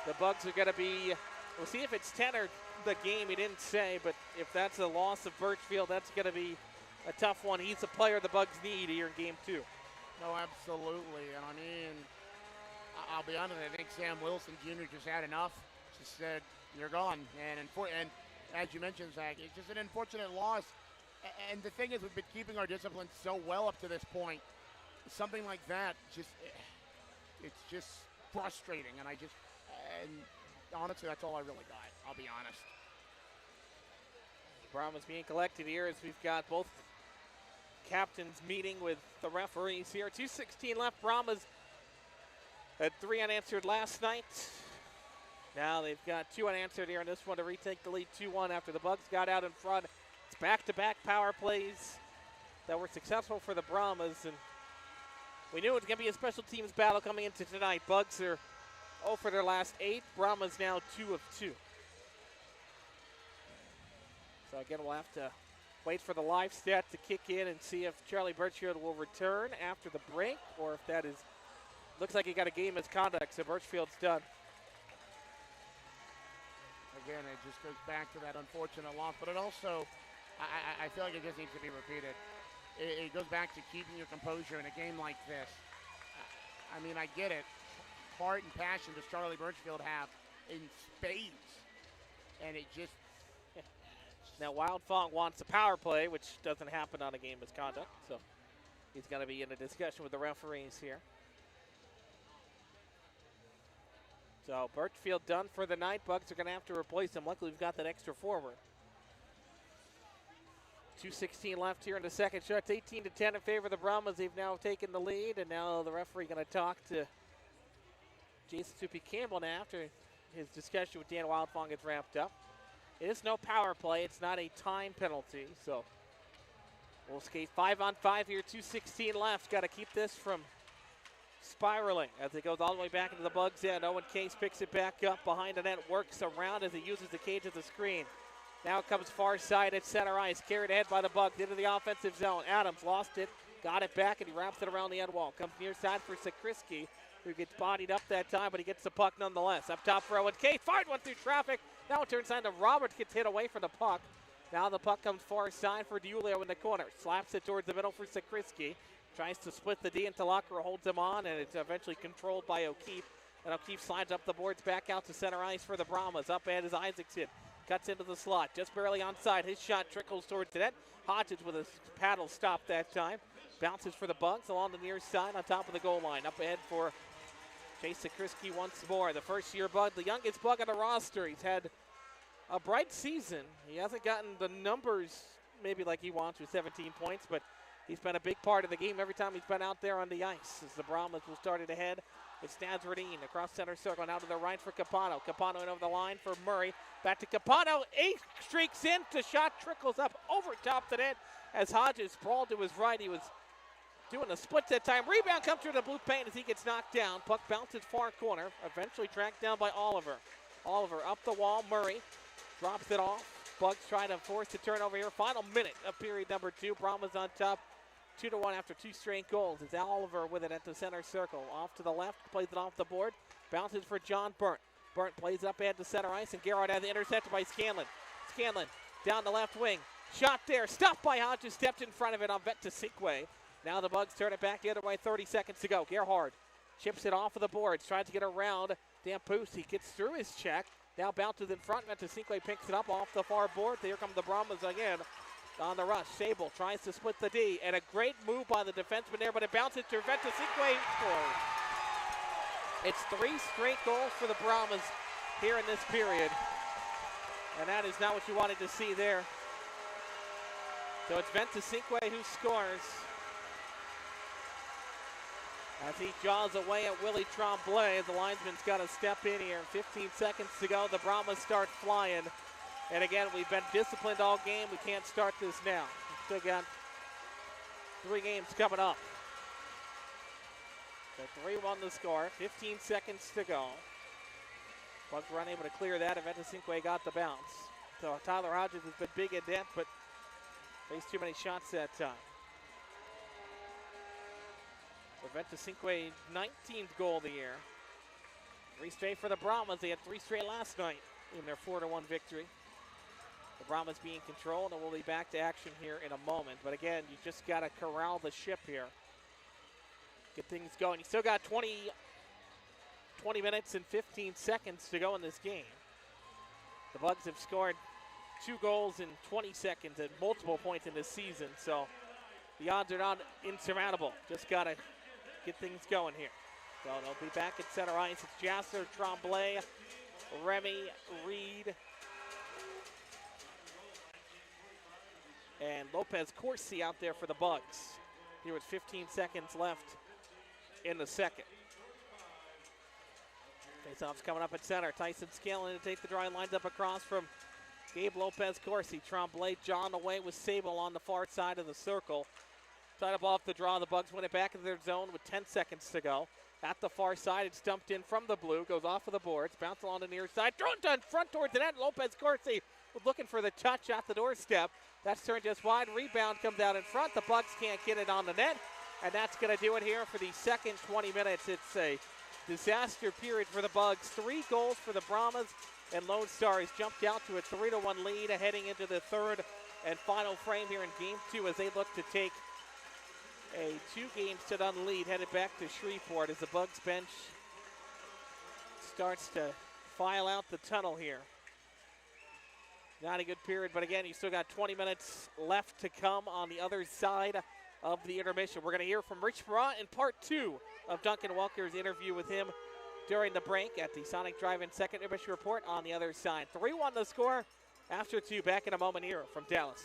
the Bugs are going to be, we'll see if it's 10 or the game, he didn't say, but if that's a loss of Birchfield, that's going to be a tough one. He's the player the Bugs need here in game 2. No, absolutely. And I mean, I'll be honest, I think Sam Wilson Jr. just had enough. Just said, you're gone. And as you mentioned, Zach, it's just an unfortunate loss. And the thing is, we've been keeping our discipline so well up to this point. Something like that, it's just frustrating. And honestly, that's all I really got. I'll be honest. Brahmas being collected here as we've got both captains meeting with the referees here. 2:16 left. Brahmas had 3 unanswered last night. Now they've got two unanswered here in this one to retake the lead 2-1 after the Bugs got out in front. It's back-to-back power plays that were successful for the Brahmas, and we knew it was going to be a special teams battle coming into tonight. Bugs are 0 for their last 8. Brahmas now 2 of 2. So again, we'll have to wait for the live stat to kick in and see if Charlie Birchfield will return after the break, or if that is, looks like he got a game misconduct, so Birchfield's done. Again, it just goes back to that unfortunate loss, but it also, I feel like it just needs to be repeated. It goes back to keeping your composure in a game like this. I mean, I get it. Heart and passion does Charlie Birchfield have in spades, and it just... Now Wildfong wants a power play, which doesn't happen on a game misconduct, so he's going to be in a discussion with the referees here. So Birchfield done for the night. Bugs are going to have to replace him. Luckily, we've got that extra forward. 2:16 left here in the second shot. It's 18-10 in favor of the Brahmas. They've now taken the lead, and now the referee going to talk to Jason Soupy Campbell now after his discussion with Dan Wildfong gets wrapped up. It is no power play. It's not a time penalty, so we'll skate 5-on-5 here. 2:16 left. Got to keep this from spiraling as it goes all the way back into the Bugs' end. Owen Case picks it back up behind the net, works around as he uses the cage as a screen. Now it comes far side at center ice, carried ahead by the Bugs into the offensive zone. Adams lost it, got it back, and he wraps it around the end wall. Comes near side for Sakrisky, who gets bodied up that time, but he gets the puck nonetheless. Up top for Owen Case, fired one through traffic. Now it turns side to Roberts, gets hit away from the puck. Now the puck comes far side for Diulio in the corner. Slaps it towards the middle for Sakrisky. Tries to split the D into Locker, holds him on, and it's eventually controlled by O'Keefe. And O'Keefe slides up the boards back out to center ice for the Brahmas. Up ahead is Isaacson. Cuts into the slot, just barely onside. His shot trickles towards the net. Hodges with a paddle stop that time. Bounces for the Bugs along the near side on top of the goal line. Up ahead for Chase Sakrisky once more. The first-year Bug, the youngest Bug on the roster. He's had a bright season. He hasn't gotten the numbers maybe like he wants with 17 points, but he's been a big part of the game every time he's been out there on the ice. As the Brahmas will start it ahead, it's Nazradine across center circle, now to the right for Capano. Capano in over the line for Murray. Back to Capano, 8 streaks in, the shot trickles up over top the net as Hodges sprawled to his right. He was doing a split that time. Rebound comes through the blue paint as he gets knocked down. Puck bounces far corner, eventually tracked down by Oliver. Oliver up the wall, Murray drops it off. Bugs try to force the turnover here. Final minute of period number 2. Brahmas on top. 2-1 after 2 straight goals. It's Oliver with it at the center circle. Off to the left, plays it off the board. Bounces for John Burnt. Burnt plays up ahead to center ice, and Gerard has it intercepted by Scanlon. Scanlon down the left wing. Shot there, stopped by Hodges, stepped in front of it on Vetasinkwe. Now the Bugs turn it back the other way, 30 seconds to go. Gerhard chips it off of the boards, tries to get around Dampus. He gets through his check. Now bounces in front. Vetasinkwe picks it up off the far board. Here come the Brahmas again. On the rush, Sable tries to split the D, and a great move by the defenseman there, but it bounces to Vetasinkwe. It's 3 straight goals for the Brahmas here in this period, and that is not what you wanted to see there. So it's Vetasinkwe who scores as he jaws away at Willie Tremblay. The linesman's got to step in here. 15 seconds to go. The Brahmas start flying. And again, we've been disciplined all game. We can't start this now. We've still got 3 games coming up. So 3-1 the score. 15 seconds to go. Bugs were unable to clear that, and Vetasinkwe got the bounce. So Tyler Hodges has been big in net, but faced too many shots that time. For Vetasinkwe, 19th goal of the year. 3 straight for the Brahmas. They had 3 straight last night in their 4-1 victory. The Brahmas be in control, and we'll be back to action here in a moment. But again, you just got to corral the ship here. Get things going. You still got 20 minutes and 15 seconds to go in this game. The Bugs have scored 2 goals in 20 seconds at multiple points in this season, so the odds are not insurmountable. Just got to get things going here. So they'll be back at center ice. It's Jasser, Tremblay, Remy, Reed, and Lopez Corsi out there for the Bugs. Here with 15 seconds left in the second. Faceoff's coming up at center. Tyson Scanlon to take the drive, lines up across from Gabe Lopez-Corsi. Tremblay, John away with Sable on the far side of the circle. Tied up off the draw. The Bugs win it back into their zone with 10 seconds to go. At the far side, it's dumped in from the blue. Goes off of the boards. Bounce along the near side. Thrown down front towards the net. Lopez-Corsi looking for the touch at the doorstep. That's turned just wide. Rebound comes out in front. The Bugs can't get it on the net. And that's going to do it here for the second 20 minutes. It's a disaster period for the Bugs. 3 goals for the Brahmas, and Lone Stars jumped out to a 3-1 lead heading into the third and final frame here in Game 2 as they look to take a 2-game-to-none lead headed back to Shreveport as the Bugs bench starts to file out the tunnel here. Not a good period, but again, you still got 20 minutes left to come on the other side of the intermission. We're going to hear from Rich Perrott in part 2 of Duncan Welker's interview with him during the break at the Sonic Drive-In second intermission report on the other side. 3-1 the score after 2. Back in a moment here from Dallas.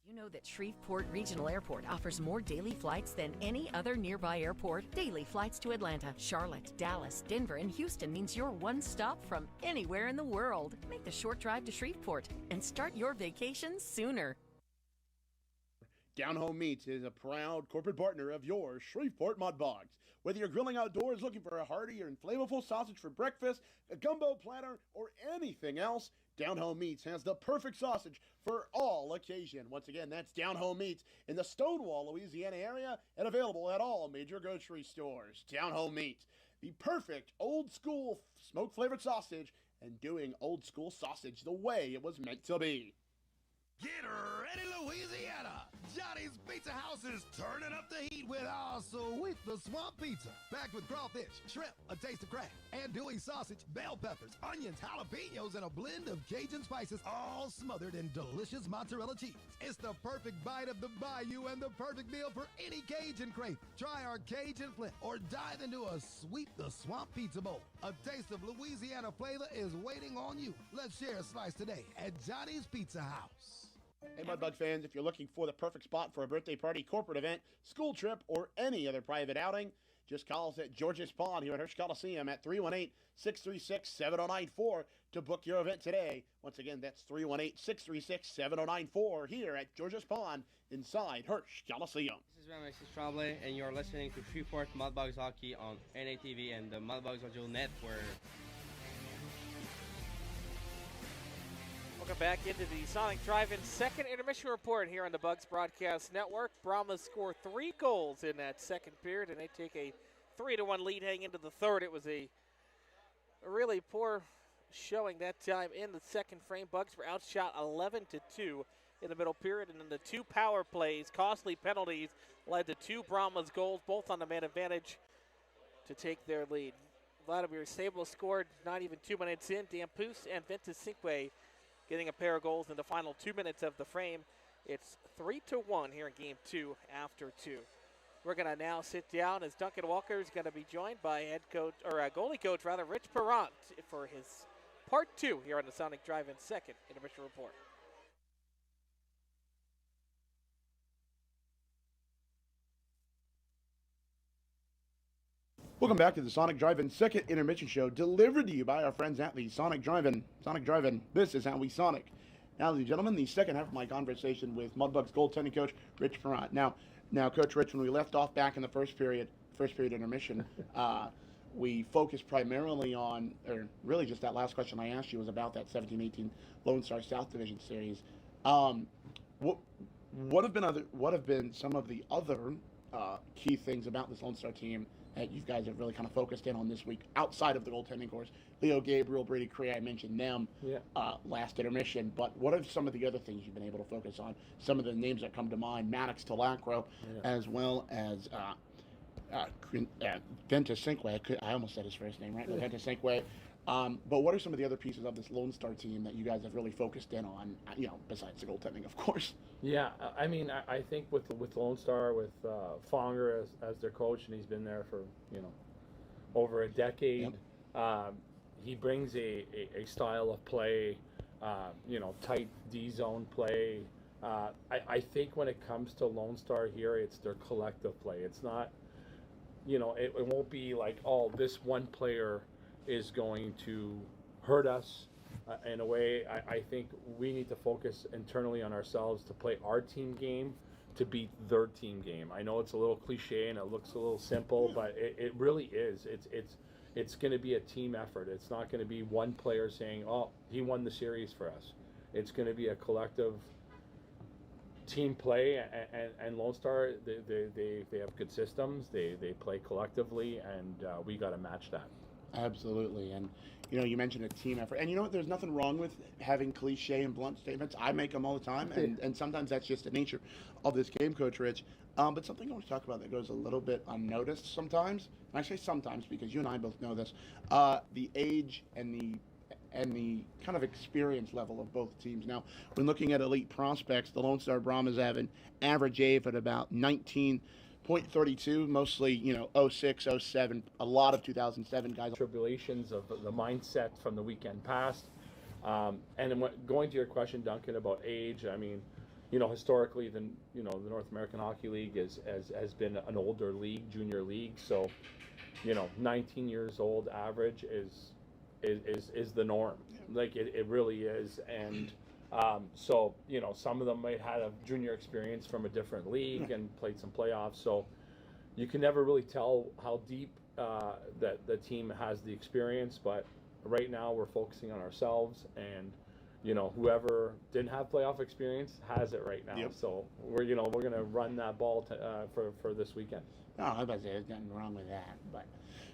You know that Shreveport Regional Airport offers more daily flights than any other nearby airport. Daily flights to Atlanta, Charlotte, Dallas, Denver, and Houston means you're one stop from anywhere in the world. Make the short drive to Shreveport and start your vacation sooner. Down Home Meats is a proud corporate partner of your Shreveport Mudbugs. Whether you're grilling outdoors looking for a hearty and flavorful sausage for breakfast, a gumbo platter, or anything else, Down Home Meats has the perfect sausage for all occasion. Once again, that's Down Home Meats in the Stonewall, Louisiana area and available at all major grocery stores. Down Home Meats, the perfect old school smoke flavored sausage and doing old school sausage the way it was meant to be. Get ready, Louisiana! Johnny's Pizza House is turning up the heat with our sweet the swamp pizza. Packed with crawfish, shrimp, a taste of crab, andouille sausage, bell peppers, onions, jalapenos, and a blend of Cajun spices, all smothered in delicious mozzarella cheese. It's the perfect bite of the bayou and the perfect meal for any Cajun crave. Try our Cajun Flint or dive into a sweet the swamp pizza bowl. A taste of Louisiana flavor is waiting on you. Let's share a slice today at Johnny's Pizza House. Hey, Mudbug fans, if you're looking for the perfect spot for a birthday party, corporate event, school trip, or any other private outing, just call us at George's Pond here at Hirsch Coliseum at 318-636-7094 to book your event today. Once again, that's 318-636-7094 here at George's Pond inside Hirsch Coliseum. This is Brahmas Tremblay, and you're listening to Shreveport Mudbugs Hockey on NATV and the Mudbugs Audio Network. Welcome back into the Sonic Drive-In second intermission report here on the Bugs Broadcast Network. Brahmas score 3 goals in that second period, and they take a 3-1 lead heading into the third. It was a really poor showing that time in the second frame. Bugs were outshot 11-2 in the middle period, and then the 2 power plays, costly penalties, led to 2 Brahmas goals, both on the man advantage to take their lead. Vladimir Sable scored not even 2 minutes in. Dan Poos and Ventus Cinque getting a pair of goals in the final 2 minutes of the frame. It's 3-1 here in Game 2 after 2. We're going to now sit down as Duncan Welker is going to be joined by goalie coach Rich Perrott for his part 2 here on the Sonic Drive-In second intermission report. Welcome back to the Sonic Drive-In second intermission show, delivered to you by our friends at the Sonic Drive-In. Sonic Drive-In, this is how we Sonic. Now, ladies and gentlemen, the second half of my conversation with Mudbugs goaltending coach Rich Perrott. Now, Coach Rich, when we left off back in the first period intermission, we focused primarily on, or really just that last question I asked you was about that 17-18 Lone Star South Division series. What have been some of the other key things about this Lone Star team that you guys have really kind of focused in on this week outside of the goaltending course? Leo Gabriel, Brady Cray, I mentioned them last intermission, but what are some of the other things you've been able to focus on? Some of the names that come to mind, Maddox Talacro, as well as Ventus Cinque. I almost said his first name, right? Ventus Cinque. But what are some of the other pieces of this Lone Star team that you guys have really focused in on, besides the goaltending, of course? Yeah, I mean, I think with Lone Star, with Fonger as their coach, and he's been there for, over a decade, he brings a style of play, tight D-zone play, I think when it comes to Lone Star here, it's their collective play. It's not, it won't be like, oh, this one player is going to hurt us. In a way, I think we need to focus internally on ourselves to play our team game to beat their team game. I know it's a little cliche and it looks a little simple, but it really is. It's going to be a team effort. It's not going to be one player saying, oh, he won the series for us. It's going to be a collective team play, and Lone Star, they have good systems. They play collectively, and we got to match that. Absolutely. And, you mentioned a team effort. And you know what? There's nothing wrong with having cliche and blunt statements. I make them all the time, and sometimes that's just the nature of this game, Coach Rich. But something I want to talk about that goes a little bit unnoticed sometimes, and I say sometimes because you and I both know this, the age and the kind of experience level of both teams. Now, when looking at elite prospects, the Lone Star Brahmas have an average age at about 19.32, mostly, 06, 07, a lot of 2007 guys. Tribulations of the mindset from the weekend past. And then going to your question, Duncan, about age, I mean, historically, the North American Hockey League has been an older league, junior league. So, 19 years old average is the norm. Like it really is. And so some of them might have a junior experience from a different league and played some playoffs. So you can never really tell how deep that the team has the experience. But right now we're focusing on ourselves, and whoever didn't have playoff experience has it right now. Yep. So we're going to run that ball for this weekend. No, I was about to say there's nothing wrong with that. But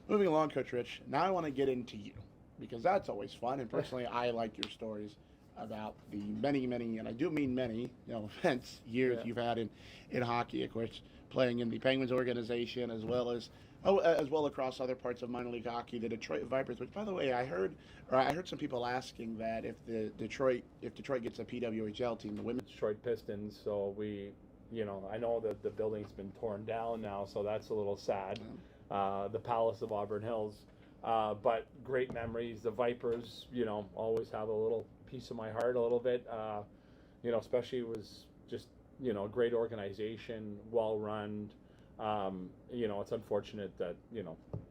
moving along, Coach Rich, now I want to get into you, because that's always fun. And personally, I like your stories about the many, and I do mean many, events, years you've had in hockey, of course, playing in the Penguins organization as well across other parts of minor league hockey, the Detroit Vipers. Which, by the way, I heard some people asking that if Detroit gets a PWHL team, the women's Detroit Pistons. So we, I know that the building's been torn down now, so that's a little sad. The Palace of Auburn Hills. But great memories. The Vipers, always have a little piece of my heart a little bit. Especially it was just, a great organization, well run. It's unfortunate that,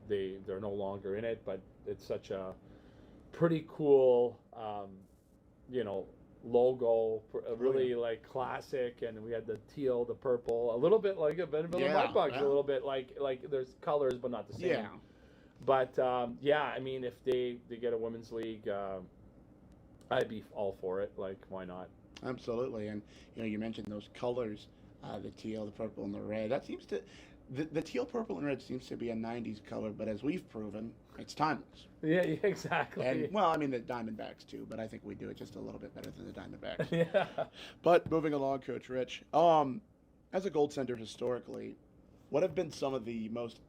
they're no longer in it, but it's such a pretty cool, logo, really like classic, and we had the teal, the purple, a little bit like a bit of Mudbugs, a little bit like there's colors but not the same. Yeah. But I mean, if they get a women's league, I'd be all for it. Like, why not? Absolutely. And you mentioned those colors, the teal, the purple, and the red. That seems to the teal, purple, and red seems to be a '90s color, but as we've proven, it's timeless. Yeah, exactly. And well, I mean the Diamondbacks too, but I think we do it just a little bit better than the Diamondbacks. Yeah. But moving along, Coach Rich, as a goaltender historically, what have been some of the most,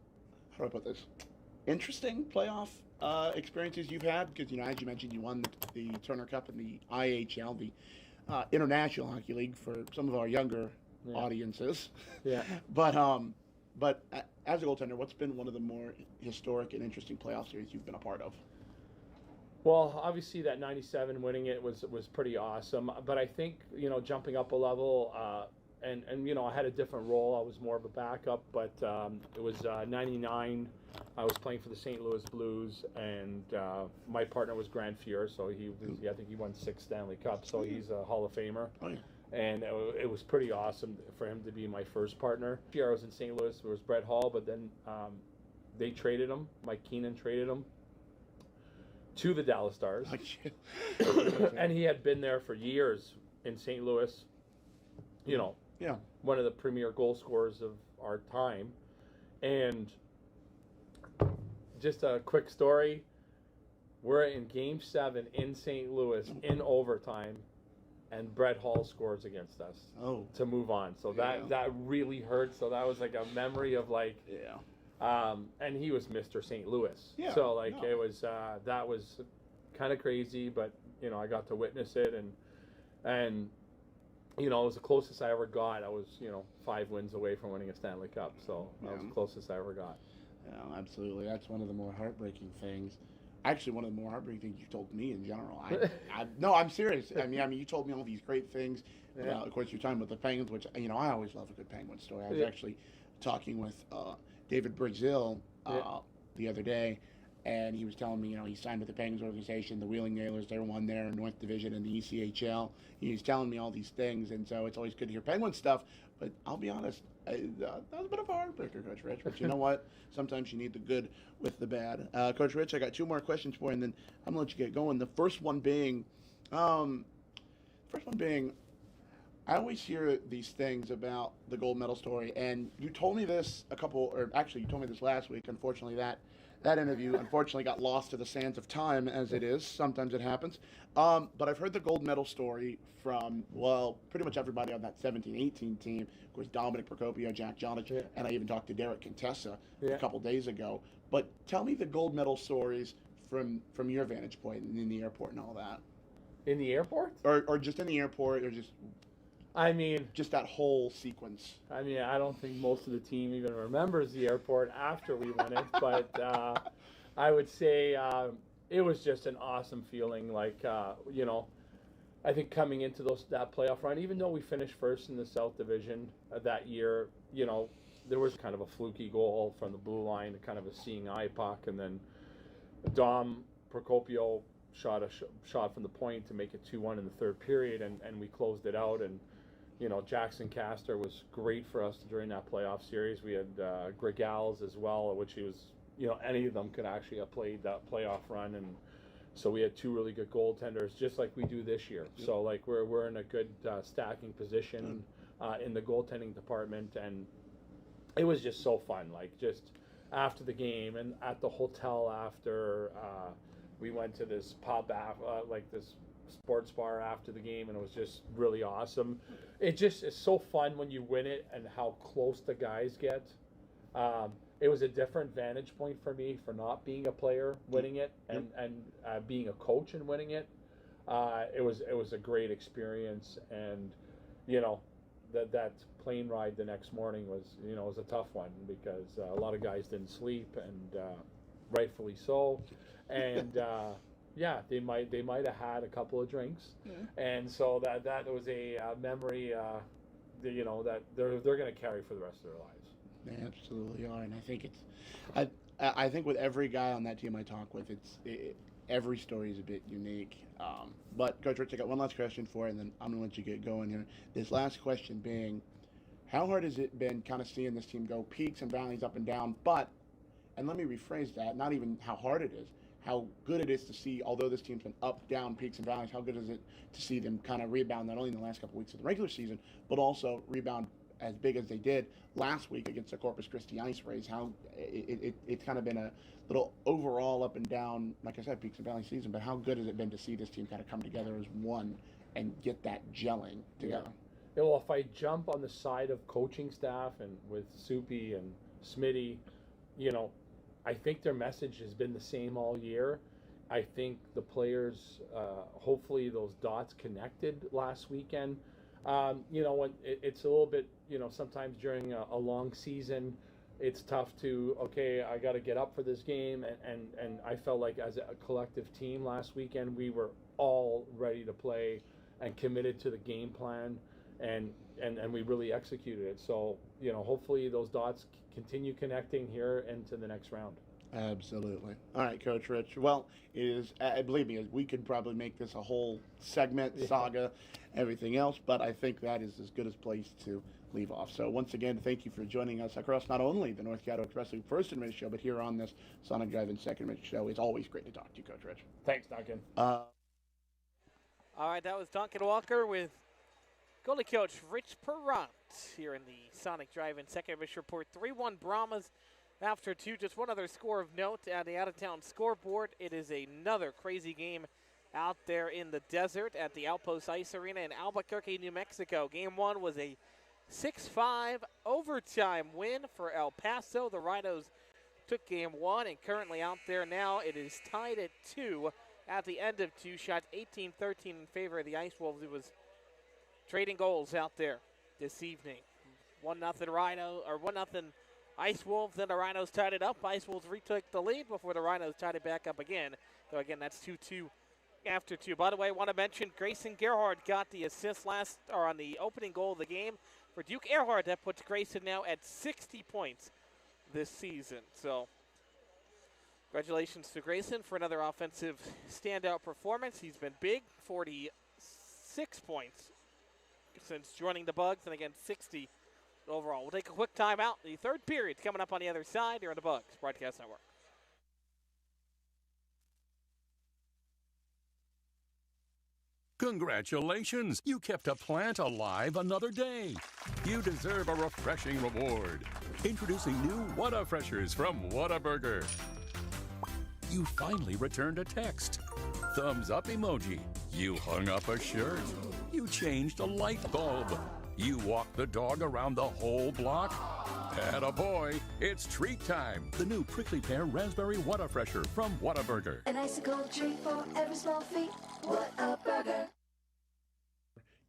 how do I put this, interesting playoff experiences you've had? Because as you mentioned, you won the Turner Cup in the IHL, the International Hockey League, for some of our younger audiences. Yeah. But as a goaltender, what's been one of the more historic and interesting playoff series you've been a part of? Well, obviously that '97 winning it was pretty awesome. But I think jumping up a level, and I had a different role. I was more of a backup. But it was '99. I was playing for the St. Louis Blues, and my partner was Grant Fuhr. So I think he won 6 Stanley Cups. So he's a Hall of Famer. Oh yeah. And it was pretty awesome for him to be my first partner. I was in St. Louis. It was Brett Hall, but then they traded him. Mike Keenan traded him to the Dallas Stars. And he had been there for years in St. Louis. One of the premier goal scorers of our time. And just a quick story. We're in Game 7 in St. Louis in overtime. And Brett Hall scores against us to move on. So that really hurt. So that was like a memory of like, and he was Mr. St. Louis. Yeah. So it was that was kind of crazy, but I got to witness it, and it was the closest I ever got. I was 5 wins away from winning a Stanley Cup. So that was the closest I ever got. Yeah, absolutely. That's one of the more heartbreaking things. actually one of the more heartbreaking things you told me in general. No, I'm serious. I mean, you told me all these great things about, of course, your time with the Penguins, which, I always love a good Penguin story. I was actually talking with David Brazil the other day, and he was telling me, he signed with the Penguins organization, the Wheeling Nailers, they won there in North Division and the ECHL. He was telling me all these things, and so it's always good to hear Penguin stuff, but I'll be honest, that was a bit of a heartbreaker, Coach Rich, but you know what? Sometimes you need the good with the bad. Coach Rich, I got 2 more questions for you, and then I'm going to let you get going. The first one being, I always hear these things about the gold medal story, and you told me this you told me this last week. Unfortunately, that interview got lost to the sands of time, as it is. Sometimes it happens. But I've heard the gold medal story from, pretty much everybody on that 17-18 team. Of course, Dominic Procopio, Jack Jonic, and I even talked to Derek Contessa a couple days ago. But tell me the gold medal stories from your vantage point and in the airport and all that. In the airport? Or just in the airport, or just... just that whole sequence. I don't think most of the team even remembers the airport after we won it, but I would say it was just an awesome feeling. I think coming into that playoff run, even though we finished first in the South Division that year, there was kind of a fluky goal from the blue line, kind of a seeing eye puck, and then Dom Procopio shot a shot from the point to make it 2-1 in the third period, and we closed it out. And Jackson Castor was great for us during that playoff series. We had Greg Gals as well, which he was, any of them could actually have played that playoff run. And so we had 2 really good goaltenders, just like we do this year. Yep. So we're in a good stacking position in the goaltending department, and it was just so fun. Just after the game and at the hotel after, we went to this pub, this sports bar after the game, and it was just really awesome. It's so fun when you win it and how close the guys get. It was a different vantage point for me for not being a player winning it and being a coach and winning it. It was a great experience, and that plane ride the next morning was a tough one because a lot of guys didn't sleep, and rightfully so. And they might have had a couple of drinks, and so that was a memory that they're going to carry for the rest of their lives. They absolutely are, and I think I think with every guy on that team I talk with, every story is a bit unique. But Coach Rich, I got one last question for you, and then I'm going to let you get going here. This last question being, how hard has it been kind of seeing this team go peaks and valleys, up and down, and let me rephrase that, not even how hard it is, how good it is to see, although this team's been up, down, peaks and valleys, how good is it to see them kind of rebound not only in the last couple weeks of the regular season, but also rebound as big as they did last week against the Corpus Christi Ice Rays? How it's kind of been a little overall up and down, like I said, peaks and valleys season, but how good has it been to see this team kind of come together as one and get that gelling together? Yeah, well, if I jump on the side of coaching staff and with Soupy and Smitty, I think their message has been the same all year. I think the players, hopefully those dots connected last weekend. When it's a little bit, sometimes during a long season, it's tough to, I got to get up for this game. And I felt like as a collective team last weekend, we were all ready to play and committed to the game plan, and we really executed it. So, hopefully those dots continue connecting here into the next round. Absolutely. All right, Coach Rich. Well, believe me, we could probably make this a whole segment, saga, everything else, but I think that is as good a place to leave off. So once again, thank you for joining us across not only the North Caddo Wrestling First and Minute Show, but here on this Sonic Drive-In Second Minute Show. It's always great to talk to you, Coach Rich. Thanks, Duncan. All right, that was Duncan Walker with goalie coach Rich Perrant here in the Sonic Drive-In Second Minute Report. 3-1 Brahmas after 2. Just one other score of note at the out-of-town scoreboard. It is another crazy game out there in the desert at the Outpost Ice Arena in Albuquerque, New Mexico. Game 1 was a 6-5 overtime win for El Paso. The Rhinos took game 1, and currently out there now it is tied at 2 at the end of 2 shots, 18-13 in favor of the Ice Wolves. It was trading goals out there this evening. 1-0 Rhino, or 1-0 Ice Wolves and the Rhinos tied it up. Ice Wolves retook the lead before the Rhinos tied it back up again. So again, that's 2-2 after 2. By the way, I want to mention Grayson Gerhard got the assist on the opening goal of the game for Duke Earhart. That puts Grayson now at 60 points this season. So congratulations to Grayson for another offensive standout performance. He's been big, 46 points since joining the Bugs, and again 60 overall. We'll take a quick timeout. The third period coming up on the other side here on the Bugs Broadcast Network. Congratulations! You kept a plant alive another day. You deserve a refreshing reward. Introducing new Whataburgers from Whataburger. You finally returned a text. Thumbs up emoji. You hung up a shirt. You changed a light bulb. You walked the dog around the whole block. Attaboy, it's treat time. The new prickly pear raspberry Whatafresher from Whataburger. An icicle treat for every small feat. What a burger.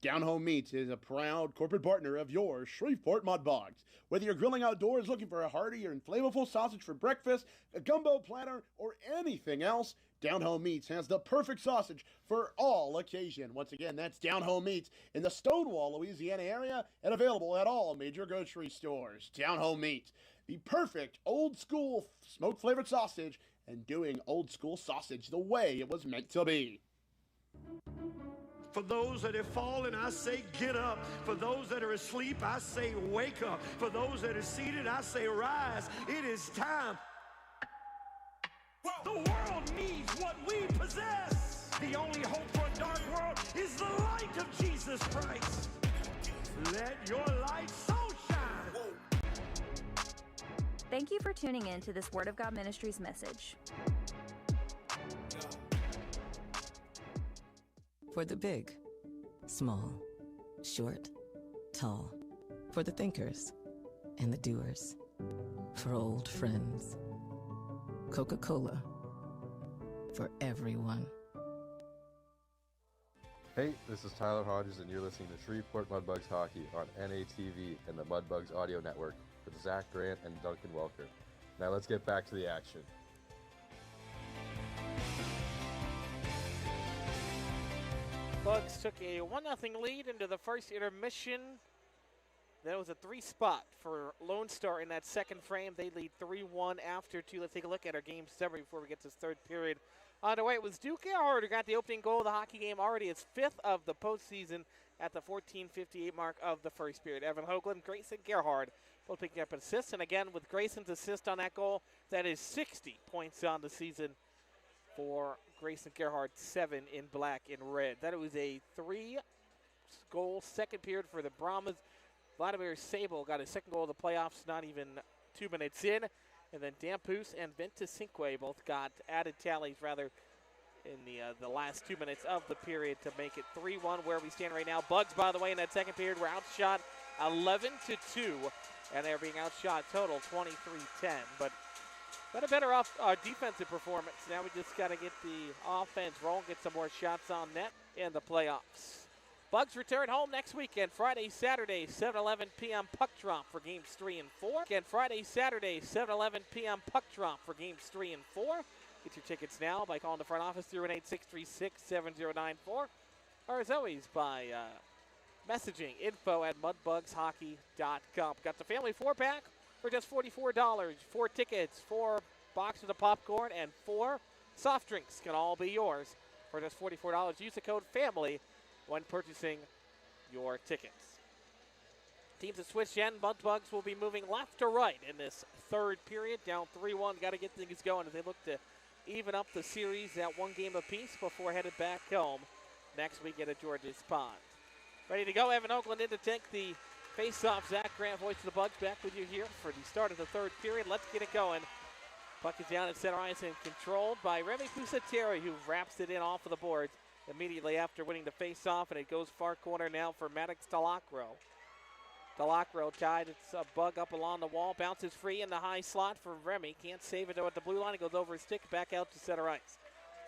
Down Home Meats is a proud corporate partner of your Shreveport Mudbugs. Whether you're grilling outdoors looking for a hearty or flavorful sausage for breakfast, a gumbo platter, or anything else, Down Home Meats has the perfect sausage for all occasion. Once again, that's Down Home Meats in the Stonewall, Louisiana area and available at all major grocery stores. Down Home Meats, the perfect old school smoke flavored sausage and doing old school sausage the way it was meant to be. For those that have fallen, I say get up. For those that are asleep, I say wake up. For those that are seated, I say rise. It is time. The world needs what we possess. The only hope for a dark world is the light of Jesus Christ. Let your light so shine. Thank you for tuning in to this Word of God Ministries message. For the big, small, short, tall. For the thinkers and the doers. For old friends. Coca-Cola. For everyone. Hey, this is Tyler Hodges, and you're listening to Shreveport Mudbugs Hockey on NATV and the Mudbugs Audio Network with Zach Grant and Duncan Welker. Now let's get back to the action. Bugs took a 1-0 lead into the first intermission. That was a 3-spot for Lone Star in that second frame. They lead 3-1 after 2. Let's take a look at our game summary before we get to this third period. Underway, it was Duke Earhart who got the opening goal of the hockey game, already his 5th of the postseason at the 14:58 mark of the first period. Evan Hoagland, Grayson Gerhard both picking up assists. And again, with Grayson's assist on that goal, that is 60 points on the season for Grayson Gerhard, 7 in black and red. That was a 3-goal second period for the Brahmas. Vladimir Sable got his second goal of the playoffs not even 2 minutes in. And then Dampus and Ventusinque both got added tallies rather in the last 2 minutes of the period to make it 3-1 where we stand right now. Bugs, by the way, in that second period were outshot 11-2, and they're being outshot total 23-10. But a better defensive performance. Now we just got to get the offense rolling, get some more shots on net in the playoffs. Bugs return home next weekend, Friday, Saturday, 7:11 p.m. puck drop for games 3 and 4. Again, Friday, Saturday, 7:11 p.m. puck drop for games 3 and 4. Get your tickets now by calling the front office 318-636-7094, or as always by messaging info@mudbugshockey.com. Got the family 4-pack for just $44. 4 tickets, 4 boxes of popcorn, and 4 soft drinks can all be yours for just $44. Use the code FAMILY when purchasing your tickets. Teams that switch in, Mudbugs will be moving left to right in this third period. Down 3-1, got to get things going as they look to even up the series at 1 game apiece before headed back home next week at George's Pond. Ready to go, Evan Hoagland in to take the face-off. Zach Grant, voice of the Bugs, back with you here for the start of the third period. Let's get it going. Puck is down at center ice and controlled by Remy Pusateri, who wraps it in off of the boards immediately after winning the face-off, and it goes far corner now for Maddox Delacro. Delacro tied, it's a Bug up along the wall, bounces free in the high slot for Remy. Can't save it though at the blue line. It goes over his stick, back out to center ice.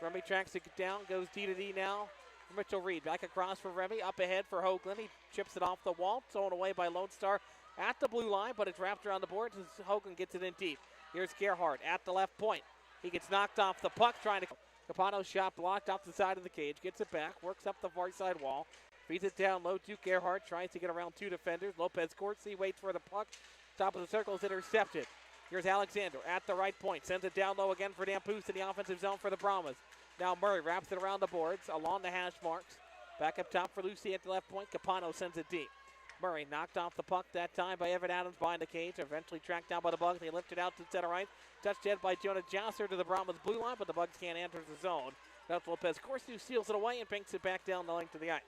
Remy tracks it down, goes D-to-D now. Mitchell Reed back across for Remy, up ahead for Hoagland. He chips it off the wall, thrown away by Lone Star. at the blue line, but it's wrapped around the boards as Hogan gets it in deep. Here's Gerhardt at the left point. He gets knocked off the puck, trying to Capano's shot blocked off the side of the cage. Gets it back, works up the far side wall. Feeds it down low. Duke Gerhardt tries to get around two defenders. Lopez Corsi waits for the puck. Top of the circle is intercepted. Here's Alexander at the right point. Sends it down low again for Dampoose in the offensive zone for the Brahmas. Now Murray wraps it around the boards along the hash marks. Back up top for Lucy at the left point. Capano sends it deep. Murray knocked off the puck that time by Evan Adams behind the cage. Eventually tracked down by the Bugs. They lift it out to center right. Touched in by Jonah Josser to the Brahmas blue line, but the Bugs can't enter the zone. That's Lopez Corsi steals it away and banks it back down the length of the ice.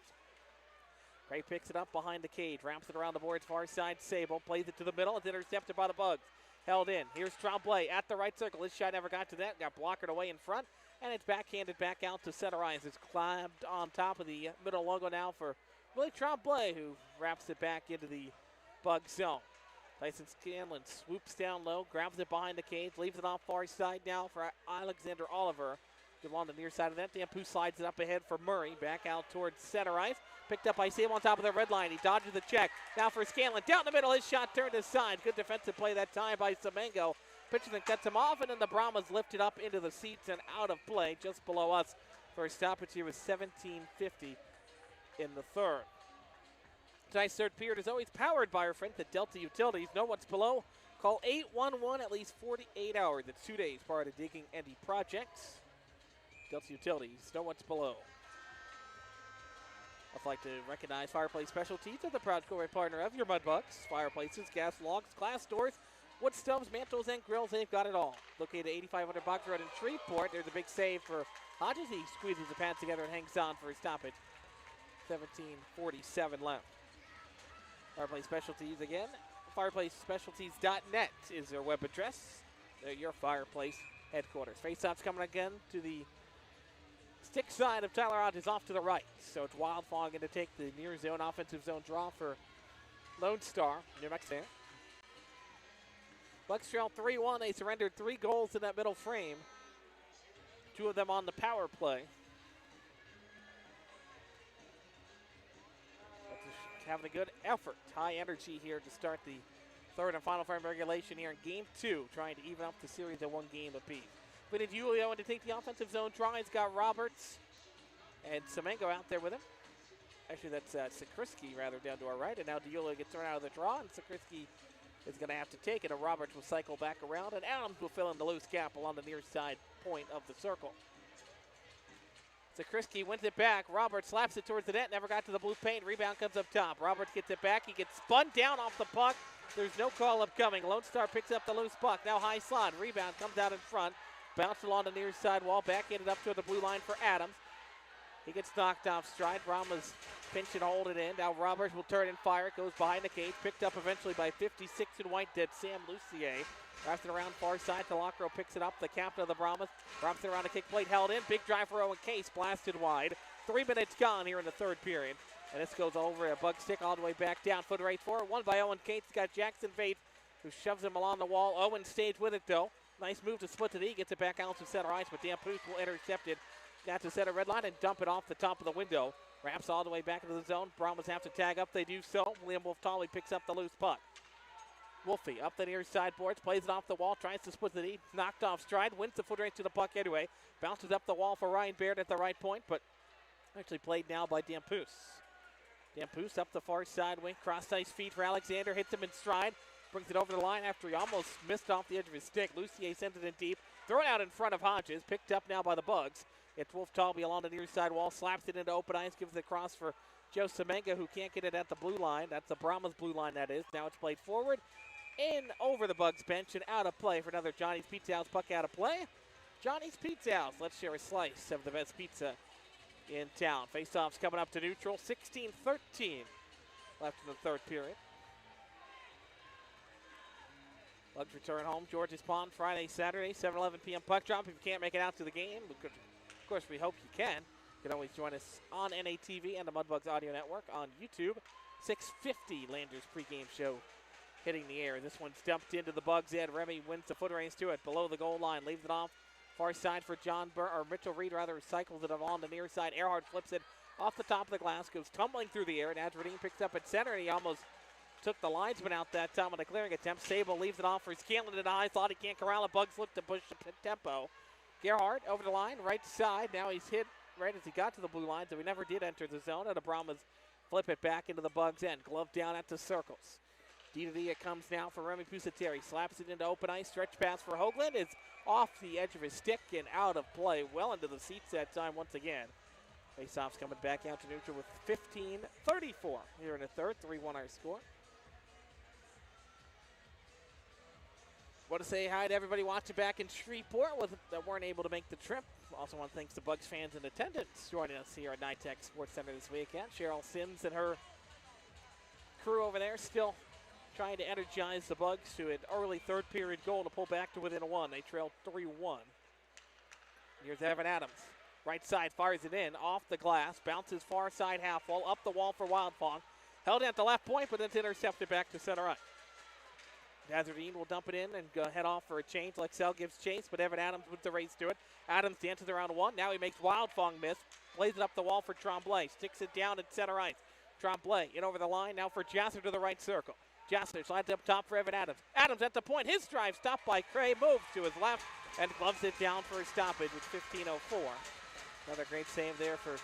Gray picks it up behind the cage, wraps it around the boards, far side. Sable plays it to the middle. It's intercepted by the Bugs. Held in. Here's Tremblay at the right circle. His shot never got to that. Got blockered away in front, and it's backhanded back out to center ice. It's climbed on top of the middle logo now for Willie Tremblay, who wraps it back into the Bug zone. Tyson Scanlon swoops down low, grabs it behind the cage, leaves it off far side now for Alexander Oliver. Good on the near side of that. Dampu slides it up ahead for Murray. Back out towards center ice. Picked up by Sable on top of the red line. He dodges the check. Now for Scanlon. Down the middle. His shot turned aside. Good defensive play that time by Semengo. Pitches and cuts him off, and then the Brahmas lifted up into the seats and out of play just below us for a stoppage here with 17:50 in the third. Tonight's third period is always powered by our friends at Delta Utilities. Know what's below? Call 811 at least 48 hours. It's 2 days prior to digging any projects. Delta Utilities, know what's below. I'd like to recognize Fireplace Specialties as the proud corporate partner of your Mudbugs. Fireplaces, gas logs, glass doors, wood stoves, mantles, and grills. They've got it all. Located at 8500 Box Road in Shreveport. There's a big save for Hodges. He squeezes the pads together and hangs on for his stoppage. 17:47 left. Fireplace Specialties again. FireplaceSpecialties.net is their web address. They're your fireplace headquarters. Faceoff's coming again to the stick side of Tyler Hodges off to the right. So it's Wildfog going to take the near zone offensive zone draw for Lone Star. New Mexico. Bucks trail 3-1. They surrendered 3 goals in that middle frame. 2 of them on the power play. Having a good effort. High energy here to start the third and final frame regulation here in game 2. Trying to even up the series at 1 game apiece. Vinny Julio in to take the offensive zone draw. He's got Roberts and Semengo out there with him. Actually, that's Sakrisky rather down to our right. And now Julio gets thrown out of the draw, and Sakrisky is going to have to take it. And Roberts will cycle back around, and Adams will fill in the loose gap along the near side point of the circle. Sakrisky wins it back. Roberts slaps it towards the net. Never got to the blue paint. Rebound comes up top. Roberts gets it back. He gets spun down off the puck. There's no call upcoming. Lone Star picks up the loose puck. Now high slot. Rebound comes out in front. Bounced along the near side wall. Backhanded up to the blue line for Adams. He gets knocked off stride. Brahmas pinch and hold it in. Now Roberts will turn and fire. It goes behind the cage. Picked up eventually by 56 in white dead Sam Lucier. Wraps it around far side. Talacro picks it up. The captain of the Brahmas. Wraps it around the kick plate. Held in. Big drive for Owen Case. Blasted wide. 3 minutes gone here in the third period. And this goes over a Bug stick all the way back down. Foot race forward. One by Owen Case. He's got Jackson Bates, who shoves him along the wall. Owen stays with it though. Nice move to split to the E. Gets it back out to center ice, but Dampoose will intercept it down to center red line and dump it off the top of the window. Wraps all the way back into the zone. Brahmas have to tag up. They do so. William Wolf-Tolly picks up the loose puck. Wolfie up the near side boards, plays it off the wall, tries to split the knee, knocked off stride, wins the foot race to the puck anyway. Bounces up the wall for Ryan Baird at the right point, but actually played now by Dampoose. Dampoose up the far side wing, cross ice feed for Alexander, hits him in stride, brings it over the line after he almost missed off the edge of his stick. Lucier sends it in deep, thrown out in front of Hodges, picked up now by the Bugs. It's Wolf-Tolby along the near side wall, slaps it into open ice, gives it across for Joe Semenga, who can't get it at the blue line. That's the Brahmas blue line, that is. Now it's played forward. In over the Bugs bench and out of play for another Johnny's Pizza House puck out of play. Johnny's Pizza House. Let's share a slice of the best pizza in town. Face-off's coming up to neutral. 16-13 left in the third period. Bugs return home. George's Pond Friday, Saturday, 7:11 p.m. puck drop. If you can't make it out to the game, of course we hope you can. You can always join us on NATV and the Mudbugs Audio Network on YouTube. 6:50 Landers pregame show hitting the air. This one's dumped into the Bugs' end. Remy wins the foot race to it below the goal line. Leaves it off far side for Mitchell Reed rather cycles it along the near side. Earhart flips it off the top of the glass, goes tumbling through the air, and Adradine picks up at center, and he almost took the linesman out that time on a clearing attempt. Sable leaves it off for Scanlon to the high. Thought he can't corral it. Bugs look to push the tempo. Gerhardt over the line, right side. Now he's hit right as he got to the blue line, so he never did enter the zone. And the Brahmas flip it back into the Bugs' end. Glove down at the circles. D to D it comes now for Remy Pusateri. Slaps it into open ice. Stretch pass for Hoagland. It's off the edge of his stick and out of play. Well into the seats that time once again. Faceoff's coming back out to neutral with 15:34 here in the third. 3-1 our score. Want to say hi to everybody watching back in Shreveport that weren't able to make the trip. Also want to thank the Bugs fans in attendance joining us here at NITEC Sports Center this weekend. Cheryl Sims and her crew over there still trying to energize the Bugs to an early third period goal to pull back to within a one. They trailed 3-1. Here's Evan Adams. Right side fires it in, off the glass, bounces far side half wall, up the wall for Wildfong. Held at the left point, but then it's intercepted back to center ice. Hazardine will dump it in and go head off for a change. Lexell gives chase, but Evan Adams with the race to it. Adams dances around one. Now he makes Wildfong miss. Plays it up the wall for Tremblay. Sticks it down at center ice. Tremblay in over the line. Now for Jasser to the right circle. Jasser slides up top for Evan Adams. Adams at the point. His drive stopped by Cray. Moves to his left and gloves it down for a stoppage with 15:04. Another great save there for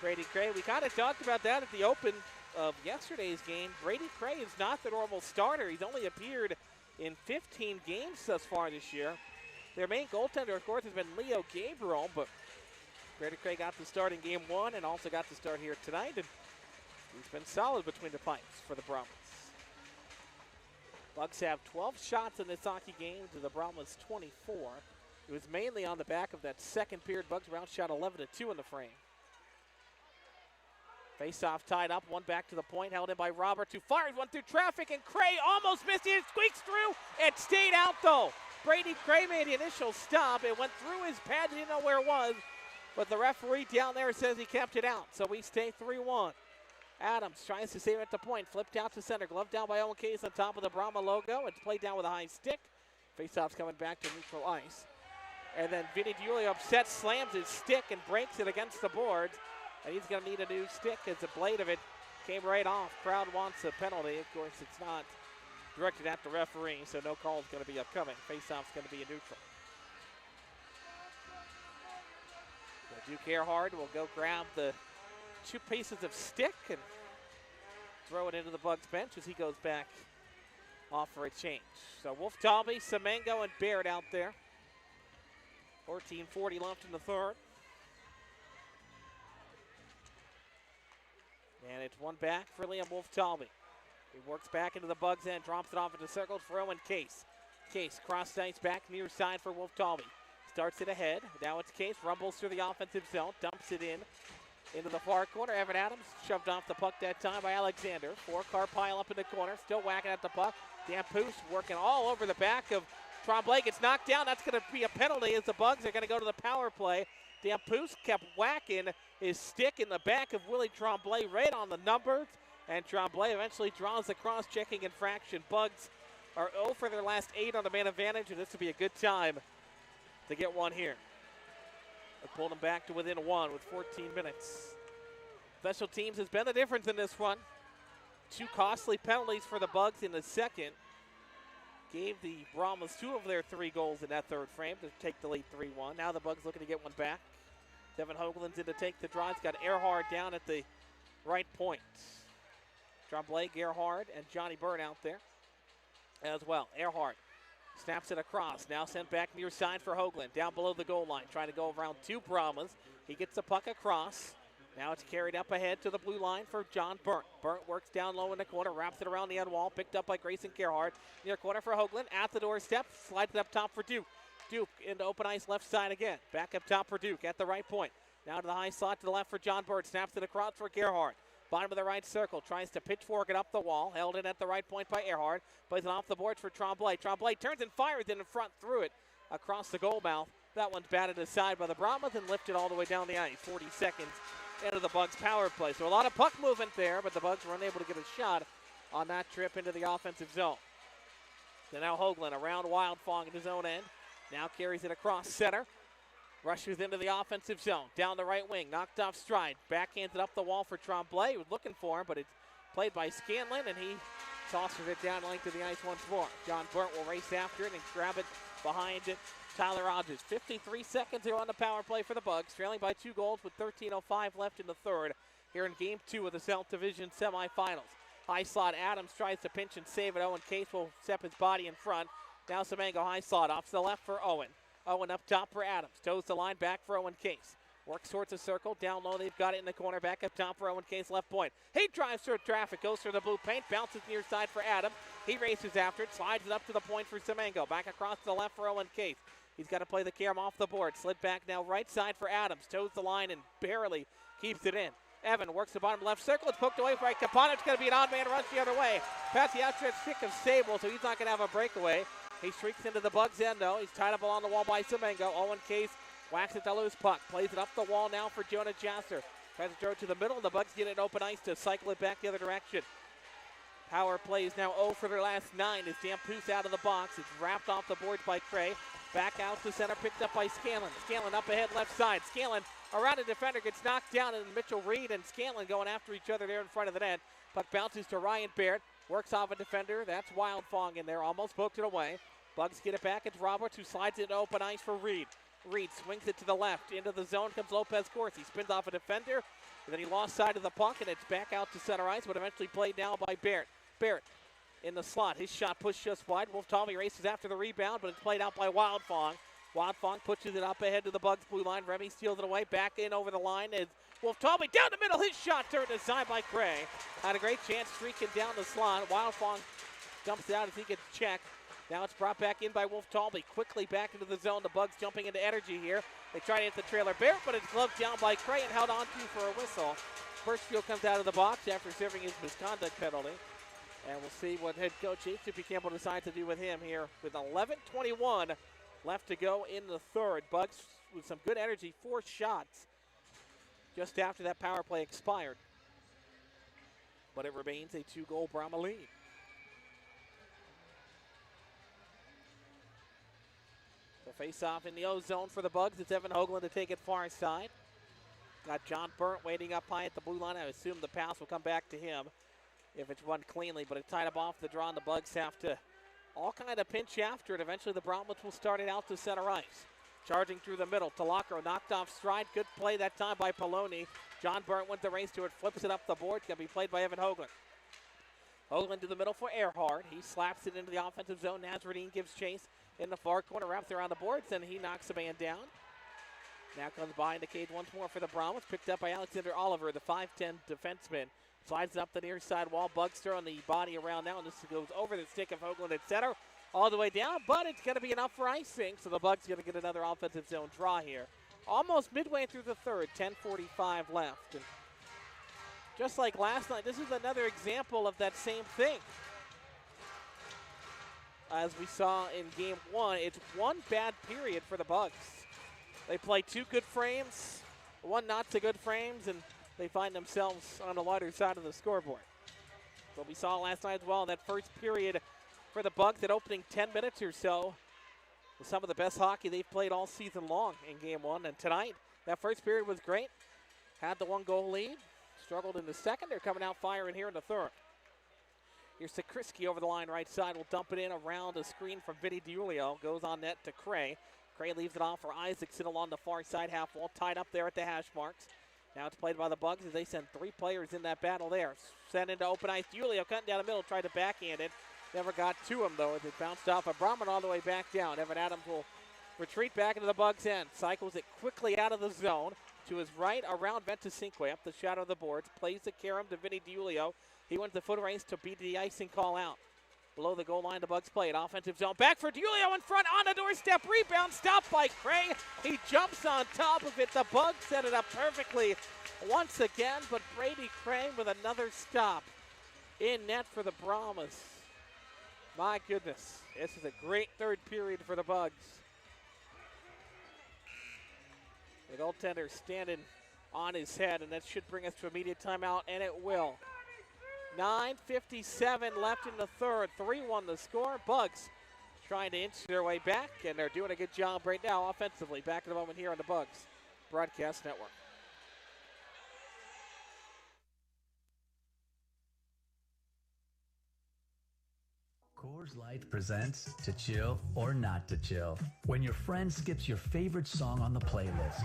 Brady Cray. We kind of talked about that at the open of yesterday's game. Brady Cray is not the normal starter. He's only appeared in 15 games thus far this year. Their main goaltender, of course, has been Leo Gabriel, but Brady Cray got the start in game one and also got the start here tonight, and he's been solid between the pipes for the Brahmas. Bucks have 12 shots in this hockey game to the Brahmas 24. It was mainly on the back of that second period. Bucks were outshot 11-2 in the frame. Face-off tied up, one back to the point, held in by Roberts, who fires one through traffic, and Cray almost missed it. It squeaks through. It stayed out, though. Brady Cray made the initial stop. It went through his pad. He didn't know where it was, but the referee down there says he kept it out, so we stay 3-1. Adams tries to save it at the point, flipped out to center, glove down by Owen Case on top of the Brahma logo. It's played down with a high stick. Face-off's coming back to neutral ice. And then Vinny DiUlio upset, slams his stick and breaks it against the boards. And he's going to need a new stick as the blade of it came right off. Crowd wants a penalty. Of course, it's not directed at the referee, so no call is going to be upcoming. Face-off's going to be a neutral. So Duke Earhart will go grab the two pieces of stick and throw it into the Bugs bench as he goes back off for a change. So Wolf Talby, Semengo, and Baird out there. 14:40 left in the third. And it's one back for Liam Wolf-Talby. He works back into the Bugs end, drops it off into circles for Owen Case. Case cross ice back near side for Wolf-Talby. Starts it ahead. Now it's Case, rumbles through the offensive zone, dumps it in into the far corner. Evan Adams shoved off the puck that time by Alexander. Four-car pile up in the corner, still whacking at the puck. Dan Poos working all over the back of Tremblay. Gets knocked down. That's going to be a penalty as the Bugs are going to go to the power play. Dan Poos kept whacking his stick in the back of Willie Tremblay right on the numbers, and Tremblay eventually draws the cross-checking infraction. Bugs are 0 for their last 8 on the man advantage, and this would be a good time to get one here. They pulled them back to within 1 with 14 minutes. Special teams has been the difference in this one. 2 costly penalties for the Bugs in the second. Gave the Brahmas 2 of their 3 goals in that third frame to take the lead 3-1. Now the Bugs looking to get one back. Devin Hoagland's in to take the draw. He's got Earhart down at the right point. Tremblay, Gerhard, and Johnny Byrne out there as well. Earhart snaps it across. Now sent back near side for Hoagland. Down below the goal line. Trying to go around 2 Brahmas. He gets the puck across. Now it's carried up ahead to the blue line for John Burnt. Burnt works down low in the corner, wraps it around the end wall, picked up by Grayson Gerhard. Near corner for Hoagland, at the doorstep, slides it up top for Duke. Duke into open ice left side again. Back up top for Duke at the right point. Now to the high slot to the left for John Burnt. Snaps it across for Gerhard. Bottom of the right circle, tries to pitchfork it up the wall. Held in at the right point by Earhart. Plays it off the boards for Tremblay. Tremblay turns and fires it in front through it across the goal mouth. That one's batted aside by the Brahmas and lifted all the way down the ice. 40 seconds into the Bugs power play. So a lot of puck movement there, but the Bugs were unable to get a shot on that trip into the offensive zone. So now Hoagland around Wildfong in his own end. Now carries it across center. Rushes into the offensive zone. Down the right wing. Knocked off stride. Backhands it up the wall for Tremblay. He was looking for him, but it's played by Scanlon, and he tosses it down length of the ice once more. John Burt will race after it and grab it behind it. Tyler Rogers. 53 seconds here on the power play for the Bugs, trailing by 2 goals with 13:05 left in the third here in Game 2 of the South Division semifinals. High slot Adams tries to pinch and save it. Owen Case will step his body in front. Now Semengo high slot off to the left for Owen. Owen up top for Adams. Toes the line back for Owen Case. Works towards the circle. Down low, they've got it in the corner. Back up top for Owen Case, left point. He drives through traffic, goes through the blue paint, bounces near side for Adams. He races after it, slides it up to the point for Semengo. Back across to the left for Owen Case. He's got to play the carom off the board. Slid back now right side for Adams. Toes the line and barely keeps it in. Evan works the bottom left circle. It's poked away by Capano. It's going to be an odd man rush the other way. Past the outstretched stick of Sable, so he's not going to have a breakaway. He streaks into the Bugs end, though. He's tied up along the wall by Semengo. Owen Case whacks it to loose puck. Plays it up the wall now for Jonah Jasser. Tries to throw it to the middle. The Bugs get it open ice to cycle it back the other direction. Power play is now 0 for their last 9 as Dampoose out of the box. It's wrapped off the boards by Cray. Back out to center, picked up by Scanlon. Scanlon up ahead left side. Scanlon around a defender, gets knocked down, and Mitchell Reed and Scanlon going after each other there in front of the net. Puck bounces to Ryan Barrett. Works off a defender. That's Wildfong in there. Almost poked it away. Bugs get it back. It's Roberts who slides it to open ice for Reed. Reed swings it to the left. Into the zone comes Lopez Corsi. Spins off a defender. And then he lost sight of the puck, and it's back out to center ice, but eventually played down by Barrett. Barrett in the slot. His shot pushed just wide. Wolf Tommy races after the rebound, but it's played out by Wildfong. Wildfong pushes it up ahead to the Bugs blue line. Remy steals it away. Back in over the line is Wolf Tommy down the middle. His shot turned aside by Cray. Had a great chance streaking down the slot. Wildfong dumps it out as he gets checked. Now it's brought back in by Wolf Talby. Quickly back into the zone. The Bugs jumping into energy here. They try to hit the trailer Barrett, but it's gloved down by Cray and held on to for a whistle. Birchfield comes out of the box after serving his misconduct penalty. And we'll see what head coach H.C.P. Campbell decides to do with him here with 11:21 left to go in the third. Bugs with some good energy, 4 shots just after that power play expired. But it remains a 2-goal Brahma lead. The face-off in the O-zone for the Bugs. It's Evan Hoagland to take it far side. Got John Burnt waiting up high at the blue line. I assume the pass will come back to him if it's run cleanly, but it's tied up off the draw, and the Bugs have to all kind of pinch after it. Eventually the Brahmas will start it out to center ice. Charging through the middle. Talacro knocked off stride. Good play that time by Poloni. John Burnt went the race to it, flips it up the board. It's going to be played by Evan Hoagland. Hoagland to the middle for Earhart. He slaps it into the offensive zone. Nazardine gives chase in the far corner, wraps around the boards, and he knocks the man down. Now comes behind the cage once more for the Brahmas. Picked up by Alexander Oliver, the 5'10 defenseman. Slides it up the near side wall. Bugs throwing the body around now, and this goes over the stick of Hoagland at center. All the way down, but it's going to be enough for icing, so the Bugs going to get another offensive zone draw here. Almost midway through the third, 10:45 left. And just like last night, this is another example of that same thing. As we saw in game 1, it's one bad period for the Bugs. They play 2 good frames, 1 not so good frames, and they find themselves on the lighter side of the scoreboard. What we saw last night as well, that first period for the Bugs, that opening 10 minutes or so, was some of the best hockey they've played all season long in game 1. And tonight, that first period was great. Had the 1-goal lead, struggled in the second. They're coming out firing here in the third. Here's Sikrisky over the line right side. Will dump it in around a screen from Vinny DiUlio. Goes on net to Cray. Cray leaves it off for Isaacson along the far side half wall, tied up there at the hash marks. Now it's played by the Bugs as they send 3 players in that battle there. Sent into open ice. DiUlio cutting down the middle, tried to backhand it. Never got to him, though, as it bounced off of Brahman all the way back down. Evan Adams will retreat back into the Bugs' end. Cycles it quickly out of the zone to his right around Ventacinque, up the shadow of the boards. Plays the carom to Vinny DiUlio. He went the foot race to beat the icing call out. Below the goal line, the Bugs play it. Offensive zone. Back for DiUlio in front on the doorstep. Rebound stopped by Cray. He jumps on top of it. The Bugs set it up perfectly once again, but Brady Cray with another stop in net for the Brahmas. My goodness, this is a great third period for the Bugs. The goaltender standing on his head, and that should bring us to immediate timeout, and it will. 9:57 left in the third, 3-1 the score. Bugs trying to inch their way back, and they're doing a good job right now offensively. Back in a moment here on the Bugs Broadcast Network. Coors Light presents To Chill or Not to Chill, when your friend skips your favorite song on the playlist.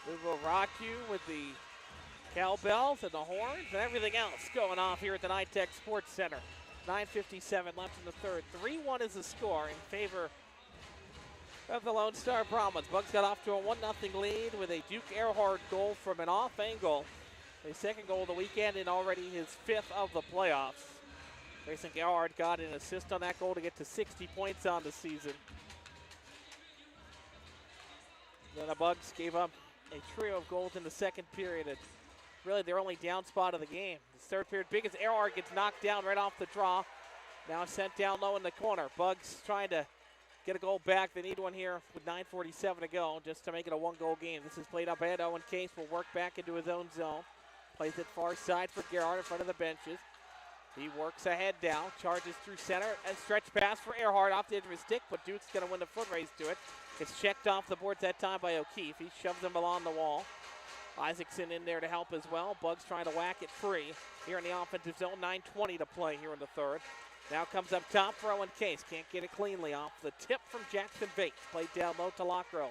We will rock you with the cowbells and the horns and everything else going off here at the NITEC Sports Center. 9:57 left in the third. 3-1 is the score in favor of the Lone Star Brahmas. Bugs got off to a 1-0 lead with a Duke Earhart goal from an off angle. His second goal of the weekend and already his fifth of the playoffs. Grayson Earhart got an assist on that goal to get to 60 points on the season. Then the Bugs gave up a trio of goals in the second period. And really their only down spot of the game. This third period, big as Earhart gets knocked down right off the draw. Now sent down low in the corner. Bugs trying to get a goal back. They need one here with 9:47 to go just to make it a one-goal game. This is played up ahead. Owen Case will work back into his own zone. Plays it far side for Gerhardt in front of the benches. He works ahead down, charges through center, and stretch pass for Earhart off the edge of his stick, but Duke's going to win the foot race to it. It's checked off the boards that time by O'Keefe. He shoves him along the wall. Isaacson in there to help as well. Bugs trying to whack it free here in the offensive zone. 9:20 to play here in the third. Now comes up top for Owen Case. Can't get it cleanly off the tip from Jackson Bates. Played down low to Lockrow.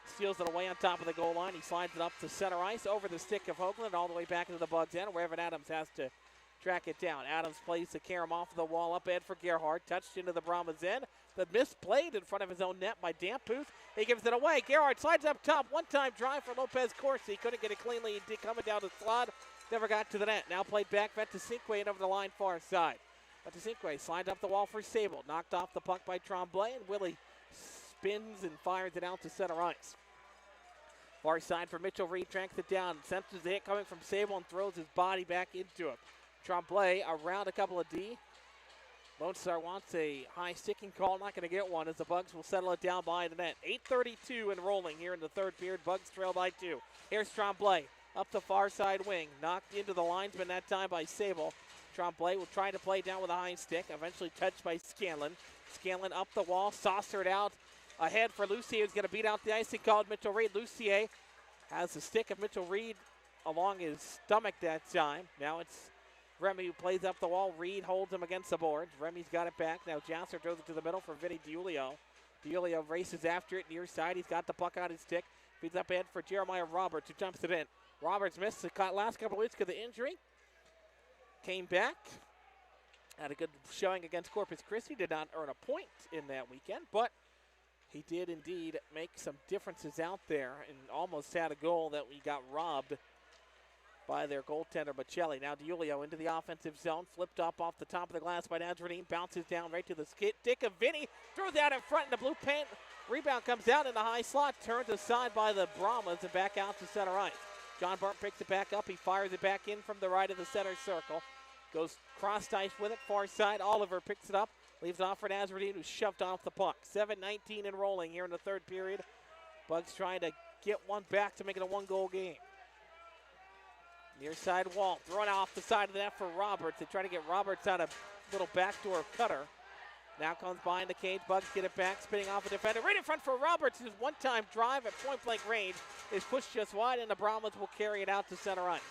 Steals it away on top of the goal line. He slides it up to center ice over the stick of Hoagland all the way back into the Bugs end, where Evan Adams has to track it down. Adams plays the carom off the wall up ahead for Gerhardt. Touched into the Brahmas end. The misplayed in front of his own net by Damputh. He gives it away. Gerhardt slides up top. One-time drive for Lopez Corsi. Couldn't get it cleanly. He did coming down the slot. Never got to the net. Now played back. Ventacinque and over the line far side. Ventacinque slides up the wall for Sable. Knocked off the puck by Tremblay, and Willie spins and fires it out to center ice. Far side for Mitchell Reed, tracks it down, senses the hit coming from Sable and throws his body back into it. Tremblay around a couple of D. Lone Star wants a high sticking call, not going to get one as the Bugs will settle it down by the net. 8:32 and rolling here in the third period. Bugs trail by 2. Here's Tremblay up the far side wing, knocked into the linesman that time by Sable. Tremblay will try to play down with a high stick, eventually touched by Scanlon. Scanlon up the wall, saucered out ahead for Lucier, who's going to beat out the icing called Mitchell Reed. Lucier has the stick of Mitchell Reed along his stomach that time. Now it's Remy who plays up the wall. Reed holds him against the boards. Remy's got it back. Now Jasser throws it to the middle for Vinny DiUlio. DiUlio races after it near side. He's got the puck on his stick. Feeds up ahead for Jeremiah Roberts, who jumps it in. Roberts missed the last couple of weeks because of injury. Came back. Had a good showing against Corpus Christi. Did not earn a point in that weekend, but he did indeed make some differences out there and almost had a goal that we got robbed by their goaltender, Bocelli. Now DiUlio into the offensive zone. Flipped up off the top of the glass by Nazarene. Bounces down right to the stick of Vinny. Throws out in front in the blue paint. Rebound comes out in the high slot. Turns aside by the Brahmas and back out to center ice. John Burnt picks it back up. He fires it back in from the right of the center circle. Goes cross ice with it. Far side. Oliver picks it up. Leaves it off for Nazarene, who's shoved off the puck. 7:19 and rolling here in the third period. Bugs trying to get one back to make it a one-goal game. Near side wall, thrown off the side of the net for Roberts. They try to get Roberts on a little backdoor cutter. Now comes behind the cage. Bugs get it back, spinning off a defender. Right in front for Roberts. His one-time drive at point-blank range is pushed just wide, and the Brahmas will carry it out to center ice.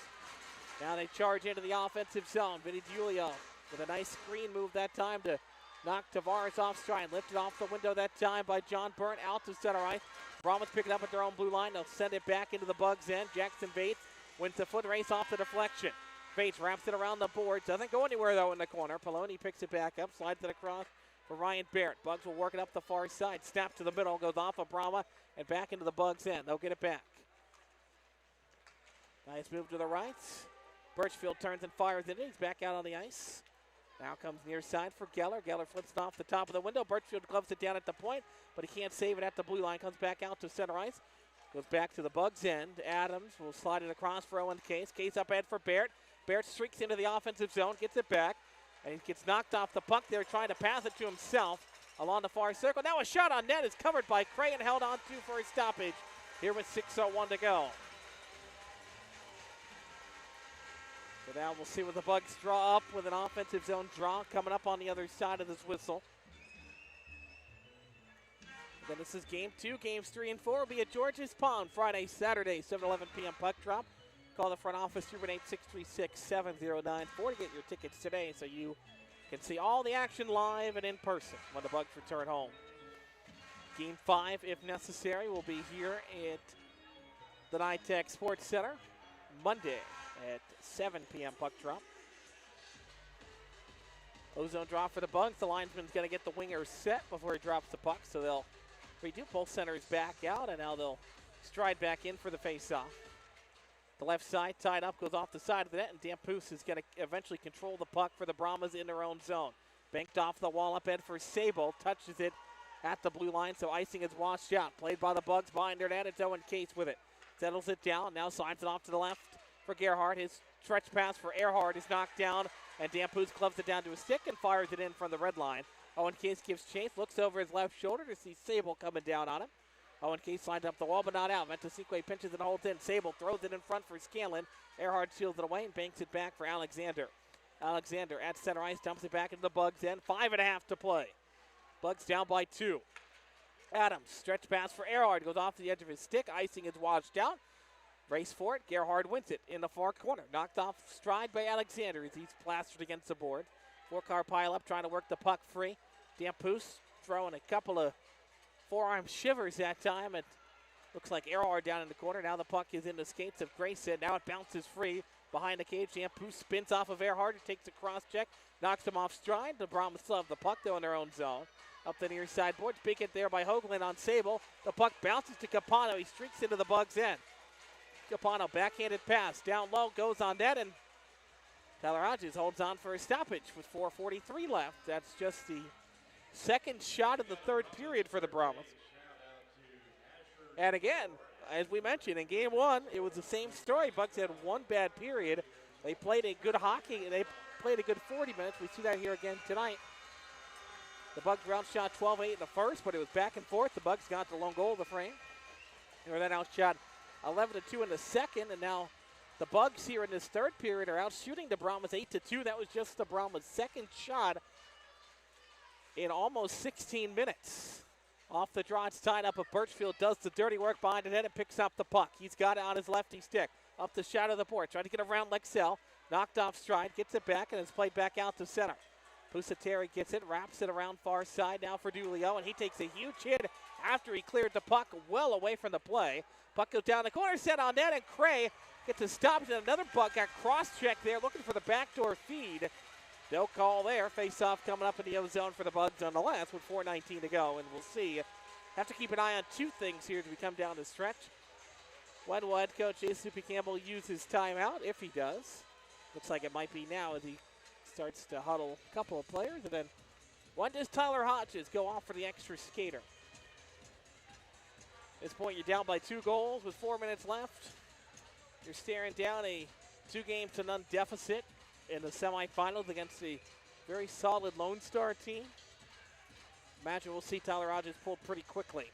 Now they charge into the offensive zone. Vinny DiUlio with a nice screen move that time to knock Tavares off stride. Lifted off the window that time by John Burnt out to center ice. Brahmas pick it up at their own blue line. They'll send it back into the Bugs' end. Jackson Bates wins the foot race off the deflection. Bates wraps it around the boards. Doesn't go anywhere, though, in the corner. Poloni picks it back up, slides it across for Ryan Barrett. Bugs will work it up the far side. Snap to the middle, goes off of Brahma and back into the Bugs' end. They'll get it back. Nice move to the right. Birchfield turns and fires it in. He's back out on the ice. Now comes near side for Geller. Geller flips it off the top of the window. Birchfield gloves it down at the point, but he can't save it at the blue line. Comes back out to center ice. Goes back to the Bugs' end. Adams will slide it across for Owen Case. Case up ahead for Barrett. Barrett streaks into the offensive zone, gets it back, and he gets knocked off the puck there, trying to pass it to himself along the far circle. Now a shot on net is covered by Cray and held on to for a stoppage here with 6:01 to go. So now we'll see what the Bugs draw up with an offensive zone draw coming up on the other side of this whistle. Then this is game 2. Games 3 and 4 will be at George's Pond Friday, Saturday, 7:11 p.m. puck drop. Call the front office, 218-636-7094 to get your tickets today so you can see all the action live and in person when the Bugs return home. Game 5, if necessary, will be here at the NITEC Sports Center Monday at 7 p.m. puck drop. Ozone drop for the Bugs. The linesman's going to get the winger set before he drops the puck, so they'll redo. Both centers back out, and now they'll stride back in for the face-off. The left side tied up, goes off the side of the net, and Dampoose is going to eventually control the puck for the Brahmas in their own zone. Banked off the wall up head for Sable, touches it at the blue line, so icing is washed out. Played by the Bugs behind their net. It's Owen Case with it. Settles it down, now signs it off to the left for Gerhardt. His stretch pass for Earhart is knocked down, and Dampoose clubs it down to a stick and fires it in from the red line. Owen Case gives chase, looks over his left shoulder to see Sable coming down on him. Owen Case lines up the wall, but not out. Ventusique pinches and holds in. Sable throws it in front for Scanlon. Earhart shields it away and banks it back for Alexander. Alexander at center ice, dumps it back into the Bugs' end. 5.5 to play. Bugs down by 2. Adams, stretch pass for Earhart, goes off the edge of his stick. Icing is washed out. Race for it. Gerhard wins it in the far corner. Knocked off stride by Alexander as he's plastered against the board. 4-car pile-up trying to work the puck free. Dampoose throwing a couple of forearm shivers that time. It looks like Earhart down in the corner. Now the puck is in the skates of Grayson. Now it bounces free behind the cage. Dampoose spins off of Earhart. It takes a cross check. Knocks him off stride. The Brahmas still have the puck though in their own zone. Up the near side boards. Big hit there by Hoagland on Sable. The puck bounces to Capano. He streaks into the Bugs' end. Capano, backhanded pass. Down low, goes on net, and Tyler Hodges holds on for a stoppage with 4:43 left. That's just the second shot of the third period for the Brahmas. And again, as we mentioned, in game 1, it was the same story. Bucks had one bad period. They played a good hockey. They played a good 40 minutes. We see that here again tonight. The Bucks ground shot 12-8 in the first, but it was back and forth. The Bucks got the lone goal of the frame. They were then outshot 11-2 in the second, and now the Bugs here in this third period are out shooting the Brahmas 8-2. That was just the Brahmas' second shot in almost 16 minutes. Off the draw, it's tied up, but Birchfield does the dirty work behind the net and picks up the puck. He's got it on his lefty stick. Up the shadow of the board, trying to get around Lexell. Knocked off stride, gets it back, and it's played back out to center. Pusateri gets it, wraps it around far side now for Dulio, and he takes a huge hit after he cleared the puck well away from the play. Puck goes down the corner, set on net, and Cray gets a stop, and another puck got cross-checked there, looking for the backdoor feed. No call there. Face-off coming up in the O-zone for the Bugs nonetheless with 4:19 to go, and we'll see. Have to keep an eye on two things here as we come down the stretch. When will head coach Soupy Campbell use his timeout? If he does. Looks like it might be now as he starts to huddle a couple of players. And then when does Tyler Hodges go off for the extra skater? At this point, you're down by 2 goals with 4 minutes left. You're staring down a 2-game-to-none deficit in the semifinals against a very solid Lone Star team. Imagine we'll see Tyler Hodges pulled pretty quickly.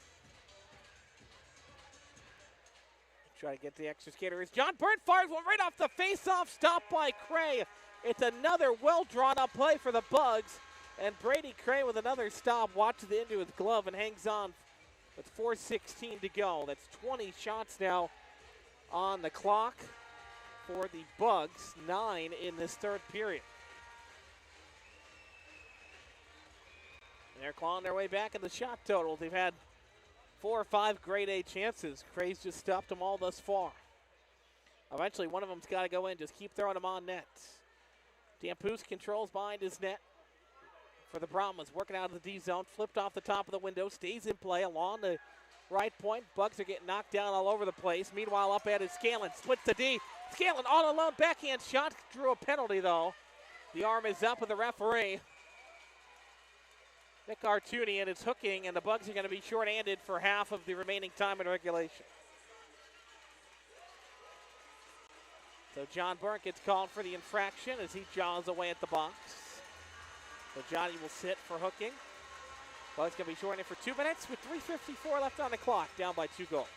Try to get the extra skater. John Byrne fires one right off the face-off, stopped by Cray. It's another well-drawn-up play for the Bugs. And Brady Cray with another stop, watches it into his glove and hangs on with 4:16 to go. That's 20 shots now on the clock for the Bugs, 9 in this third period. And they're clawing their way back in the shot total. They've had 4 or 5 grade A chances. Cray's just stopped them all thus far. Eventually, one of them's got to go in. Just keep throwing them on net. Dampoose controls behind his net for the Brahmas. Working out of the D zone. Flipped off the top of the window. Stays in play along the right point. Bugs are getting knocked down all over the place. Meanwhile, up at is Scanlon. Splits the D. Scanlon all alone. Backhand shot. Drew a penalty, though. The arm is up with the referee, Nick Artuni, and it's hooking, and the Bugs are going to be short-handed for half of the remaining time in regulation. So John Byrne gets called for the infraction as he jaws away at the box. So Johnny will sit for hooking. Bugs going to be shortened for 2 minutes with 3:54 left on the clock, down by 2 goals.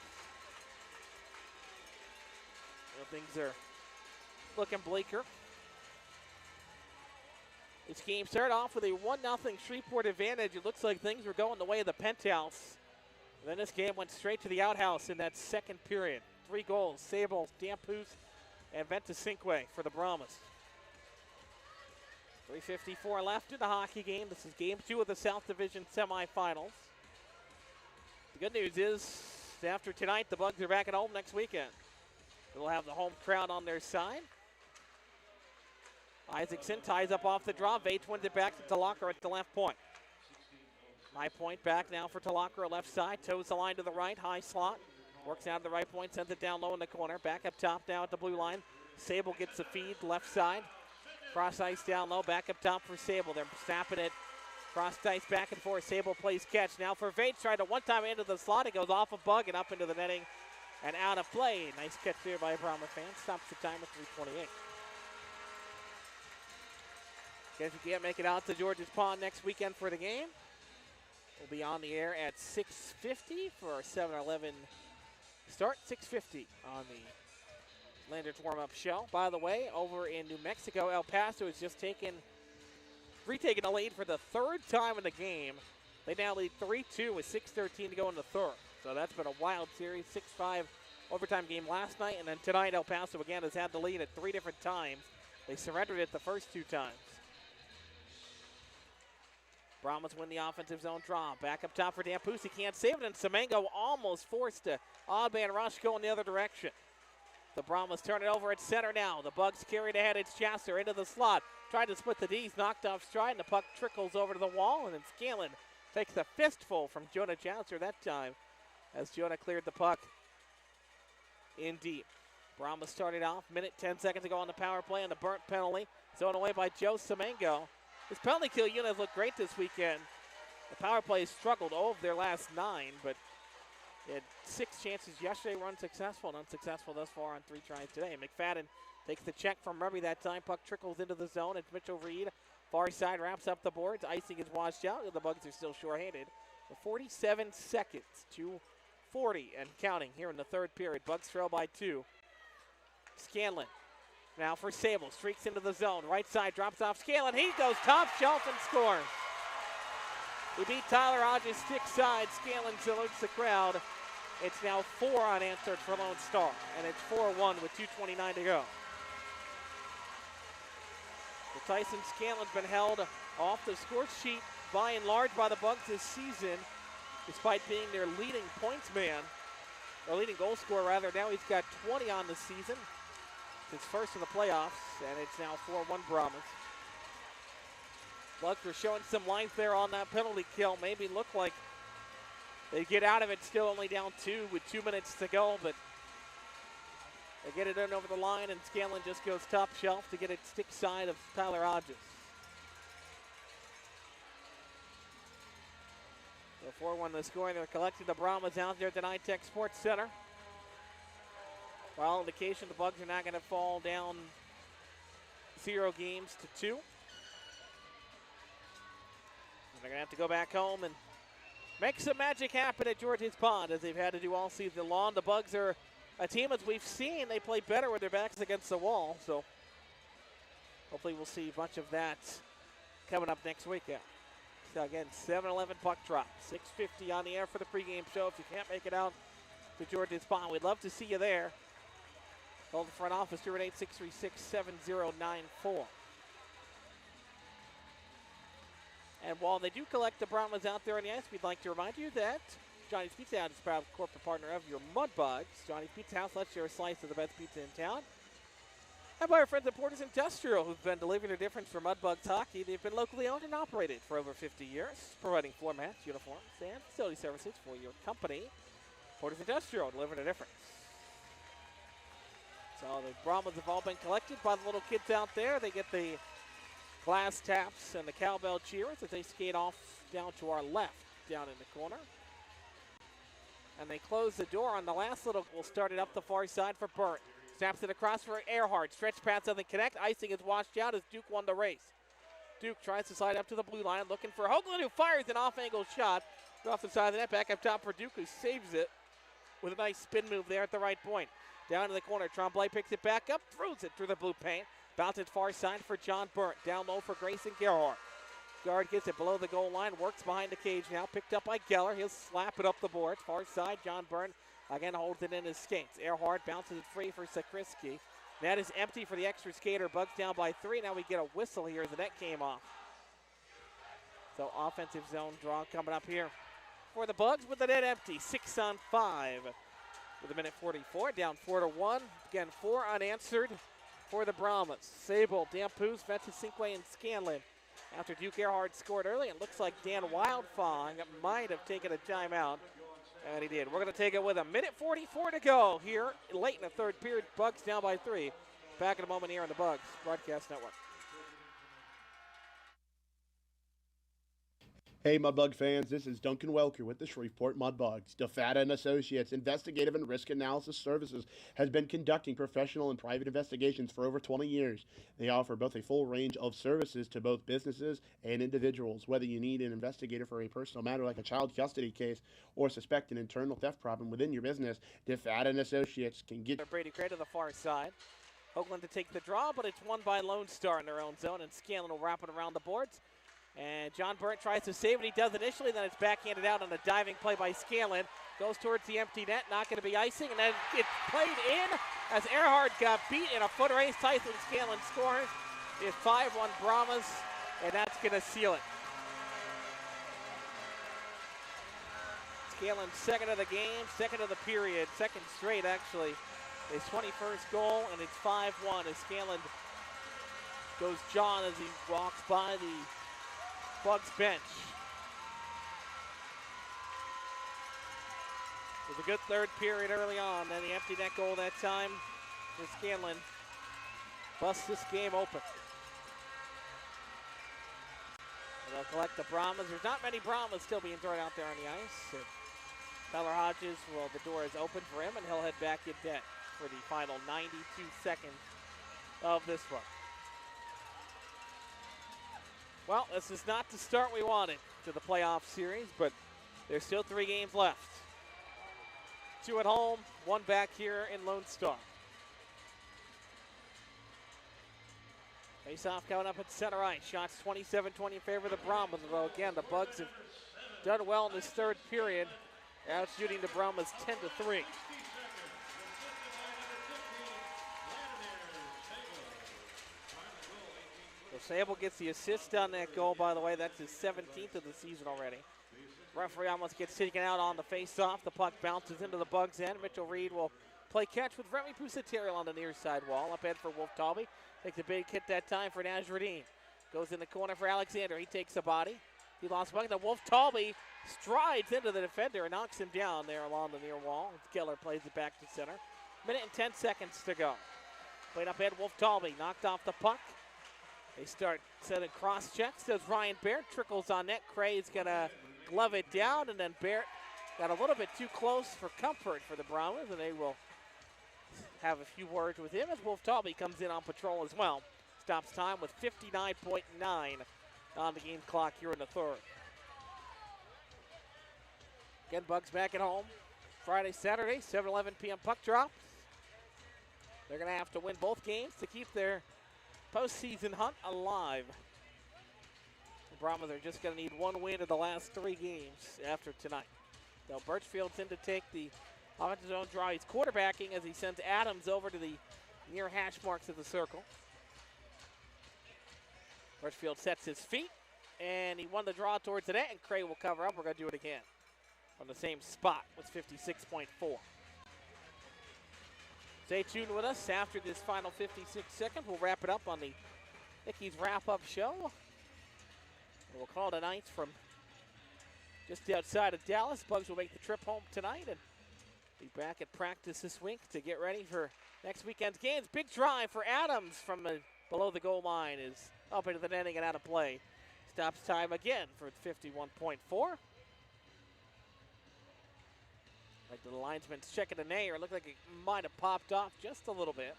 Well, things are looking bleaker. This game started off with a 1-0 Shreveport advantage. It looks like things were going the way of the penthouse. And then this game went straight to the outhouse in that second period. 3 goals. Sable, Dampoose, and Ventusinque for the Brahmas. 3:54 left in the hockey game. This is game 2 of the South Division semifinals. The good news is, after tonight, the Bugs are back at home next weekend. They'll have the home crowd on their side. Isaacson ties up off the draw. Vates wins it back to Talakar at the left point. High point back now for Talakar, left side. Toes the line to the right, high slot. Works out of the right point, sends it down low in the corner. Back up top now at the blue line. Sable gets the feed, left side. Cross ice down low, back up top for Sable. They're snapping it. Cross ice back and forth. Sable plays catch. Now for Vates, tried to one-time into the slot. It goes off a bug and up into the netting and out of play. Nice catch there by a Brahma fan. Stops the time at 3:28. Guess you can't make it out to George's Pond next weekend for the game. We'll be on the air at 6:50 for our 7-Eleven start. 6:50 on the Landers warm-up show. By the way, over in New Mexico, El Paso has just retaken a lead for the third time in the game. They now lead 3-2 with 6:13 to go in the third. So that's been a wild series. 6-5 overtime game last night, and then tonight El Paso again has had the lead at 3 different times. They surrendered it the first 2 times. Brahmas win the offensive zone draw. Back up top for Dampusi. Can't save it, and Semengo almost forced a odd man rush going the other direction. The Brahmas turn it over at center now. The Bugs carried ahead. It's Chasser into the slot. Tried to split the D's, knocked off stride, and the puck trickles over to the wall, and then Scanlon takes a fistful from Jonah Chasser that time as Jonah cleared the puck in deep. Brahmas started off, minute 10 seconds ago on the power play, and the burnt penalty. Thrown away by Joe Semengo. His penalty kill unit has looked great this weekend. The power play has struggled of their last 9, but they had 6 chances yesterday, were unsuccessful, and unsuccessful thus far on 3 tries today. McFadden takes the check from Murray that time. Puck trickles into the zone. It's Mitchell Reed. Far side wraps up the boards. Icing is washed out. The Bugs are still shorthanded. 47 seconds to 40 and counting here in the third period. Bugs trail by 2. Scanlon now for Sable. Streaks into the zone. Right side drops off Scanlon. He goes top shelf and scores. He beat Tyler Hodges stick side. Scanlon salutes the crowd. It's now 4 unanswered for Lone Star, and it's 4-1 with 2:29 to go. The Tyson Scanlon's been held off the score sheet by and large by the Bugs this season, despite being their leading points man, or leading goal scorer rather. Now he's got 20 on the season. It's his first of the playoffs, and it's now 4-1 Brahmas. Bugs were showing some life there on that penalty kill. Maybe look like they get out of it still only down 2 with 2 minutes to go, but they get it in over the line, and Scanlon just goes top shelf to get it stick side of Tyler Hodges. So 4-1 the score. They're collecting the Brahmas out there at the NITEC Sports Center. For all indication, the Bugs are not going to fall down 0 games to 2. They're going to have to go back home and make some magic happen at George's Pond, as they've had to do all season long. The Bugs are a team, as we've seen, they play better with their backs against the wall. So hopefully we'll see a bunch of that coming up next weekend. So again, 7-11 puck drop. 6:50 on the air for the pregame show. If you can't make it out to George's Pond, we'd love to see you there. Call the front office, 218-636-7094. And while they do collect the Brahmas out there on the ice, we'd like to remind you that Johnny's Pizza House is a proud corporate partner of your Mudbugs. Johnny's Pizza House lets you a slice of the best pizza in town. And by our friends at Porter's Industrial, who've been delivering the difference for Mudbugs hockey. They've been locally owned and operated for over 50 years, providing floor mats, uniforms, and facility services for your company. Porter's Industrial, delivering the difference. So the Brahmas have all been collected by the little kids out there. They get the glass taps and the cowbell cheers as they skate off down to our left, down in the corner. And they close the door on the last little. We'll start it up the far side for Burt. Snaps it across for Earhart. Stretch pass doesn't connect. Icing is washed out as Duke won the race. Duke tries to slide up to the blue line, looking for Hoagland, who fires an off-angle shot. Off the side of the net, back up top for Duke, who saves it with a nice spin move there at the right point. Down to the corner, Tremblay picks it back up, throws it through the blue paint. Bounces far side for John Burt. Down low for Grayson Gerhardt. Guard gets it below the goal line, works behind the cage now. Picked up by Geller. He'll slap it up the boards. Far side, John Byrne again holds it in his skates. Earhart bounces it free for Sakrisky. Net is empty for the extra skater. Bugs down by 3. Now we get a whistle here as the net came off. So offensive zone draw coming up here for the Bugs with the net empty. 6 on 5 with a minute 44. Down 4-1. Again, 4 unanswered for the Brahmas. Sable, Dampus, Ventacinque, and Scanlon. After Duke Earhart scored early, it looks like Dan Wildfong might have taken a timeout. And he did. We're going to take it with a minute 44 to go here late in the third period. Bugs down by 3. Back in a moment here on the Bugs Broadcast Network. Hey, Mudbug fans, this is Duncan Welker with the Shreveport Mudbugs. DeFata and Associates Investigative and Risk Analysis Services has been conducting professional and private investigations for over 20 years. They offer both a full range of services to both businesses and individuals. Whether you need an investigator for a personal matter like a child custody case or suspect an internal theft problem within your business, DeFata and Associates can get... Brady Cray to the far side. Oakland to take the draw, but it's won by Lone Star in their own zone, and Scanlon will wrap it around the boards. And John Burnt tries to save it. He does initially, then it's backhanded out on a diving play by Scanlon. Goes towards the empty net, not going to be icing, and then it's played in as Earhart got beat in a foot race. Tyson Scanlon scores. It's 5-1 Brahmas, and that's going to seal it. Scanlon second of the game, second of the period, second straight actually. His 21st goal, and it's 5-1 as Scanlon goes John as he walks by the Bugs bench. It was a good third period early on, then the empty net goal that time for Scanlon busts this game open. And they'll collect the Brahmas. There's not many Brahmas still being thrown out there on the ice. And Tyler Hodges, well, the door is open for him, and he'll head back in net for the final 92 seconds of this one. Well, this is not the start we wanted to the playoff series, but there's still 3 games left. 2 at home, 1 back here in Lone Star. Face-off coming up at center ice. Shots 27-20 in favor of the Brahmas. Although, again, the Bugs have done well in this third period, out shooting the Brahmas 10-3. So Sable gets the assist on that goal, by the way. That's his 17th of the season already. Referee almost gets taken out on the face-off. The puck bounces into the Bugs' end. Mitchell Reed will play catch with Remy Pusatero on the near side wall. Up head for Wolf Talby. Takes a big hit that time for Najradine. Goes in the corner for Alexander. He takes a body. He lost the puck. Now Wolf Talby strides into the defender and knocks him down there along the near wall. Keller plays it back to center. Minute and 10 seconds to go. Played up head, Wolf Talby knocked off the puck. They start setting cross checks. Does Ryan Barrett, trickles on net. Cray's going to glove it down, and then Barrett got a little bit too close for comfort for the Brahmas, and they will have a few words with him as Wolf Talby comes in on patrol as well. Stops time with 59.9 on the game clock here in the third. Again, Bugs back at home. Friday, Saturday, 7:11 p.m. puck drops. They're going to have to win both games to keep their postseason hunt alive. The Brahmas are just going to need 1 win in the last 3 games after tonight. Now Birchfield's in to take the offensive zone draw. He's quarterbacking as he sends Adams over to the near hash marks of the circle. Birchfield sets his feet, and he won the draw towards the net, and Cray will cover up. We're going to do it again on the same spot with 56.4. Stay tuned with us after this final 56 seconds. We'll wrap it up on the Nicky's wrap-up show. We'll call it a night from just outside of Dallas. Bugs will make the trip home tonight and be back at practice this week to get ready for next weekend's games. Big drive for Adams from below the goal line is up into the netting and out of play. Stops time again for 51.4. Like the linesman's checking the nair. It looked like it might have popped off just a little bit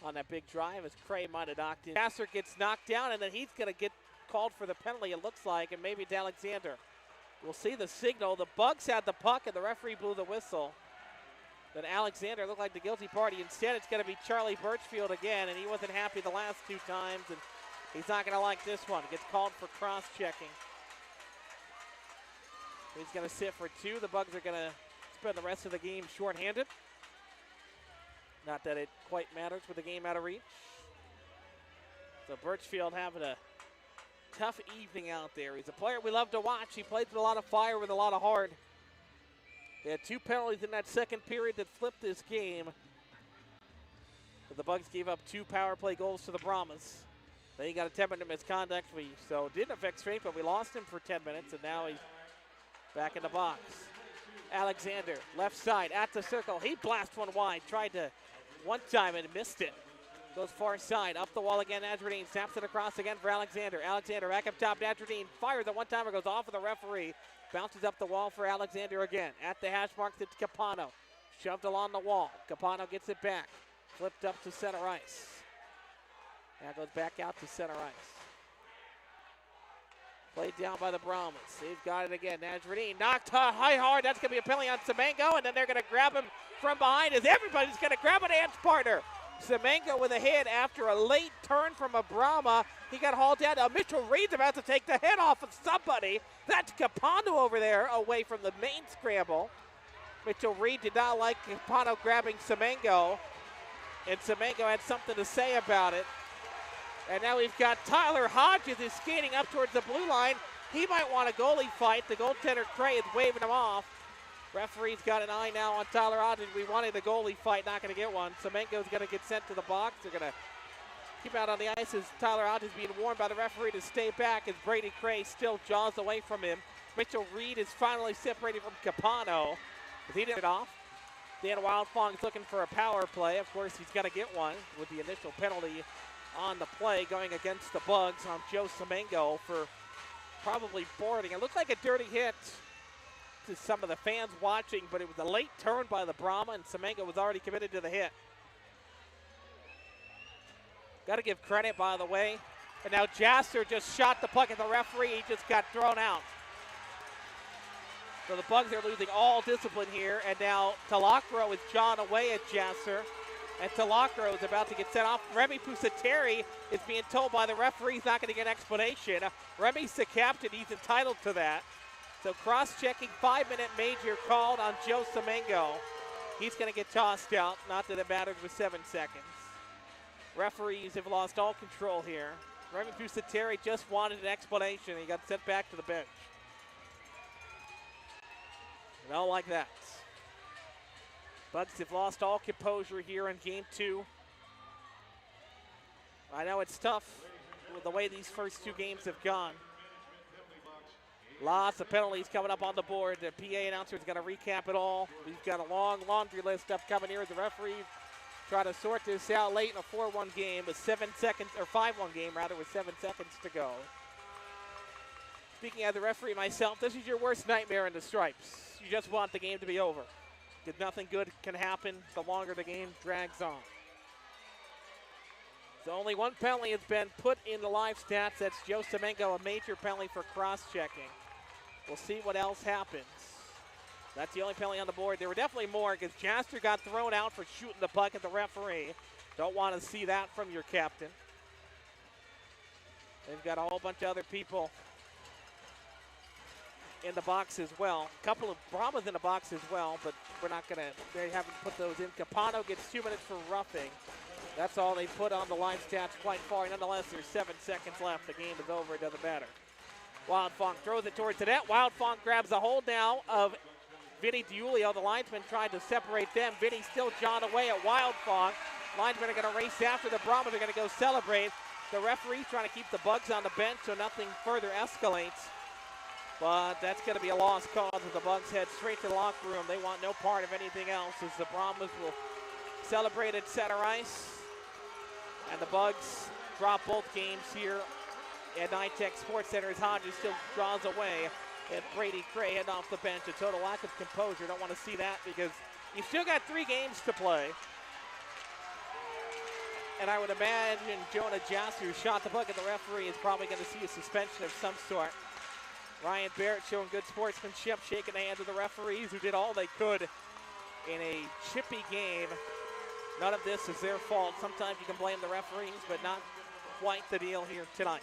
on that big drive as Cray might have knocked in. Passer gets knocked down, and then he's going to get called for the penalty, it looks like, and maybe it's Alexander. We'll see the signal. The Bugs had the puck, and the referee blew the whistle. Then Alexander looked like the guilty party. Instead, it's going to be Charlie Birchfield again, and he wasn't happy the last 2 times, and he's not going to like this one. Gets called for cross-checking. He's going to sit for 2. The Bugs are going to spend the rest of the game shorthanded. Not that it quite matters with the game out of reach. So Birchfield having a tough evening out there. He's a player we love to watch. He plays with a lot of fire, with a lot of heart. He had 2 penalties in that second period that flipped this game. But the Bugs gave up 2 power play goals to the Brahmas. Then he got a 10-minute misconduct, so it didn't affect straight, but we lost him for 10 minutes, and now he's back in the box. Alexander, left side, at the circle. He blasts one wide, tried to one time and missed it. Goes far side, up the wall again, Adradine snaps it across again for Alexander. Alexander back up top to Adradine, fires the one-timer, goes off of the referee. Bounces up the wall for Alexander again. At the hash mark, it's Capano. Shoved along the wall. Capano gets it back. Flipped up to center ice. Now goes back out to center ice. Played down by the Brahmas. They've got it again. Najradine knocked high hard. That's going to be a penalty on Semengo, and then they're going to grab him from behind as everybody's going to grab an dance partner. Semengo with a hit after a late turn from a Brahma. He got hauled down. Mitchell Reed's about to take the head off of somebody. That's Capano over there away from the main scramble. Mitchell Reed did not like Capano grabbing Semengo, and Semengo had something to say about it. And now we've got Tyler Hodges is skating up towards the blue line. He might want a goalie fight. The goaltender, Cray, is waving him off. Referee's got an eye now on Tyler Hodges. We wanted a goalie fight, not going to get one. Semengo's going to get sent to the box. They're going to keep out on the ice as Tyler Hodges being warned by the referee to stay back as Brady Cray still jaws away from him. Mitchell Reed is finally separated from Capano as he didn't get it off. Dan Wildfong's looking for a power play. Of course, he's going to get one with the initial penalty on the play going against the Bugs on Joe Semengo for probably boarding. It looked like a dirty hit to some of the fans watching, but it was a late turn by the Brahma, and Semengo was already committed to the hit. Got to give credit, by the way. And now Jasser just shot the puck at the referee. He just got thrown out. So the Bugs are losing all discipline here, and now Talacro is jawing away at Jasser. And Talacro is about to get sent off. Remy Pusateri is being told by the referee he's not going to get an explanation. Remy's the captain. He's entitled to that. So cross-checking 5-minute major called on Joe Semengo. He's going to get tossed out. Not that it matters with 7 seconds. Referees have lost all control here. Remy Pusateri just wanted an explanation. He got sent back to the bench. I don't like that. Bugs have lost all composure here in game 2. I know it's tough with the way these first 2 games have gone. Lots of penalties coming up on the board. The PA announcer is going to recap it all. We've got a long laundry list upcoming here as the referees try to sort this out late in a 4-1 game with 7 seconds, or 5-1 game rather, with 7 seconds to go. Speaking as the referee myself, this is your worst nightmare in the stripes. You just want the game to be over, because nothing good can happen the longer the game drags on. So only 1 penalty has been put in the live stats. That's Joe Semengo, a major penalty for cross-checking. We'll see what else happens. That's the only penalty on the board. There were definitely more because Jasper got thrown out for shooting the puck at the referee. Don't want to see that from your captain. They've got a whole bunch of other people in the box as well. A couple of Brahmas in the box as well, but we're not going to, they haven't put those in. Capano gets 2 minutes for roughing. That's all they put on the line stats quite far. Nonetheless, there's 7 seconds left. The game is over. It doesn't matter. Wildfong throws it towards the net. Wildfong grabs a hold now of Vinny DiUlio. The linesman tried to separate them. Vinny still jawed away at Wildfong. Linesmen are going to race after the Brahmas. They're going to go celebrate. The referee's trying to keep the Bugs on the bench so nothing further escalates. But that's going to be a lost cause as the Bugs head straight to the locker room. They want no part of anything else as the Brahmas will celebrate at center ice. And the Bugs drop both games here at NITEC Sports Center as Hodges still draws away. And Brady Cray heading off the bench. A total lack of composure. Don't want to see that because you've still got 3 games to play. And I would imagine Jonah Jasser, who shot the puck at the referee, is probably going to see a suspension of some sort. Ryan Barrett showing good sportsmanship, shaking the hands of the referees who did all they could in a chippy game. None of this is their fault. Sometimes you can blame the referees, but not quite the deal here tonight.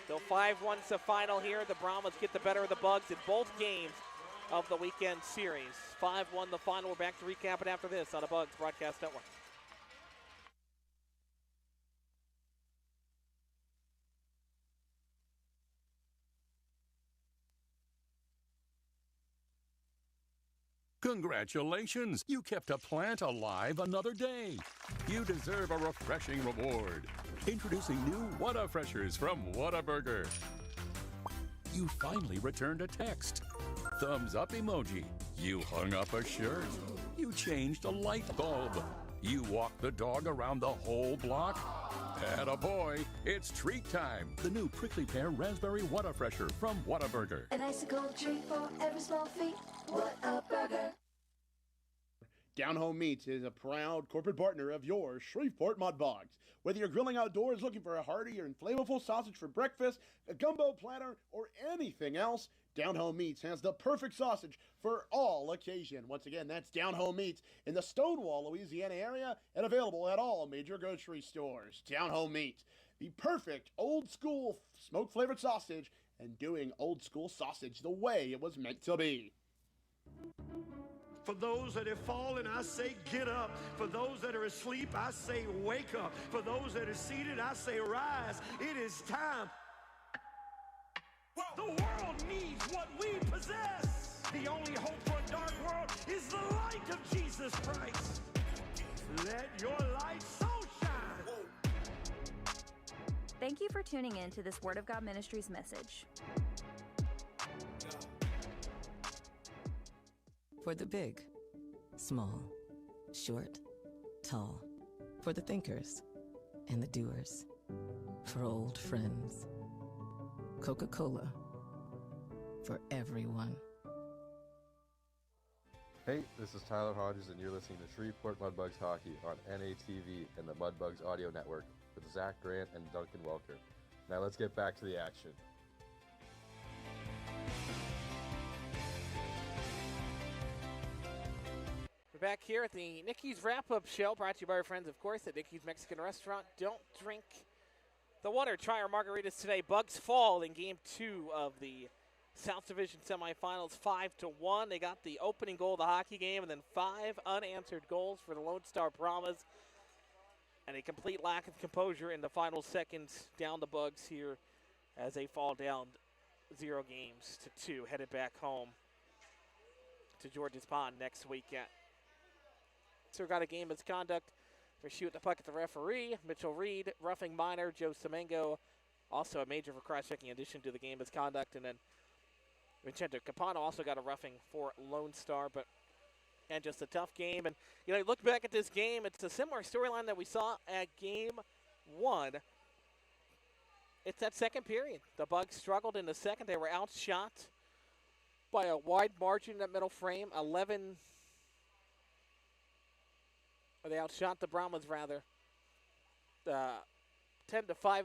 So 5-1's the final here. The Brahmas get the better of the Bugs in both games of the weekend series. 5-1 the final. We're back to recap it after this on the Bugs Broadcast Network. Congratulations! You kept a plant alive another day. You deserve a refreshing reward. Introducing new Whataburgers from Whataburger. You finally returned a text. Thumbs up emoji. You hung up a shirt. You changed a light bulb. You walked the dog around the whole block. Attaboy, it's treat time. The new prickly pear raspberry Whataburger from Whataburger. An icicle treat for every small feat. What a burger. Down Home Meats is a proud corporate partner of your Shreveport Mudbugs. Whether you're grilling outdoors looking for a hearty or flavorful sausage for breakfast, a gumbo platter, or anything else, Down Home Meats has the perfect sausage for all occasion. Once again, that's Down Home Meats in the Stonewall, Louisiana area and available at all major grocery stores. Down Home Meats, the perfect old school smoke flavored sausage and doing old school sausage the way it was meant to be. For those that have fallen, I say get up. For those that are asleep, I say wake up. For those that are seated, I say rise. It is time. The world needs what we possess. The only hope for a dark world is the light of Jesus Christ. Let your light so shine. Thank you for tuning in to this Word of God Ministries message. For the big, small, short, tall. For the thinkers and the doers. For old friends. Coca-Cola. For everyone. Hey, this is Tyler Hodges, and you're listening to Shreveport Mudbugs Hockey on NATV and the Mudbugs Audio Network with Zach Grant and Duncan Welker. Now let's get back to the action. We're back here at the Nikki's Wrap-Up Show, brought to you by our friends, of course, at Nikki's Mexican Restaurant. Don't drink the water. Try our margaritas today. Bugs fall in Game 2 of the South Division semifinals, 5-1. They got the opening goal of the hockey game, and then 5 unanswered goals for the Lone Star Brahmas, and a complete lack of composure in the final seconds down the Bugs here as they fall down 0-2, headed back home to George's Pond next weekend. So we got a game misconduct for shooting the puck at the referee. Mitchell Reed, roughing minor. Joe Semengo, also a major for cross-checking in addition to the game misconduct. And then Vincenzo Capano also got a roughing for Lone Star, but and just a tough game. And you know, you look back at this game, it's a similar storyline that we saw at Game 1. It's that second period. The Bugs struggled in the second. They were outshot by a wide margin in that middle frame, 11. They outshot the Brahmas, 10-5 in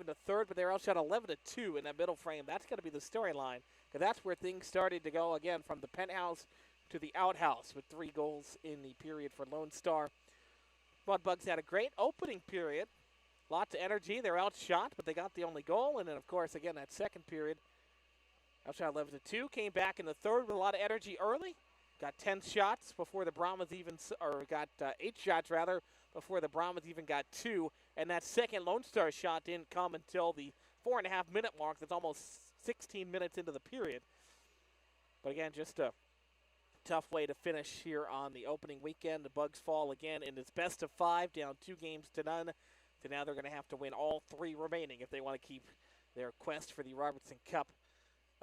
the third, but they were outshot 11-2 in that middle frame. That's going to be the storyline, because that's where things started to go again, from the penthouse to the outhouse, with 3 goals in the period for Lone Star. Mudbugs had a great opening period. Lots of energy. They were outshot, but they got the only goal. And then, of course, again, that second period, outshot 11-2. Came back in the third with a lot of energy early. Got 10 shots before the Brahmas even, or got 8 shots rather, before the Brahmas even got 2. And that second Lone Star shot didn't come until the 4.5-minute mark. That's almost 16 minutes into the period. But again, just a tough way to finish here on the opening weekend. The Bugs fall again in this best of 5, down 2-0. So now they're going to have to win all 3 remaining if they want to keep their quest for the Robertson Cup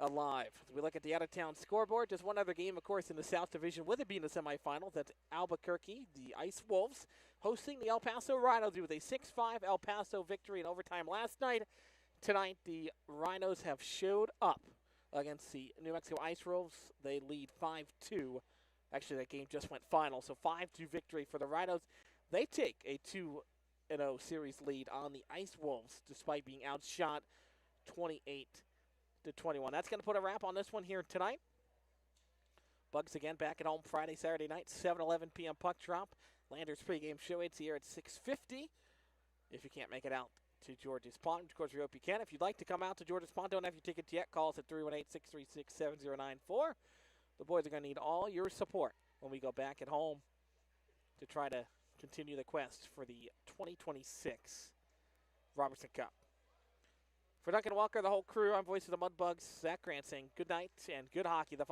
alive. As we look at the out-of-town scoreboard, just one other game, of course, in the South Division, with it being the semifinals. That's Albuquerque, the Ice Wolves, hosting the El Paso Rhinos with a 6-5 El Paso victory in overtime last night. Tonight, the Rhinos have showed up against the New Mexico Ice Wolves. They lead 5-2. Actually, that game just went final, so 5-2 victory for the Rhinos. They take a 2-0 series lead on the Ice Wolves, despite being outshot 28-21. That's going to put a wrap on this one here tonight. Bugs again back at home Friday, Saturday night, 7:11 p.m. puck drop. Landers pregame show. It's here at 6:50. If you can't make it out to George's Pond, of course, we hope you can. If you'd like to come out to George's Pond, don't have your tickets yet, call us at 318-636-7094. the boys are going to need all your support when we go back at home to try to continue the quest for the 2026 Robertson Cup. For Duncan Walker, the whole crew, I'm voice of the Mudbugs, Zach Grant saying good night and good hockey. The